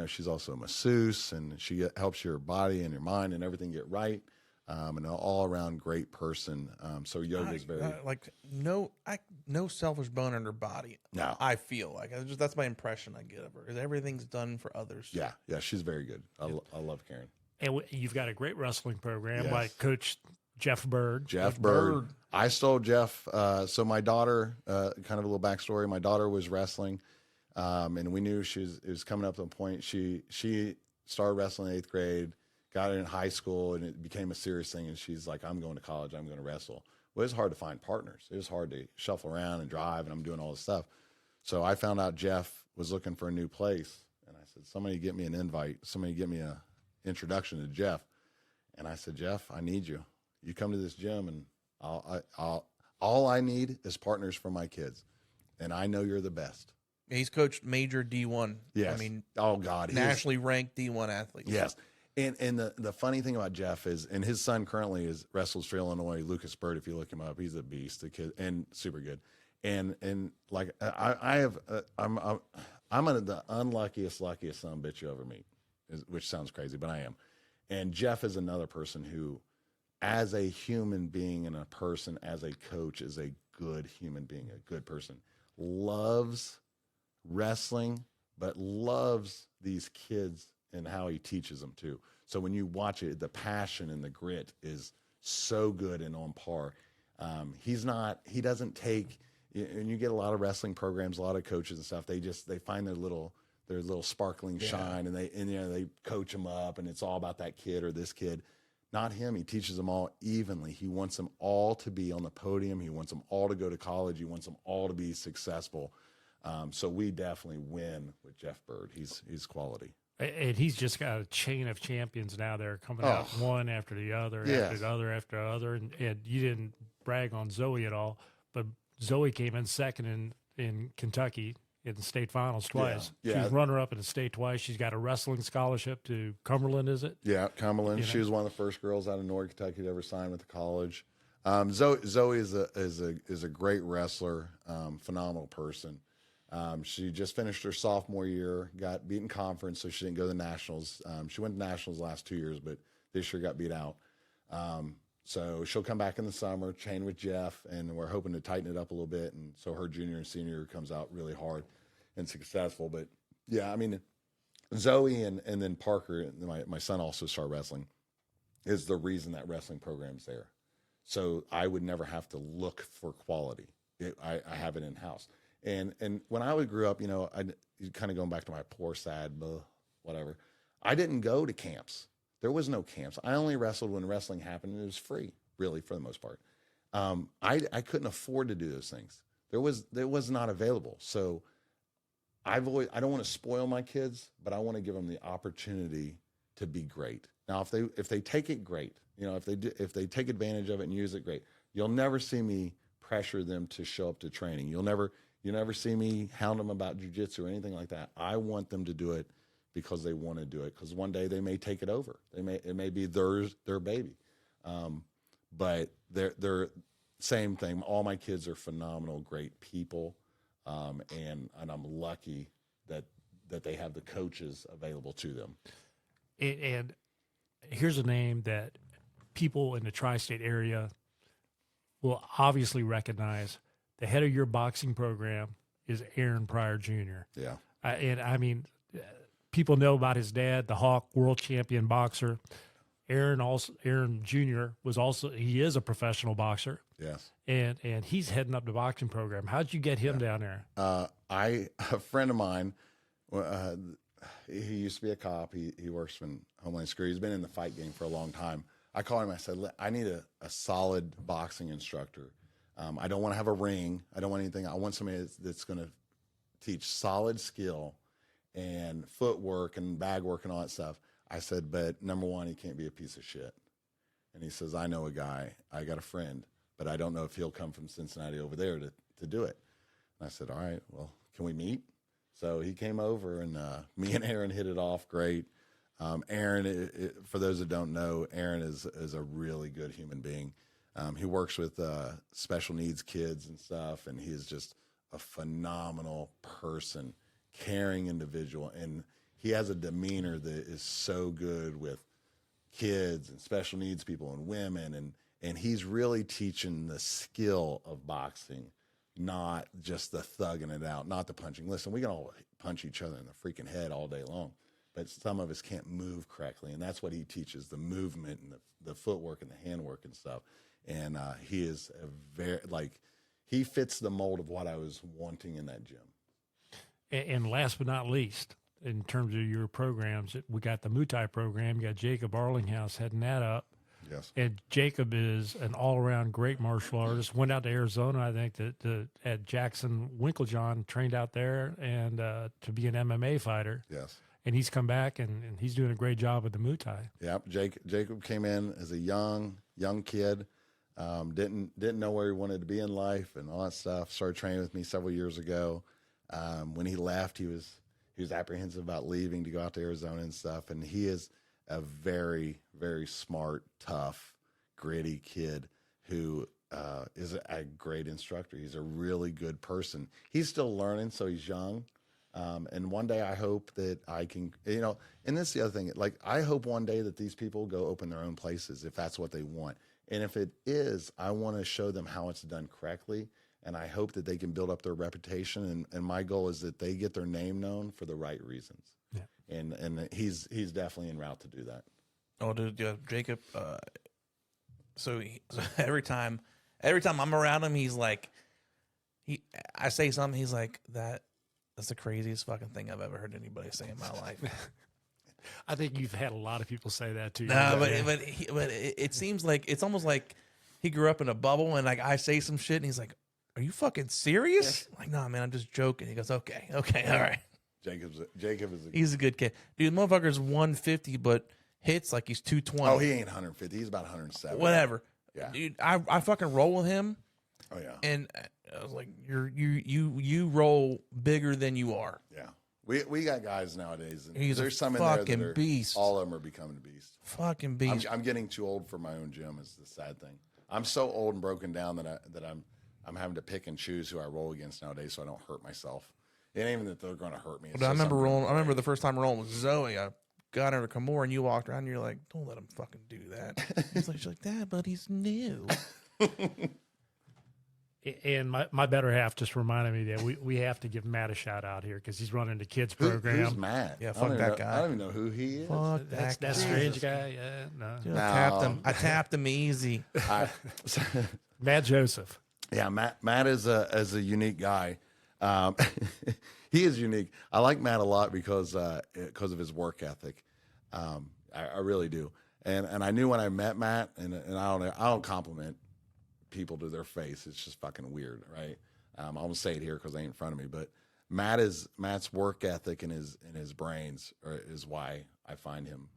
She's also a masseuse, and she helps your body and your mind and everything get right. And an all-around great person. So yoga is very no selfish bone in her body. No, I feel like that's my impression I get of her. Is everything's done for others. Yeah, she's very good. I love Karen. And you've got a great wrestling program Yes. by Coach Jeff Bird. Jeff Bird. I stole Jeff. So my daughter, kind of a little backstory. My daughter was wrestling, and we knew it was coming up to a point. She started wrestling in 8th grade, got it in high school, and it became a serious thing. And she's like, I'm going to college. I'm going to wrestle. Well, it was hard to find partners. It was hard to shuffle around and drive, and I'm doing all this stuff. So I found out Jeff was looking for a new place, and I said, somebody get me an invite. Somebody get me a introduction to Jeff. And I said, Jeff, I need you. You come to this gym, and all I need is partners for my kids, and I know you're the best. He's coached major D1. Yes. I mean, oh God, nationally ranked D1 athletes. Yes. And the funny thing about Jeff is, and his son currently wrestles for Illinois, Lucas Bird. If you look him up, he's a beast, the kid, and super good. And like I'm the luckiest son of a bitch you ever meet, which sounds crazy, but I am. And Jeff is another person who, as a human being and a person, as a coach, is a good human being, a good person, loves wrestling, but loves these kids and how he teaches them too. So when you watch it, the passion and the grit is so good and on par. He doesn't take, and you get a lot of wrestling programs, a lot of coaches and stuff. They find their little sparkling shine, and they coach them up, and it's all about that kid or this kid. Not him. He teaches them all evenly. He wants them all to be on the podium. He wants them all to go to college. He wants them all to be successful. So we definitely win with Jeff Bird. He's quality. And he's just got a chain of champions now. They're coming out one after the other, after the other, after the other. And you didn't brag on Zoe at all, but Zoe came in second in Kentucky in the state finals twice. Yeah. She's runner-up in the state twice. She's got a wrestling scholarship to Cumberland, is it? Yeah, Cumberland. She was one of the first girls out of Northern Kentucky to ever sign with the college. Zoe is a great wrestler, phenomenal person. She just finished her sophomore year, got beat in conference, so she didn't go to the nationals. She went to nationals the last 2 years, but this year got beat out. So she'll come back in the summer, train with Jeff, and we're hoping to tighten it up a little bit. And so her junior and senior year comes out really hard and successful. But yeah, I mean, Zoe and then Parker, my son also started wrestling, is the reason that wrestling program's there. So I would never have to look for quality. I have it in house. And when I grew up, I kind of going back to my poor, sad, whatever. I didn't go to camps. There was no camps. I only wrestled when wrestling happened, and it was free, really, for the most part. I couldn't afford to do those things. It was not available. So I don't want to spoil my kids, but I want to give them the opportunity to be great. Now, if they take it, great. If they take advantage of it and use it, great. You'll never see me pressure them to show up to training. You never see me hound them about jiu-jitsu or anything like that. I want them to do it because they want to do it, because one day they may take it over. It may be their baby. But they're same thing. All my kids are phenomenal, great people. And I'm lucky that they have the coaches available to them. And here's a name that people in the tri-state area will obviously recognize. The head of your boxing program is Aaron Pryor Jr. Yeah. And I mean, people know about his dad, the Hawk world champion boxer. Aaron Jr. he is a professional boxer. Yes. And he's heading up the boxing program. How'd you get him down there? A friend of mine, he used to be a cop. He works in Homeland Security. He's been in the fight game for a long time. I called him. I said, I need a solid boxing instructor. I don't want to have a ring. I don't want anything. I want somebody that's going to teach solid skill and footwork and bag work and all that stuff. I said, but number one, he can't be a piece of shit. And he says, I know a guy. I got a friend, but I don't know if he'll come from Cincinnati over there to do it. And I said, all right, well, can we meet? So he came over, and me and Aaron hit it off great. Aaron, for those that don't know, Aaron is a really good human being. He works with special needs kids and stuff, and he is just a phenomenal person, caring individual, and he has a demeanor that is so good with kids and special needs people and women, and he's really teaching the skill of boxing, not just the thugging it out, not the punching. Listen, we can all punch each other in the freaking head all day long, but some of us can't move correctly, and that's what he teaches, the movement and the footwork and the handwork and stuff. And he is he fits the mold of what I was wanting in that gym. And last but not least, in terms of your programs, we got the Muay Thai program. You got Jacob Arlinghouse heading that up. Yes. And Jacob is an all-around great martial artist. Went out to Arizona, I think, at Jackson Winklejohn, trained out there, and to be an MMA fighter. Yes. And he's come back, and he's doing a great job with the Muay Thai. Yep. Jacob came in as a young kid. Didn't know where he wanted to be in life and all that stuff. Started training with me several years ago. When he left, he was apprehensive about leaving to go out to Arizona and stuff. And he is a very, very smart, tough, gritty kid who is a great instructor. He's a really good person. He's still learning, so he's young. And one day I hope that I can, and this is the other thing, I hope one day that these people go open their own places if that's what they want. And if it is, I want to show them how it's done correctly. And I hope that they can build up their reputation. And my goal is that they get their name known for the right reasons. Yeah. And he's definitely en route to do that. Oh, dude, yeah, Jacob. So every time I'm around him, he's like, I say something, he's like, that's the craziest fucking thing I've ever heard anybody say in my life. I think you've had a lot of people say that to you. No, but it seems like it's almost like he grew up in a bubble, and like I say some shit, and he's like, "Are you fucking serious?" I'm like, "No, man, I'm just joking." He goes, "Okay, all right." He's a good kid, dude. The motherfucker's 150, but hits like he's 220. Oh, he ain't 150. He's about 170. Whatever. Yeah, dude. I fucking roll with him. Oh yeah. And I was like, you roll bigger than you are. Yeah. We got guys nowadays. And He's there's a some in there fucking that are, beast. All of them are becoming beasts. Fucking beast. I'm getting too old for my own gym. Is the sad thing. I'm so old and broken down that I'm having to pick and choose who I roll against nowadays, so I don't hurt myself. It ain't even that they're going to hurt me. I remember the first time rolling with Zoe. I got her to Kimura, and you walked around, and you're like, "Don't let him fucking do that." She's like, "Dad, but he's new." And my better half just reminded me that we have to give Matt a shout out here because he's running the kids program. Who's Matt? Yeah, fuck that guy. I don't even know who he is. Fuck that strange guy. Yeah, no. Dude, I tapped him easy. Matt Joseph. Yeah, Matt is a unique guy. He is unique. I like Matt a lot because of his work ethic. I really do. And I knew when I met Matt, and I don't compliment people to their face. It's just fucking weird, right? I'm gonna say it here because they ain't in front of me, but Matt's work ethic and his brains is why I find him,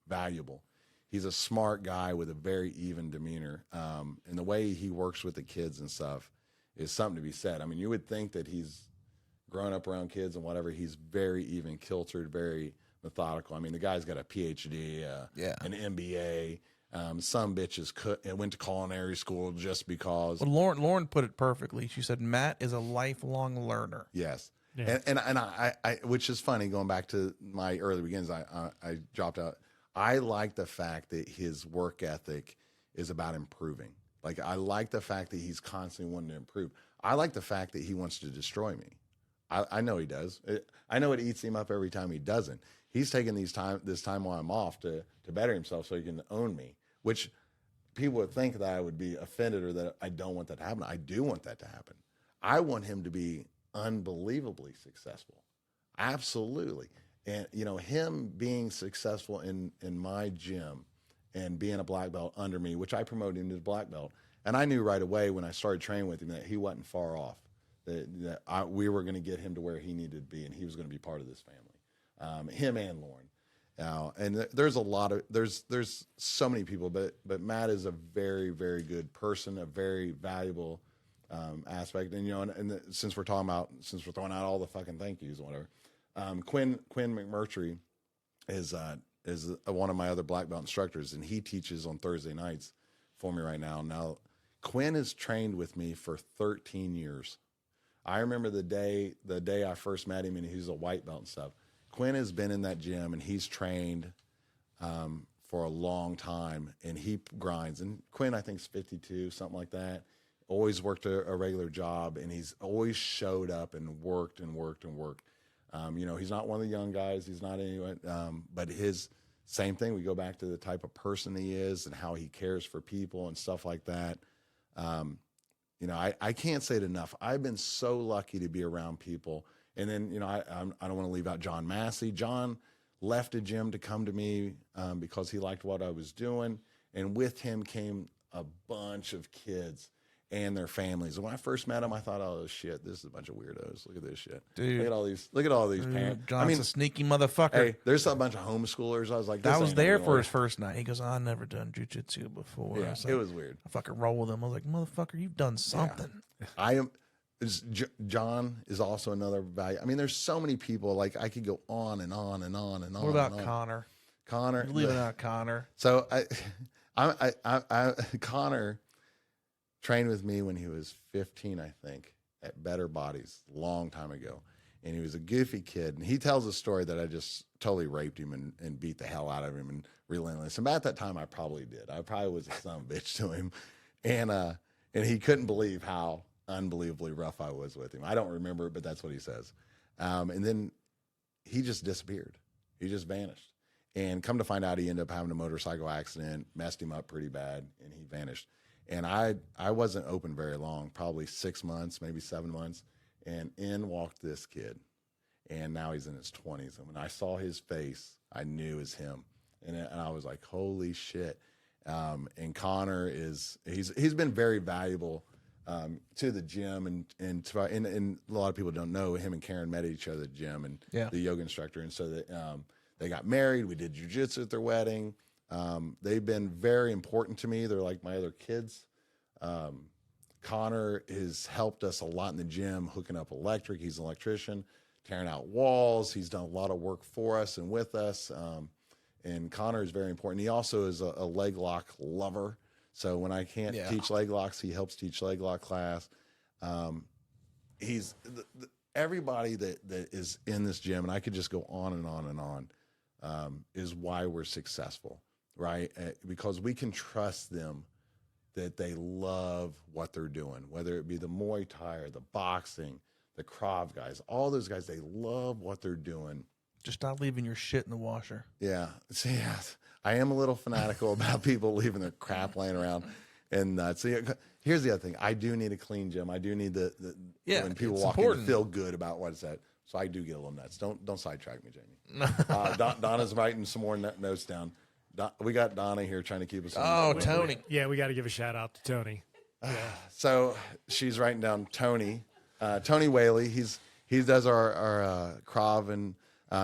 valuable. He's a smart guy with a very even demeanor. And the way he works with the kids and stuff is something to be said. I mean, you would think that he's grown up around kids and whatever. He's very even kiltered, very methodical. I mean, the guy's got a PhD, an MBA. Some bitches went to culinary school just because. Well, Lauren put it perfectly. She said Matt is a lifelong learner. Yes. Yeah. And I, which is funny, going back to my early beginnings, I dropped out. I like the fact that his work ethic is about improving. Like, I like the fact that he's constantly wanting to improve. I like the fact that he wants to destroy me. I know he does. I know it eats him up every time he doesn't. He's taking this time while I'm off to better himself so he can own me, which people would think that I would be offended or that I don't want that to happen. I do want that to happen. I want him to be unbelievably successful. Absolutely. And, you know, him being successful in my gym and being a black belt under me, which I promoted him to the black belt. And I knew right away when I started training with him that he wasn't far off, that we were going to get him to where he needed to be, and he was going to be part of this family, him and Lauren. And there's so many people, but Matt is a very, very good person, a very valuable aspect. And, you know, since we're throwing out all the fucking thank yous and whatever, Quinn McMurtry is one of my other black belt instructors, and he teaches on Thursday nights for me right now. Now, Quinn has trained with me for 13 years. I remember the day I first met him, and he was a white belt and stuff. Quinn has been in that gym, and he's trained for a long time, and he grinds. And Quinn, I think, is 52, something like that. Always worked a regular job, and he's always showed up and worked and worked and worked. You know, he's not one of the young guys. He's not anyone, but his same thing. We go back to the type of person he is and how he cares for people and stuff like that. You know, I can't say it enough. I've been so lucky to be around people. And then, you know, I don't want to leave out John Massey. John left a gym to come to me because he liked what I was doing. And with him came a bunch of kids and their families. And when I first met him, I thought, oh shit, this is a bunch of weirdos. Look at this shit. Dude. Look at all these parents. John's a sneaky motherfucker. Hey, there's a bunch of homeschoolers. I was like, I was there for his first night. He goes, I've never done jujitsu before. Yeah, it was weird. I fucking roll with him. I was like, motherfucker, you've done something. Yeah. John is also another value. I mean, there's so many people. Like, I could go on and on and on and on. What about and on. Connor? Connor, You're leaving out Connor. So Connor trained with me when he was 15, I think, at Better Bodies, long time ago. And he was a goofy kid. And he tells a story that I just totally raped him and beat the hell out of him and relentless. And at that time, I probably did. I probably was a son of a bitch to him. And he couldn't believe how unbelievably rough I was with him. I don't remember it, but that's what he says. And then he just disappeared. He just vanished. And come to find out, he ended up having a motorcycle accident, messed him up pretty bad, and he vanished. And I wasn't open very long, probably 6 months, maybe 7 months. And in walked this kid. And now he's in his 20s. And when I saw his face, I knew it was him. And I was like, holy shit. And Connor he's been very valuable to the gym. And a lot of people don't know, him and Karen met each other at the gym, and the yoga instructor. And so they got married. We did jujitsu at their wedding. They've been very important to me. They're like my other kids. Connor has helped us a lot in the gym, hooking up electric. He's an electrician, tearing out walls. He's done a lot of work for us and with us. And Connor is very important. He also is a leg lock lover. So when I can't teach leg locks, he helps teach leg lock class. He's everybody that is in this gym, and I could just go on and on and on, is why we're successful, right? Because we can trust them that they love what they're doing, whether it be the Muay Thai or the boxing, the Krav guys, all those guys, they love what they're doing. Just not leaving your shit in the washer. Yeah. So, yeah, I am a little fanatical about people leaving their crap laying around. And so here's the other thing. I do need a clean gym. I do need when people walk in to feel good about what's at. So I do get a little nuts. Don't sidetrack me, Jamie. Donna's writing some more notes down. We got Donna here trying to keep us. Tony. Yeah, we got to give a shout out to Tony. Yeah. So she's writing down Tony Whaley. He does our Krav, and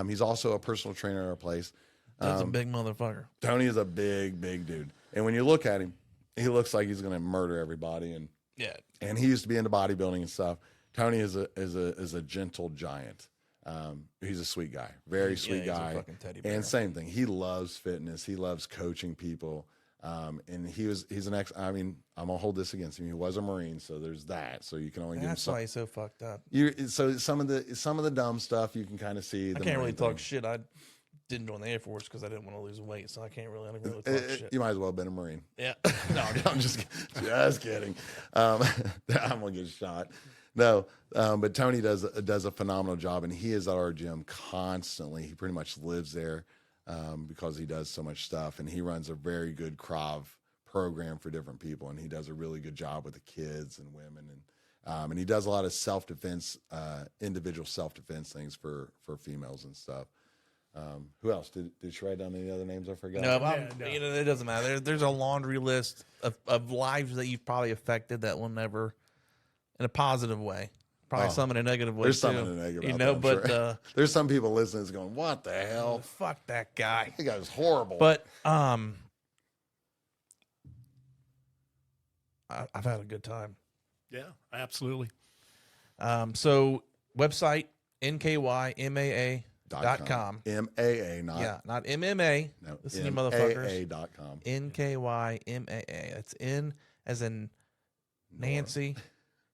he's also a personal trainer at our place. That's a big motherfucker. Tony is a big dude. And when you look at him, he looks like he's going to murder everybody. And he used to be into bodybuilding and stuff. Tony is a gentle giant. He's a sweet guy, very sweet guy. A fucking teddy bear. And same thing. He loves fitness. He loves coaching people. And he's an I mean, I'm gonna hold this against him. He was a Marine, so there's that. So you can only give him That's why he's so fucked up. So some of the dumb stuff you can kind of see. I can't really talk shit. I didn't join the Air Force because I didn't want to lose weight, so I can't really talk shit. You might as well have been a Marine. Yeah. No, I'm just kidding. I'm gonna get shot. No, but Tony does a phenomenal job, and he is at our gym constantly. He pretty much lives there because he does so much stuff, and he runs a very good Krav program for different people, and he does a really good job with the kids and women, and he does a lot of self-defense, individual self-defense things for females and stuff. Who else? Did you write down any other names I forgot? No, you know, it doesn't matter. There's a laundry list of lives that you've probably affected that will never, in a positive way, probably some in a negative way. There's too, some in a negative, you know. But sure. There's some people listening that's going, "What the hell? Fuck that guy! That guy's horrible." But I've had a good time. Yeah, absolutely. So website NKYMAA.com. MAA, not MMA. No, listen, you motherfuckers. MAA.com. NKYMAA. That's N as in Nancy,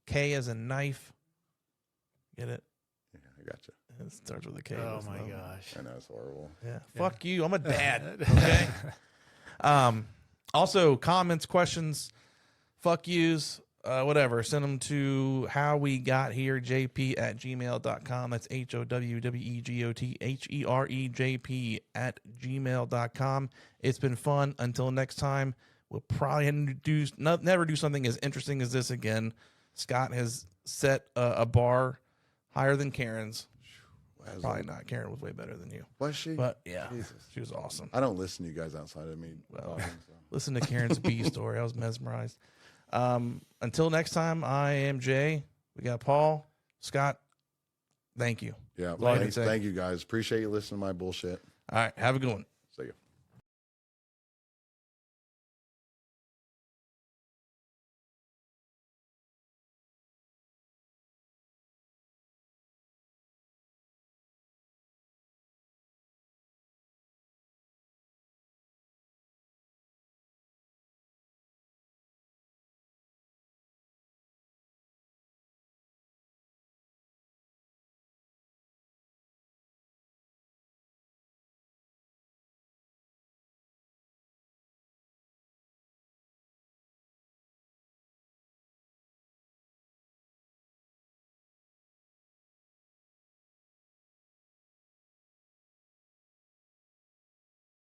K as in knife. Get it? Yeah, I got you. It starts with a K. Oh my gosh. I know it's horrible. Yeah. Fuck you. I'm a dad. Okay. Also, comments, questions, fuck yous, whatever. Send them to howwegotherejp@gmail.com. That's HOWWEGOTHEREJP@gmail.com. It's been fun. Until next time, we'll probably never do something as interesting as this again. Scott has set a bar higher than Karen's. Probably not. Karen was way better than you. Was she? But yeah, Jesus. She was awesome. I don't listen to you guys outside of me talking. So. Listen to Karen's bee story. I was mesmerized. Until next time, I am Jay. We got Paul, Scott. Thank you. Yeah. all I can say. Thank you guys. Appreciate you listening to my bullshit. All right. Have a good one.